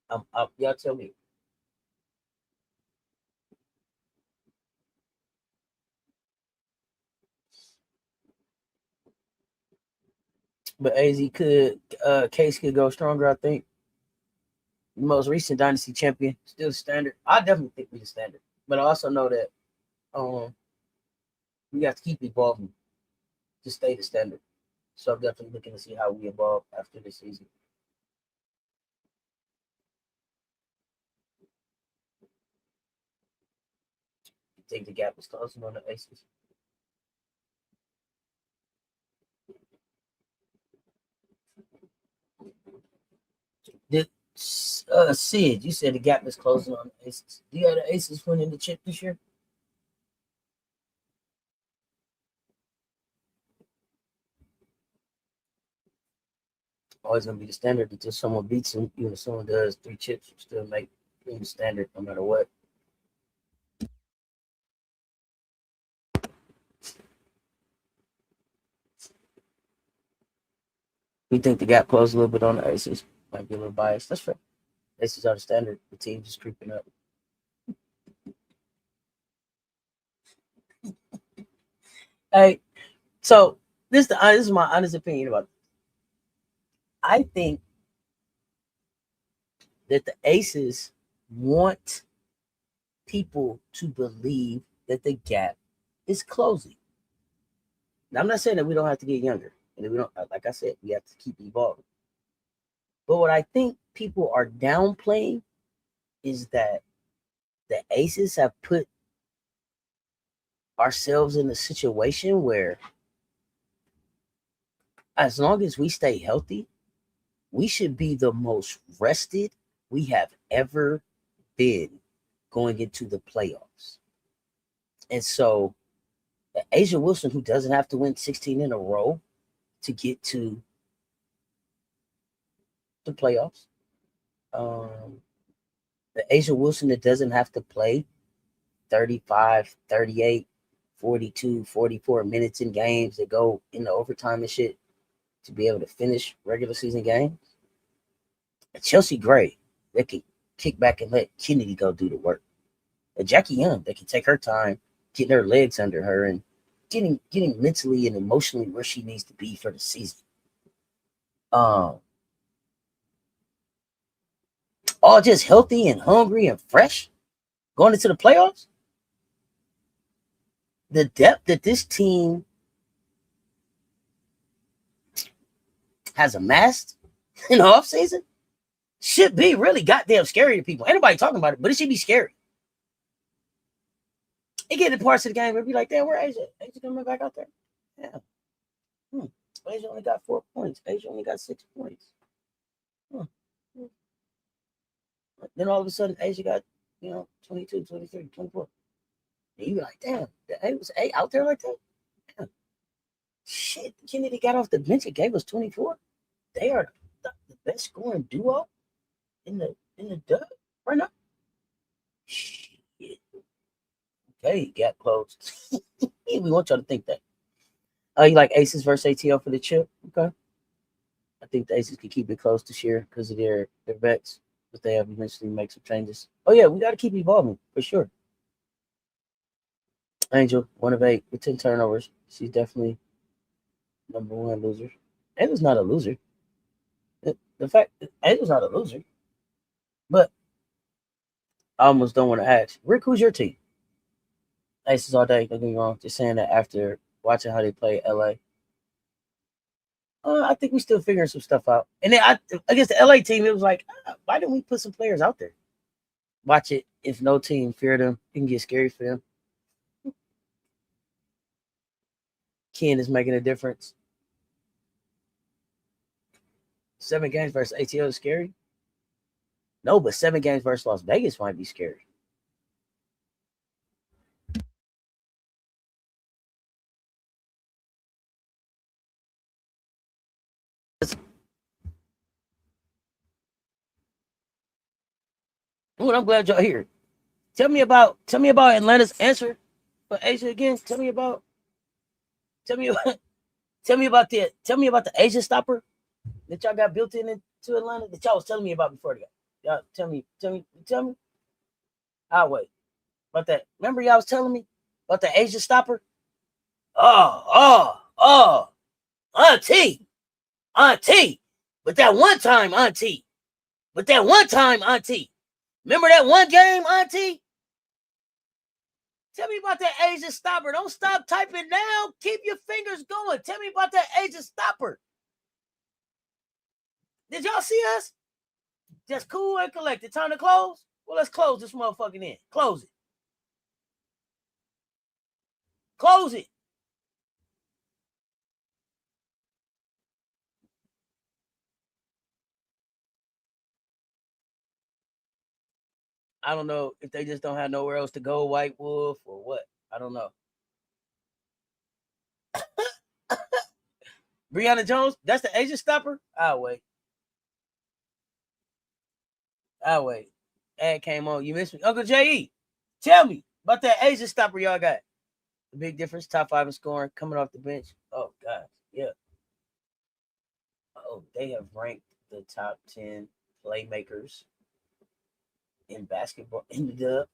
y'all tell me. But AZ could Case could go stronger. I think the most recent dynasty champion still standard. I definitely think we're the standard. But I also know that we have to keep evolving to stay the standard. So I'm definitely looking to see how we evolve after this season. You think the gap is closing on the Aces? Did Sid, you said the gap is closing on the Aces. Do you have the Aces winning the chip this year? Always gonna be the standard until someone beats them. Even if someone does 3 chips, still make the standard no matter what. We think the gap closed a little bit on the Aces. Might be a little biased. That's fair. Aces are the standard. The team just creeping up. Hey, so this is my honest opinion about it. I think that the Aces want people to believe that the gap is closing. Now, I'm not saying that we don't have to get younger, and that we don't. Like I said, we have to keep evolving. But what I think people are downplaying is that the Aces have put ourselves in a situation where, as long as we stay healthy, we should be the most rested we have ever been going into the playoffs. And so, Asia Wilson, who doesn't have to win 16 in a row to get to the playoffs, the Asia Wilson that doesn't have to play 35, 38, 42, 44 minutes in games that go into overtime and shit to be able to finish regular season games. Chelsea Gray, they can kick back and let Kennedy go do the work. Jackie Young, they can take her time getting her legs under her and getting mentally and emotionally where she needs to be for the season. All just healthy and hungry and fresh going into the playoffs. The depth that this team has amassed in the offseason should be really goddamn scary to people. Ain't nobody talking about it, but it should be scary. It get in parts of the game where be like, damn, where Asia? Asia coming back out there? Yeah. Asia only got 4 points. Asia only got 6 points. Then all of a sudden, Asia got, 22, 23, 24. And you be like, damn, it was 8 out there like that? Damn. Shit, Kennedy got off the bench and gave us 24. They are the best scoring duo in the dub right now. Shit. Okay, gap closed. We want y'all to think that. You like Aces versus ATL for the chip? Okay. I think the Aces could keep it close this year because of their vets, but they have eventually make some changes. Oh yeah, we got to keep evolving for sure. Angel, 1 of 8 with 10 turnovers. She's definitely number 1 loser. Angel's not a loser. The fact Angel's not a loser, but I almost don't want to ask. Rick, who's your team? Aces all day. Don't get me wrong. Just saying that after watching how they play LA. I think we still figuring some stuff out. And then against the LA team, it was like, why didn't we put some players out there? Watch it. If no team fear them, it can get scary for them. Ken is making a difference. 7 games versus ATL is scary. No, but 7 games versus Las Vegas might be scary. Well, I'm glad y'all here. Tell me about Atlanta's answer for Asia again. Tell me about the Asia stopper that y'all got built into Atlanta that y'all was telling me about before the game. Y'all tell me. I'll wait. About that. Remember y'all was telling me about the Asia stopper? Auntie. But that one time, Auntie. Remember that one game, Auntie? Tell me about that Asia stopper. Don't stop typing now. Keep your fingers going. Tell me about that Asia stopper. Did y'all see us? Just cool and collected. Time to close? Well, let's close this motherfucking in. Close it. Close it. I don't know if they just don't have nowhere else to go, White Wolf, or what. I don't know. Breonna Jones, that's the Asia stopper? I'll wait. Ad came on. You missed me. Uncle J.E., tell me about that Asia stopper y'all got. The big difference, top 5 in scoring, coming off the bench. Oh, God. Yeah. Oh, they have ranked the top 10 playmakers in basketball in the dub.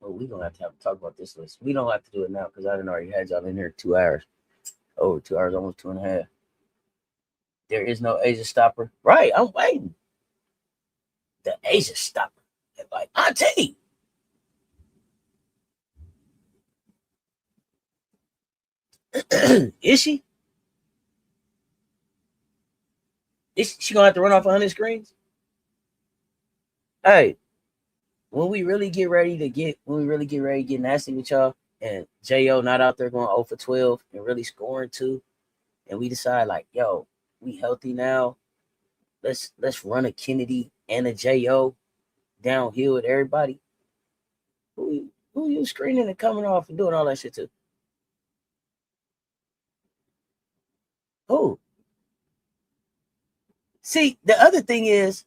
Oh, we're going to have to talk about this list. We don't have to do it now because I didn't already had y'all in here 2 hours. Over 2 hours, almost 2.5. There is no Asia stopper. Right, I'm waiting. The Asia stopper. They're like, Auntie. Is she? Is she gonna have to run off 100 screens? Hey, when we really get ready to get nasty with y'all, and Jo not out there going 0 for 12 and really scoring too, and we decide like, yo, we healthy now. Let's run a Kennedy and a Jo downhill with everybody. Who you screening and coming off and doing all that shit to? Who? See, the other thing is,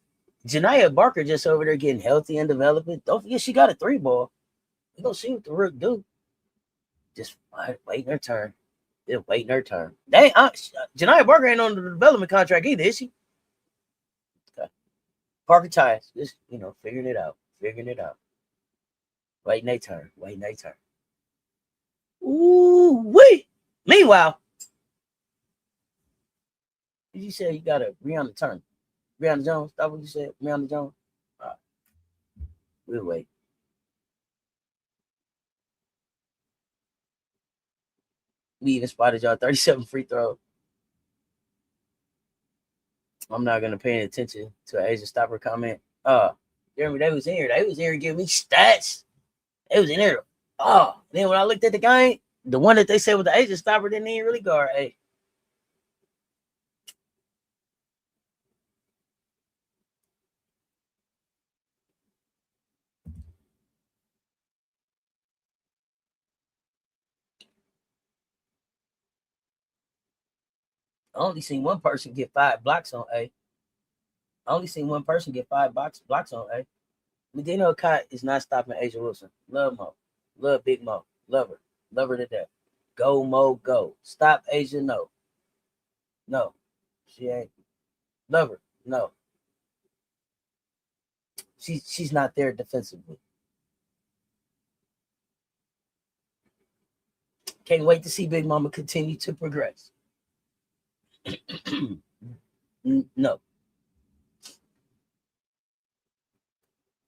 Janiah Barker just over there getting healthy and developing. Don't forget she got a 3 ball. You gonna see what the Rook do. Just waiting her turn. They're waiting her turn. Janiah Barker ain't on the development contract either, is she? Okay. Parker Ties, just figuring it out. Waiting their turn. Ooh wee. Meanwhile, you said you got a Breonna turn. Breonna Jones. That's what you said. Breonna Jones. All right. We'll wait. We even spotted y'all 37 free throws. I'm not gonna pay any attention to an Asian stopper comment. Jeremy, they was in here. They was in here giving me stats. They was in there. Then when I looked at the game, the one that they said was the Asian stopper didn't even really guard. Hey. I only seen one person get 5 blocks on A. Blocks on A. Medina Okot is not stopping Asia Wilson. Love Mo. Love Big Mo. Love her. Love her to death. Go, Mo, go. Stop Asia, no. No. She ain't. Love her. No. She's not there defensively. Can't wait to see Big Mama continue to progress. No.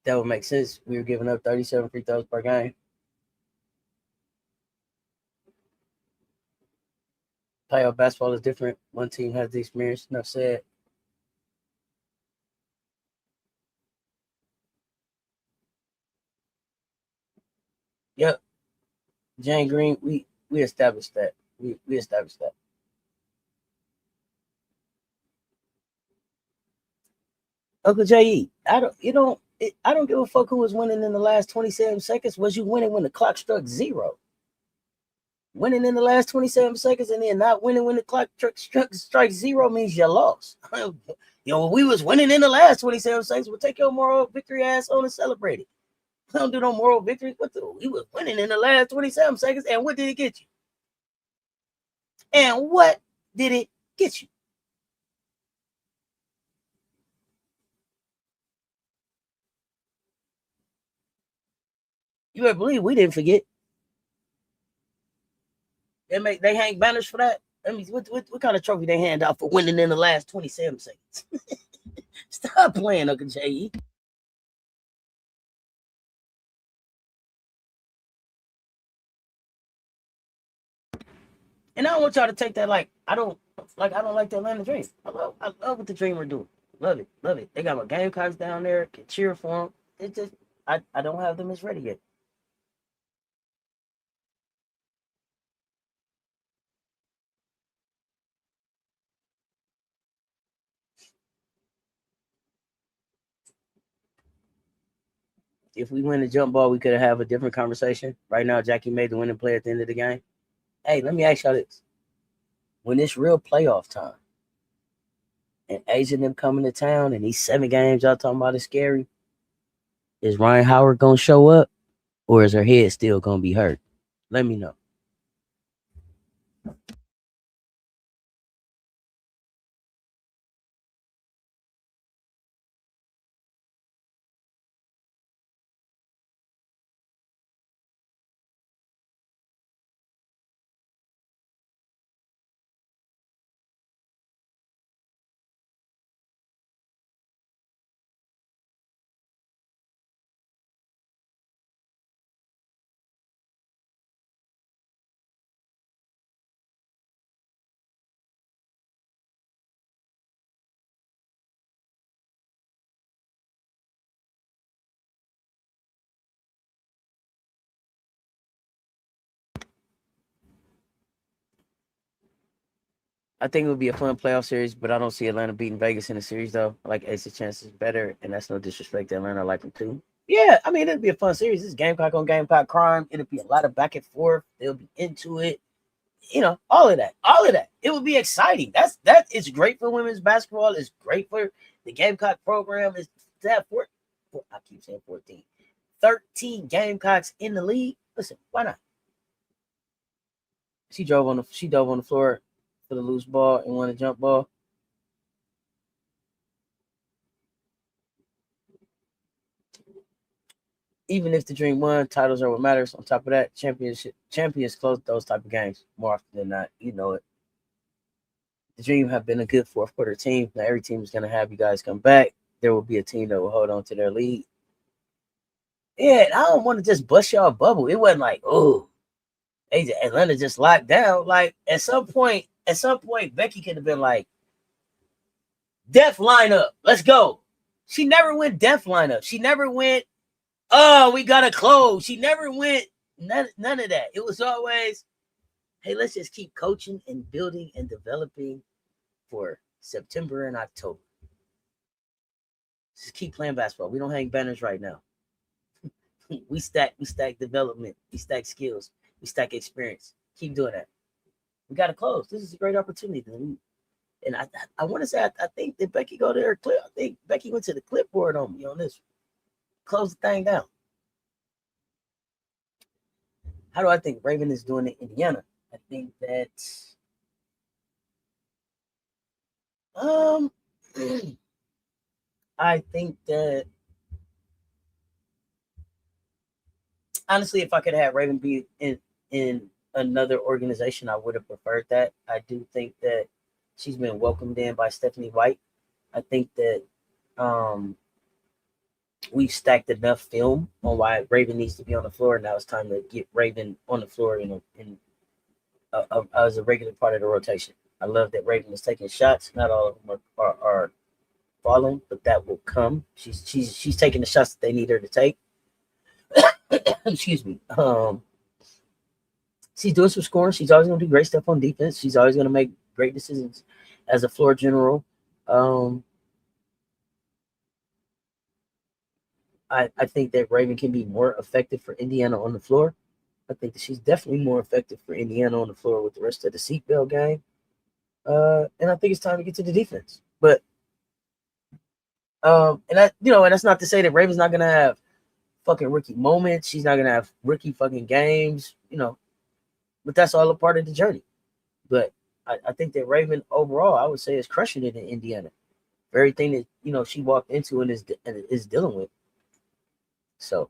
That would make sense. We were giving up 37 free throws per game. Playoff basketball is different. One team has the experience. Enough said. Yep. Jane Green, we established that. We established that. Uncle J.E., I don't give a fuck who was winning in the last 27 seconds. Was you winning when the clock struck 0? Winning in the last 27 seconds and then not winning when the clock strikes 0 means you lost. We was winning in the last 27 seconds. We'll take your moral victory ass on and celebrate it. We don't do no moral victory. We was winning in the last 27 seconds, and what did it get you? You better believe we didn't forget. They hang banners for that. I mean, what kind of trophy they hand out for winning in the last 27 seconds? Stop playing, Uncle J.E. And I don't want y'all to take that like I don't like the Atlanta Dream. I love what the Dream are doing. Love it. They got my Gamecocks down there. Can cheer for them. It's just I don't have them as ready yet. If we win the jump ball, we could have a different conversation. Right now, Jackie made the winning play at the end of the game. Hey, let me ask y'all this. When it's real playoff time and Asian them coming to town and these 7 games y'all talking about is scary, is Rhyne Howard going to show up or is her head still going to be hurt? Let me know. I think it would be a fun playoff series, but I don't see Atlanta beating Vegas in the series, though. I like Ace's chances better, and that's no disrespect to Atlanta. I like them, too. Yeah, I mean, it'd be a fun series. This is Gamecock on Gamecock crime. It'll be a lot of back and forth. They'll be into it. All of that. It would be exciting. That is great for women's basketball. It's great for the Gamecock program. Is that I keep saying 14. 13 Gamecocks in the league. Listen, why not? She dove on the floor for the loose ball and won a jump ball. Even if the Dream won, titles are what matters. On top of that, champions close those type of games more often than not. You know it. The Dream have been a good fourth quarter team. Now every team is going to have you guys come back. There will be a team that will hold on to their lead. Yeah, I don't want to just bust y'all bubble. It wasn't like, oh, Atlanta just locked down. Like at some point, Becky could have been like, death lineup, let's go. She never went death lineup. She never went, oh, we gotta close. She never went none of that. It was always, hey, let's just keep coaching and building and developing for September and October. Just keep playing basketball. We don't hang banners right now. we stack development. We stack skills. We stack experience. Keep doing that. We got to close. This is a great opportunity. And I want to say, I think that Becky go to her clip. I think Becky went to the clipboard on me on this. Close the thing down. How do I think Raven is doing it in Indiana? I think that I think that honestly, if I could have Raven be in another organization, I would have preferred that. I do think that she's been welcomed in by Stephanie White. I think that we've stacked enough film on why Raven needs to be on the floor. Now it's time to get Raven on the floor as a regular part of the rotation. I love that Raven is taking shots. Not all of them are falling, but that will come. She's taking the shots that they need her to take. Excuse me. She's doing some scoring. She's always going to do great stuff on defense. She's always going to make great decisions as a floor general. I think that Raven can be more effective for Indiana on the floor. I think that she's definitely more effective for Indiana on the floor with the rest of the seatbelt game. And I think it's time to get to the defense. But and that's not to say that Raven's not gonna have fucking rookie moments. She's not gonna have rookie fucking games, but that's all a part of the journey. But I think that Raven overall, I would say, is crushing it in Indiana for everything that she walked into and is dealing with. So,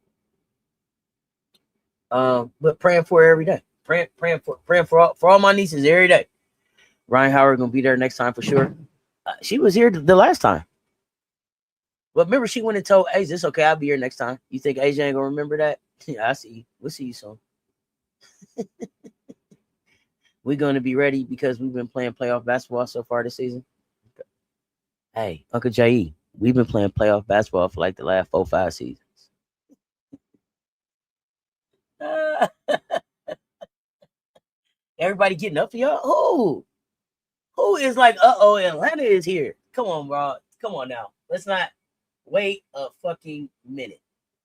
but praying for her every day. Praying for all my nieces every day. Rhyne Howard gonna be there next time for sure. She was here the last time. But remember, she went and told Asia, it's okay, I'll be here next time. You think Asia ain't gonna remember that? Yeah, I see you. We'll see you soon. We're gonna be ready because we've been playing playoff basketball so far this season. Hey, Uncle J.E., we've been playing playoff basketball for like the last 4-5 seasons. Everybody getting up for y'all? Who is like, Atlanta is here? Come on, bro. Come on now. Let's not wait a fucking minute.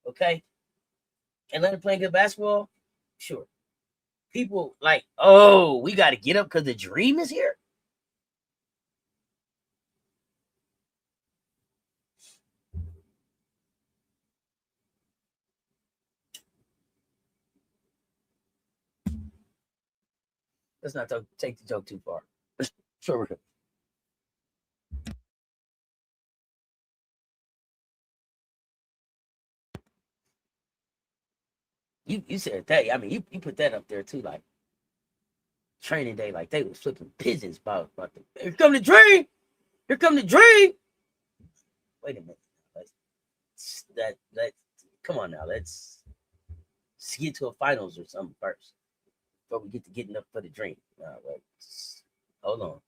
Okay? Atlanta playing good basketball? Sure. People like, we got to get up because the Dream is here? Let's not take the joke too far. Sure. You said that. I mean, you put that up there too, like training day, like they was flipping pigeons about the. Here come the Dream. Here come the Dream. Wait a minute. That come on now. Let's get to a finals or something first before we get to getting up for the Dream. Wait. Hold on.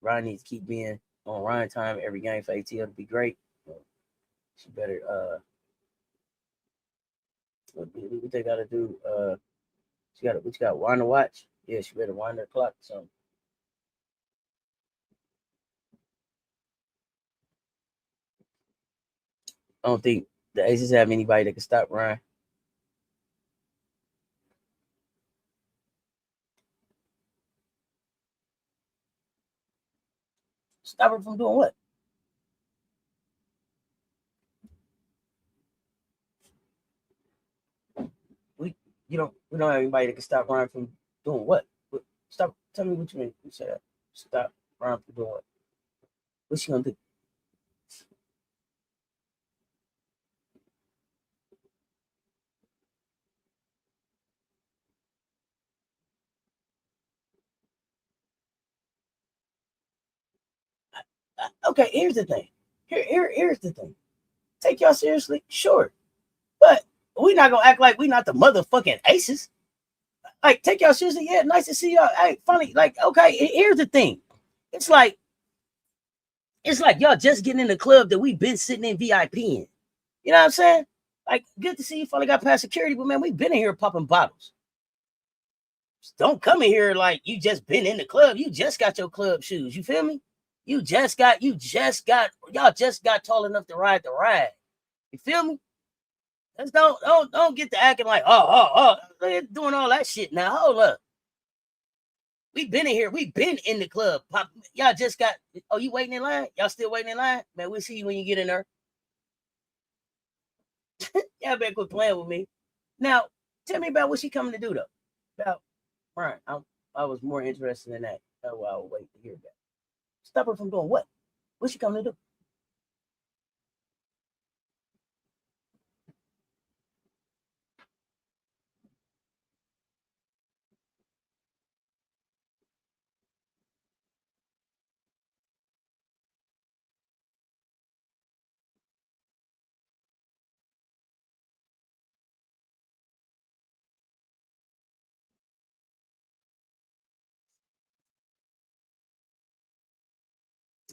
Rhyne needs to keep being on Rhyne time every game for ATL to be great. She better what they gotta do? She got wind the watch. Yeah, she better wind her clock or something. I don't think the Aces have anybody that can stop Rhyne. Stop her from doing what? We don't have anybody that can stop Rhyne from Doing what? Stop. Tell me what you mean. You said stop Rhyne from doing what? What's she gonna do? Okay, here's the thing. Here's the thing. Take y'all seriously, sure, but we not gonna act like we not the motherfucking aces. Like, take y'all seriously. Yeah, nice to see y'all. Hey, funny. Like, okay, here's the thing. It's like y'all just getting in the club that we've been sitting in VIP in. You know what I'm saying? Like, good to see you finally got past security, but man, we've been in here popping bottles. Don't come in here like you just been in the club. You just got your club shoes. You feel me? Y'all just got tall enough to ride the ride. You feel me? Let's don't get to acting like doing all that shit now. Hold up. We've been in here. We've been in the club. Y'all just got. Oh, you waiting in line? Y'all still waiting in line? Man, we'll see you when you get in there. Y'all better quit playing with me. Now, tell me about what she coming to do though. About Rhyne. I was more interested in that. That's why I would wait to hear that. Stop her from doing what? What's she coming to do?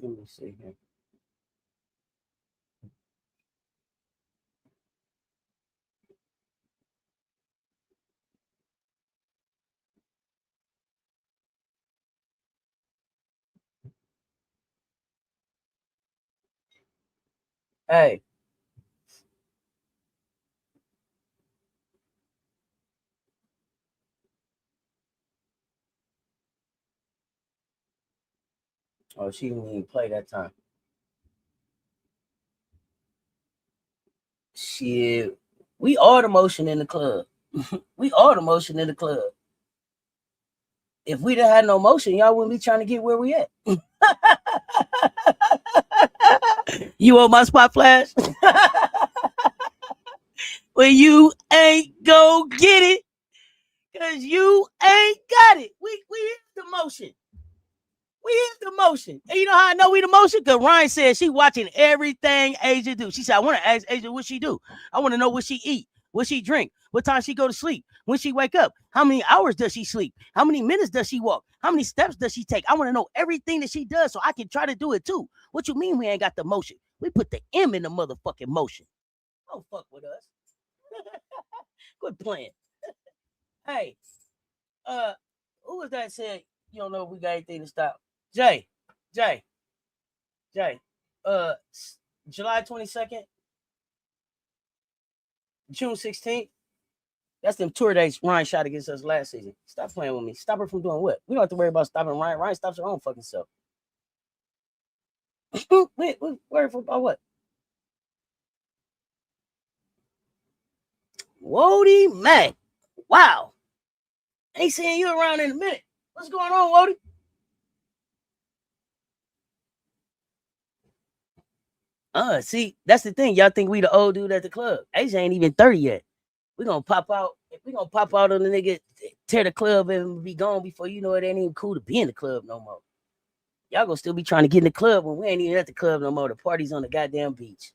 Let me see here. Hey. Oh, she didn't even play that time. Shit. We are the motion in the club. We are the motion in the club. If we didn't have no motion, y'all wouldn't be trying to get where we at. You want my spot flash? Well, you ain't go get it because you ain't got it. We is the motion. We is the motion. And you know how I know we the motion? Because Rhyne said she watching everything Asia do. She said, I want to ask Asia what she do. I want to know what she eat, what she drink, what time she go to sleep, when she wake up, how many hours does she sleep, how many minutes does she walk, how many steps does she take. I want to know everything that she does so I can try to do it too. What you mean we ain't got the motion? We put the M in the motherfucking motion. Don't fuck with us. Quit playing. Hey, who was that said you don't know if we got anything to stop? Jay. Uh, July 22nd, June 16th. That's them tour dates Rhyne shot against us last season. Stop playing with me. Stop her from doing what? We don't have to worry about stopping Rhyne. Rhyne stops her own fucking self. Wait, worry about what? Wody Mac. Wow. Ain't seeing you around in a minute. What's going on, Wody? See, that's the thing. Y'all think we the old dude at the club. Asia ain't even 30 yet. We gonna pop out. We gonna pop out on the nigga, tear the club and be gone before you know it ain't even cool to be in the club no more. Y'all gonna still be trying to get in the club when we ain't even at the club no more. The party's on the goddamn beach.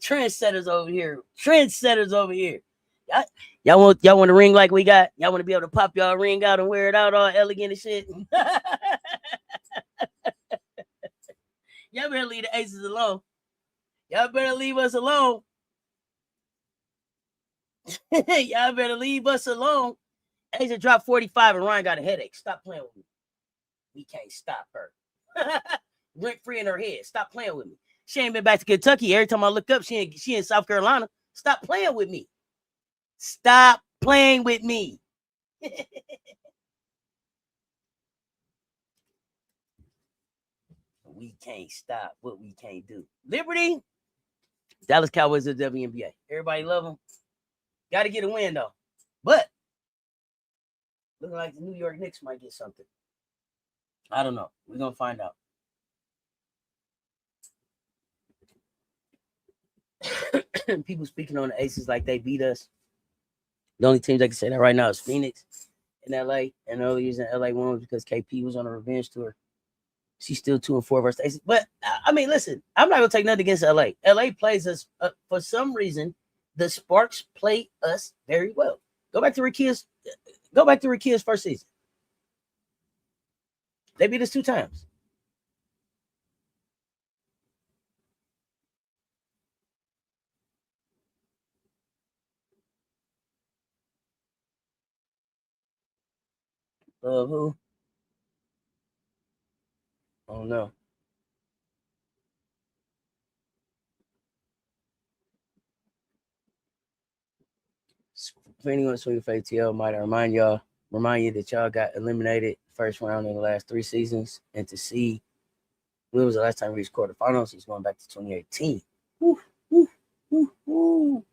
Trendsetters over here. Y'all want a ring like we got? Y'all want to be able to pop y'all ring out and wear it out all elegant and shit? Y'all better leave the aces alone. Y'all better leave us alone. Y'all better leave us alone. Asia dropped 45 and Rhyne got a headache. Stop playing with me. We can't stop her. Rent free in her head. Stop playing with me. She ain't been back to Kentucky. Every time I look up, she in South Carolina. Stop playing with me. Stop playing with me. We can't stop what we can't do. Liberty, Dallas Cowboys of WNBA. Everybody love them. Got to get a win though. But Looking like the New York Knicks might get something. I don't know. We're gonna find out. People speaking on the Aces like they beat us. The only teams I can say that right now is Phoenix in LA, and the early years in LA won because KP was on a revenge tour. She's still 2-4 versus Aces. But I mean, listen, I'm not gonna take nothing against LA. LA plays us for some reason. The Sparks play us very well. Go back to Rikia's first season. They beat us 2 times. Who? Oh no. For anyone swinging for ATL, might I remind you that y'all got eliminated first round in the last 3 seasons, and to see when was the last time we reached quarterfinals, he's going back to 2018. Woo, woo, woo, woo.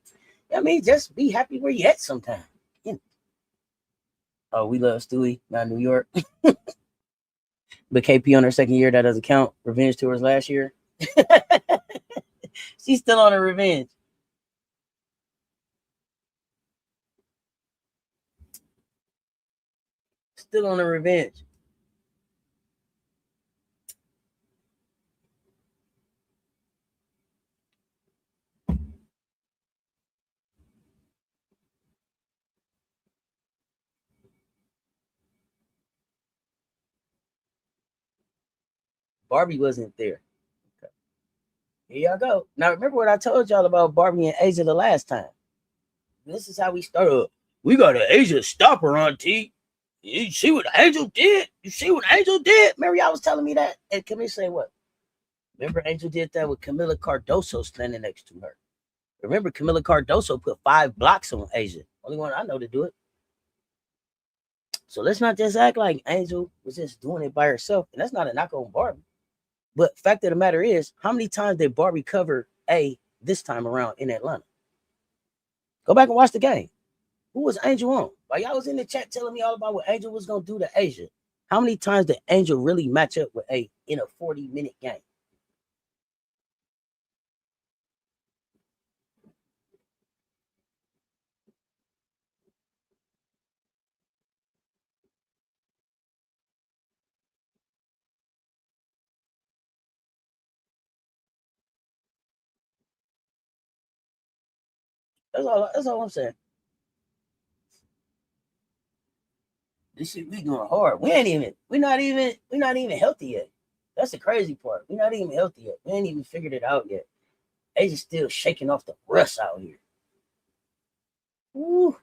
I mean, just be happy where you at sometime. Oh, we love Stewie, not New York. But KP on her second year, that doesn't count. Revenge tours last year. She's still on her revenge. Still on her revenge. Barbie wasn't there. Okay. Here y'all go. Now remember what I told y'all about Barbie and Asia the last time. This is how we started. We got an Asia stopper on T. You see what Angel did? You see what Angel did? Remember y'all was telling me that? And Camille say what? Remember Angel did that with Camila Cardoso standing next to her. Remember Camila Cardoso put 5 blocks on Asia. Only one I know to do it. So let's not just act like Angel was just doing it by herself. And that's not a knock on Barbie. But fact of the matter is, how many times did Barbie cover A this time around in Atlanta? Go back and watch the game. Who was Angel on? While y'all was in the chat telling me all about what Angel was going to do to Asia, how many times did Angel really match up with A in a 40-minute game? That's all I'm saying. This shit we doing hard. We're not even healthy yet. That's the crazy part. We're not even healthy yet. We ain't even figured it out yet. Asia's still shaking off the rust out here. Woo.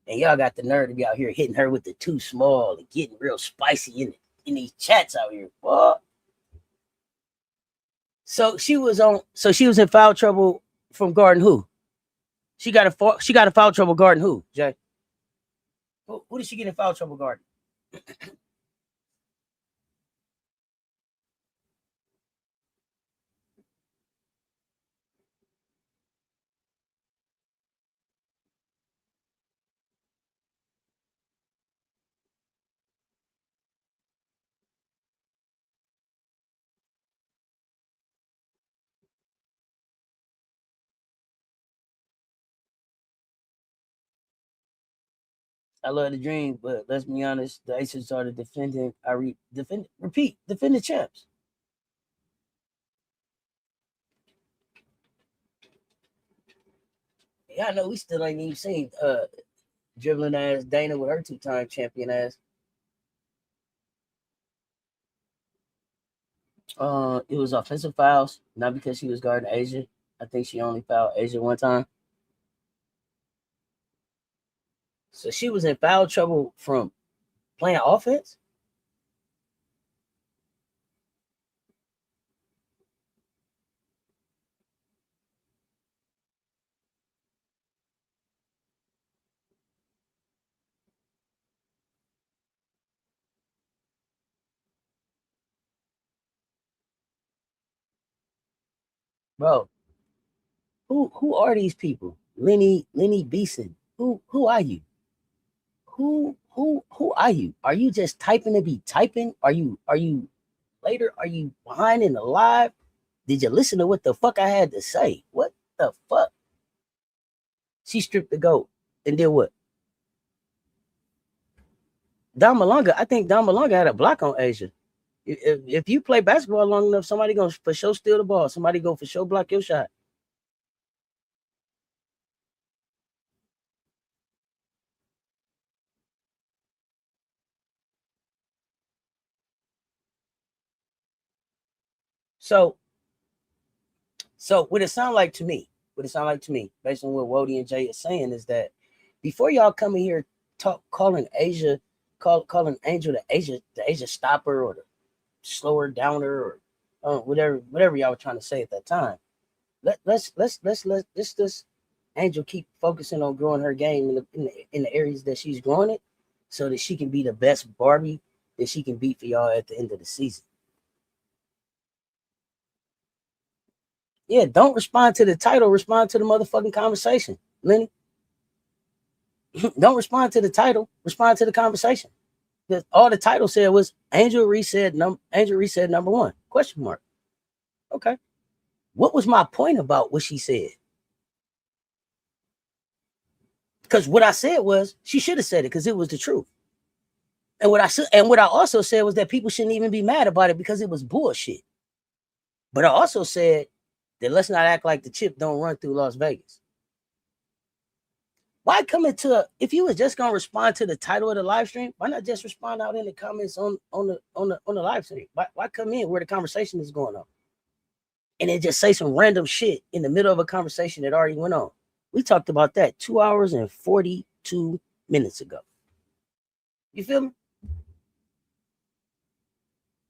And y'all got the nerve to be out here hitting her with the too small and getting real spicy in these chats out here. What? So she was in foul trouble from guarding who? She got a foul trouble guarding who, Jay? Who did she get in foul trouble guarding? I love the dream, but let's be honest, the Aces are the defending. Defending champs. Yeah, I know we still ain't even seen dribbling ass Dana with her 2-time champion ass. It was offensive fouls, not because she was guarding Asia. I think she only fouled Asia 1 time. So she was in foul trouble from playing offense. Bro, who are these people? Lenny Beeson. Who are you? who are you? Are you just typing to be typing? Are you later? Are you behind in the live? Did you listen to what the fuck I had to say? What the fuck? She stripped the goat and did what? Don Malonga, I think Don Malonga had a block on Asia. If you play basketball long enough, somebody gonna for sure steal the ball. Somebody go for sure block your shot. So what it sound like to me, based on what Wody and Jay is saying, is that before y'all come in here calling Asia, calling Angel the Asia stopper or the slower downer or whatever y'all were trying to say at that time. Let's Angel keep focusing on growing her game in the areas that she's growing it, so that she can be the best Barbie that she can be for y'all at the end of the season. Yeah, don't respond to the title. Respond to the motherfucking conversation, Lenny. Don't respond to the title. Respond to the conversation. All the title said was Angel Reese said number one, question mark. Okay. What was my point about what she said? Because what I said was she should have said it because it was the truth. And what I also said was that people shouldn't even be mad about it because it was bullshit. But I also said that let's not act like the chip don't run through Las Vegas. Why come into if you was just gonna respond to the title of the live stream, why not just respond out in the comments on the live stream? Why come in where the conversation is going on? And then just say some random shit in the middle of a conversation that already went on. We talked about that 2 hours and 42 minutes ago. You feel me?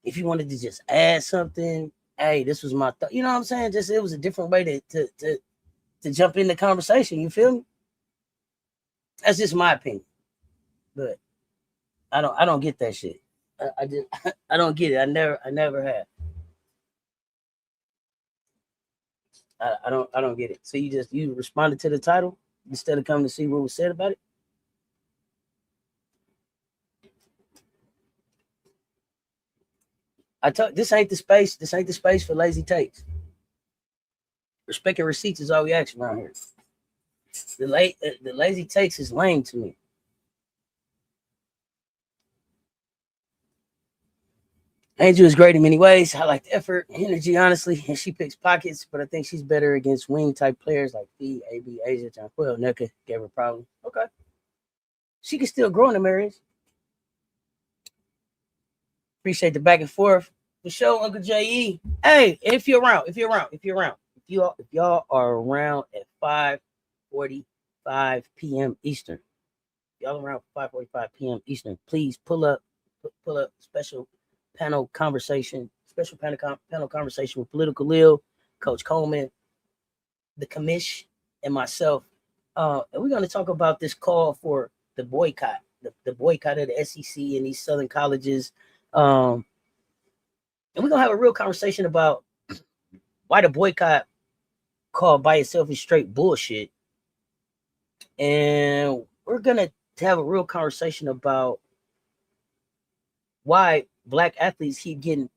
If you wanted to just add something, hey, this was my thought. You know what I'm saying? Just it was a different way to jump in the conversation. You feel me? That's just my opinion. But I don't get that shit. I just I don't get it. I never have. I don't get it. So you responded to the title instead of coming to see what was said about it. I told this ain't the space. This ain't the space for lazy takes. Respect and receipts is all we ask around here. The lazy takes is lame to me. Angel is great in many ways. I like the effort, energy, honestly, and she picks pockets, but I think she's better against wing type players like Fee, AB, Asia, John Quill. NECA gave her problems. Okay. She can still grow in them areas. Appreciate the back and forth. For sure, Uncle J.E. Hey, if y'all are around at 5:45 p.m. Eastern, y'all around 5:45 p.m. Eastern, please pull up special panel conversation with Political Lil, Coach Coleman, the commish, and myself. And we're going to talk about this call for the boycott, the boycott of the SEC and these Southern colleges. And we're going to have a real conversation about why the boycott call by itself is straight bullshit. And we're going to have a real conversation about why Black athletes keep getting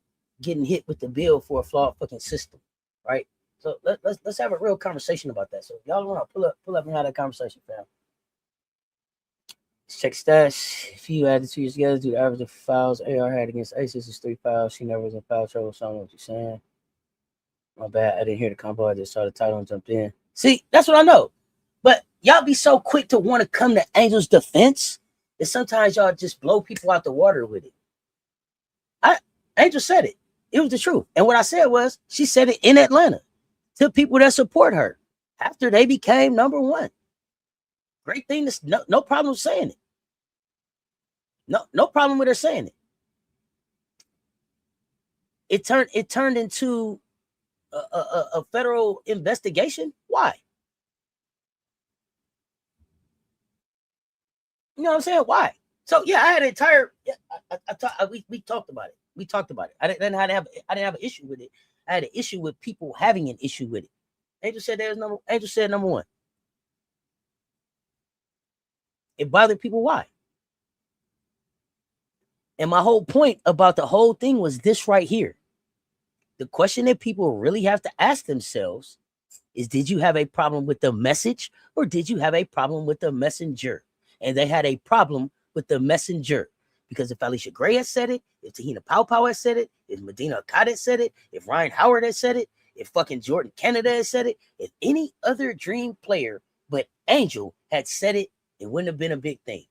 hit with the bill for a flawed fucking system, right? So let's have a real conversation about that. So y'all want to pull up and have that conversation, fam. Let's check stats. If you add the 2 years together, do the average of fouls AR had against Aces is 3 fouls. She never was in foul trouble. So I don't know what you're saying. My bad. I didn't hear the combo. I just saw the title and jumped in. See, that's what I know. But y'all be so quick to want to come to Angel's defense that sometimes y'all just blow people out the water with it. Angel said it. It was the truth. And what I said was, she said it in Atlanta to people that support her after they became number one. Great thing. No problem saying it. No problem with her saying it. It turned into a federal investigation. Why? You know what I'm saying? Why? So yeah, I had an entire. We talked about it. I didn't have an issue with it. I had an issue with people having an issue with it. Angel said number one. It bothered people. Why? And my whole point about the whole thing was this right here. The question that people really have to ask themselves is, did you have a problem with the message or did you have a problem with the messenger? And they had a problem with the messenger. Because if Allisha Gray had said it, if Tahina Pow had said it, if Medina Akkad had said it, if Rhyne Howard had said it, if fucking Jordan Canada had said it, if any other Dream player but Angel had said it, it wouldn't have been a big thing.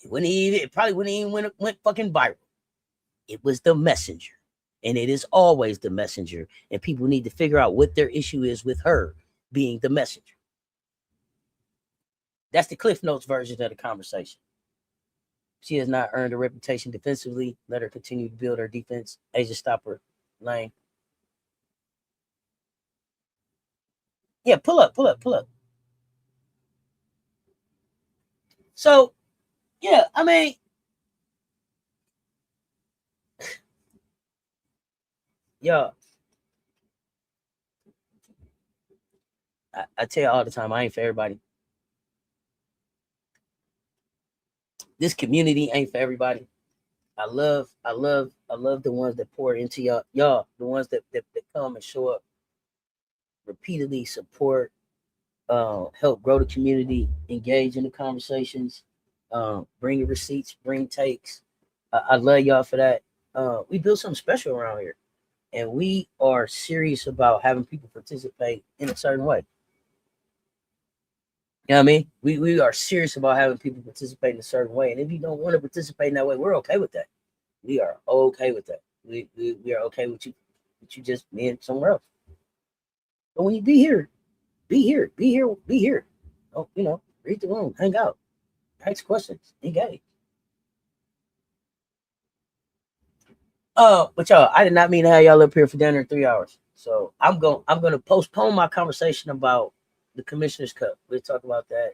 It probably wouldn't even went fucking viral. It was the messenger. And it is always the messenger. And people need to figure out what their issue is with her being the messenger. That's the Cliff Notes version of the conversation. She has not earned a reputation defensively. Let her continue to build her defense. Asia, stop her lane. Yeah, pull up. So, yeah, I mean, yo, I tell you all the time, I ain't for everybody. This community ain't for everybody. I love the ones that pour into y'all, the ones that come and show up repeatedly, support, help grow the community, engage in the conversations, bring receipts, bring takes. I love y'all for that. We built something special around here, and we are serious about having people participate in a certain way. You know what I mean? We are serious about having people participate in a certain way. And if you don't want to participate in that way, we're okay with that. We are okay with that. We are okay with you just being somewhere else. But when you be here. Oh, read the room, hang out, ask questions, engage. But y'all, I did not mean to have y'all up here for dinner in 3 hours. So I'm gonna postpone my conversation about the Commissioner's Cup. We'll talk about that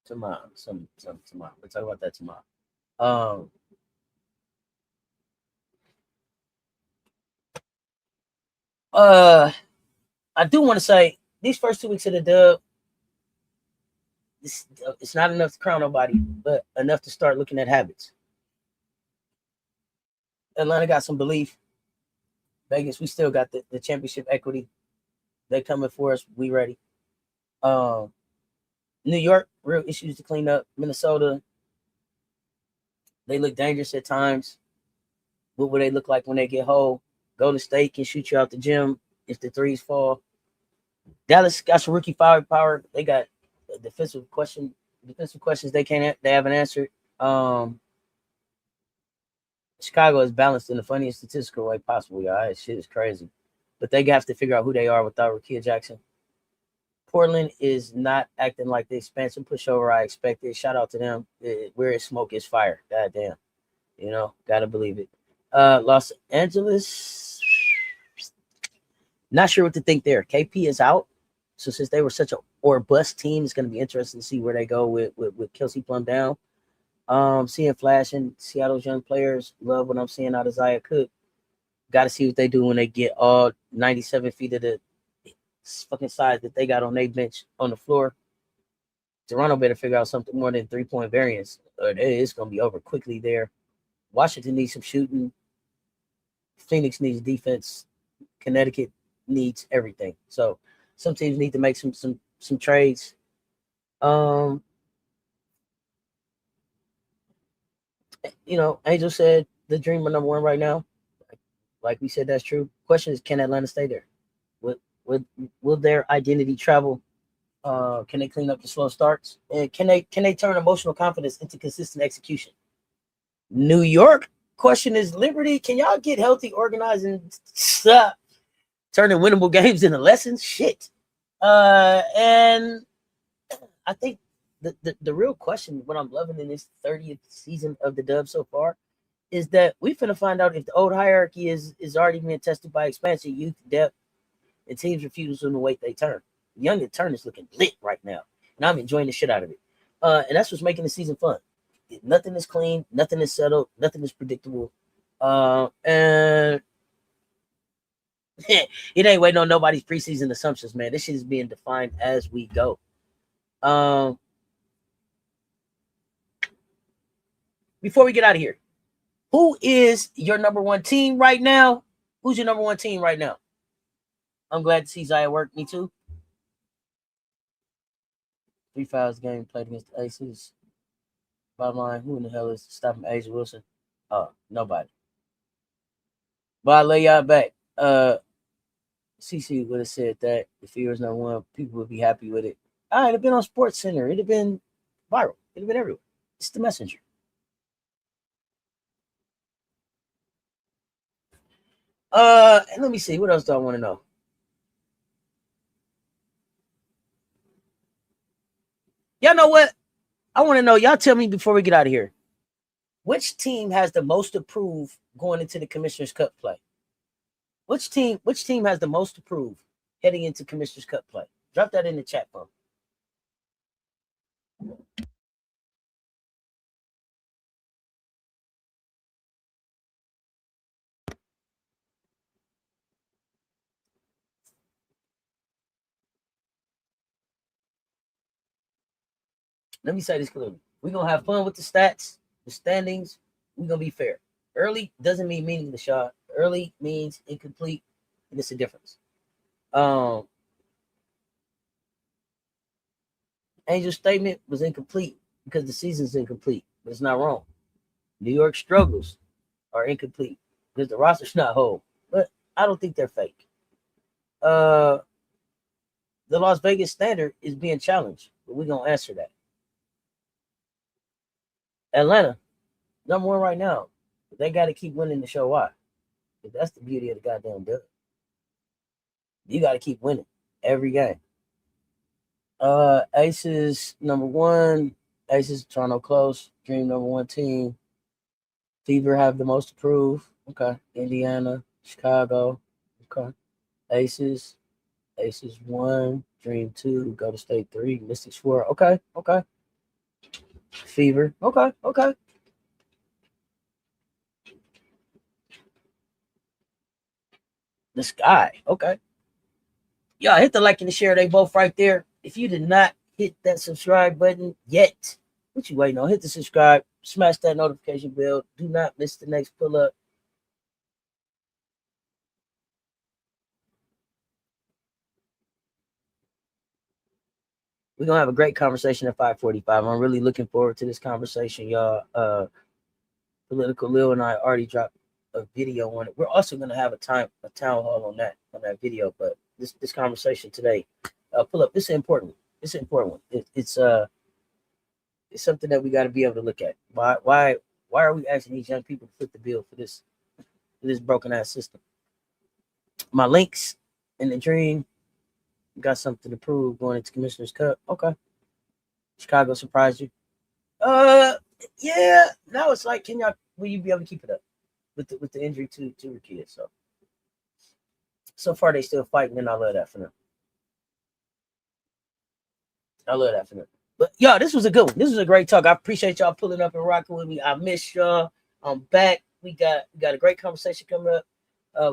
tomorrow. Tomorrow. We'll talk about that tomorrow. I do want to say these first 2 weeks of the dub, it's not enough to crown nobody, but enough to start looking at habits. Atlanta got some belief. Vegas, we still got the championship equity. They coming for us. We ready. New York, real issues to clean up. Minnesota, they look dangerous at times. What will they look like when they get whole? Golden State can shoot you out the gym if the threes fall. Dallas got some rookie firepower. They got defensive questions they haven't answered. Chicago is balanced in the funniest statistical way possible, y'all. Shit is crazy. But they have to figure out who they are without Rakia Jackson. Portland is not acting like the expansion pushover I expected. Shout out to them. Where is smoke is fire. God damn. Gotta believe it. Los Angeles, not sure what to think there. KP is out. So since they were such a or bust team, it's going to be interesting to see where they go with Kelsey Plum down. Seeing Flash and Seattle's young players. Love what I'm seeing out of Zaya Cook. Got to see what they do when they get all 97 feet of the fucking size that they got on their bench on the floor. Toronto better figure out something more than 3-point variance, or it's going to be over quickly there. Washington needs some shooting. Phoenix needs defense. Connecticut needs everything. So some teams need to make some trades. Angel said the Dream are number one right now. Like we said, that's true. Question is, can Atlanta stay there? Will their identity travel? Can they clean up the slow starts? And can they turn emotional confidence into consistent execution? New York, question is Liberty. Can y'all get healthy, organized, and turning winnable games into lessons? Shit. And I think the real question, what I'm loving in this 30th season of the Dub so far, is that we finna find out if the old hierarchy is already being tested by expansion, youth, depth, and teams refusing to wait their turn. Young and Turn is looking lit right now, and I'm enjoying the shit out of it. And that's what's making the season fun. Nothing is clean, nothing is settled, nothing is predictable. And it ain't waiting on nobody's preseason assumptions, man. This shit is being defined as we go. before we get out of here, who is your number one team right now? Who's your number one team right now? I'm glad to see Zaya work. Me too. 3 fouls game played against the Aces. Bottom line, who in the hell is stopping Angel Wilson? Oh, nobody. But I lay y'all back. CC would have said that if he was number one, people would be happy with it. All right, it'd been on Sports Center. It'd have been viral. It'd have been everywhere. It's the messenger. And let me see. What else do I want to know? Y'all know what? I want to know. Y'all tell me before we get out of here. Which team has the most to prove going into the Commissioner's Cup play? Which team has the most to prove heading into Commissioner's Cup play? Drop that in the chat for me. Let me say this clearly. We're going to have fun with the stats, the standings. We're going to be fair. Early doesn't mean meaningless, y'all. Early means incomplete, and it's a difference. Angel's statement was incomplete because the season's incomplete, but it's not wrong. New York struggles are incomplete because the roster's not whole, but I don't think they're fake. The Las Vegas standard is being challenged, but we're going to answer that. Atlanta, number one right now. But they got to keep winning to show why. That's the beauty of the goddamn dub. You got to keep winning every game. Aces, number one. Aces, Toronto close. Dream, number one team. Fever have the most to prove. Okay. Indiana, Chicago. Okay. Aces. Aces 1. Dream 2. Go to State 3. Mystics 4. Okay. Okay. Fever. Okay. Okay. The Sky. Okay. Y'all hit the like and the share. They both right there. If you did not hit that subscribe button yet, what you waiting on? Hit the subscribe. Smash that notification bell. Do not miss the next pull up. We're gonna have a great conversation at 5:45. I'm really looking forward to this conversation, y'all. Political Lil and I already dropped a video on it. We're also gonna have a town hall on that video. But this conversation today, pull up. This is important. It's an important one. It's something that we got to be able to look at. Why are we asking these young people to foot the bill for this broken ass system? My links in the dream. Got something to prove going into Commissioner's Cup. Okay. Chicago surprised you. Yeah. Now it's like, will you be able to keep it up with the injury to your kids? So far they still fighting, and I love that for them. But y'all, this was a good one. This was a great talk. I appreciate y'all pulling up and rocking with me. I miss y'all. I'm back. We got a great conversation coming up.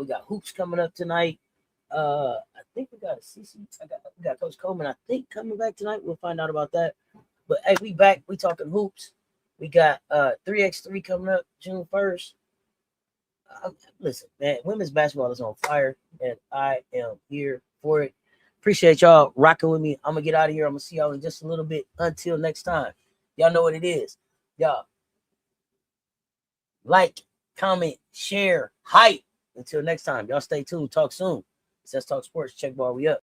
We got hoops coming up tonight. I think we got a CC. We got Coach Coleman, I think, coming back tonight. We'll find out about that. But hey, we back. We talking hoops. We got 3x3 coming up June 1st. Listen, man, women's basketball is on fire, and I am here for it. Appreciate y'all rocking with me. I'm gonna get out of here. I'm gonna see y'all in just a little bit. Until next time, y'all know what it is. Y'all like, comment, share, hype. Until next time, y'all stay tuned. Talk soon. Cess Talk Sports. Check ball. We up.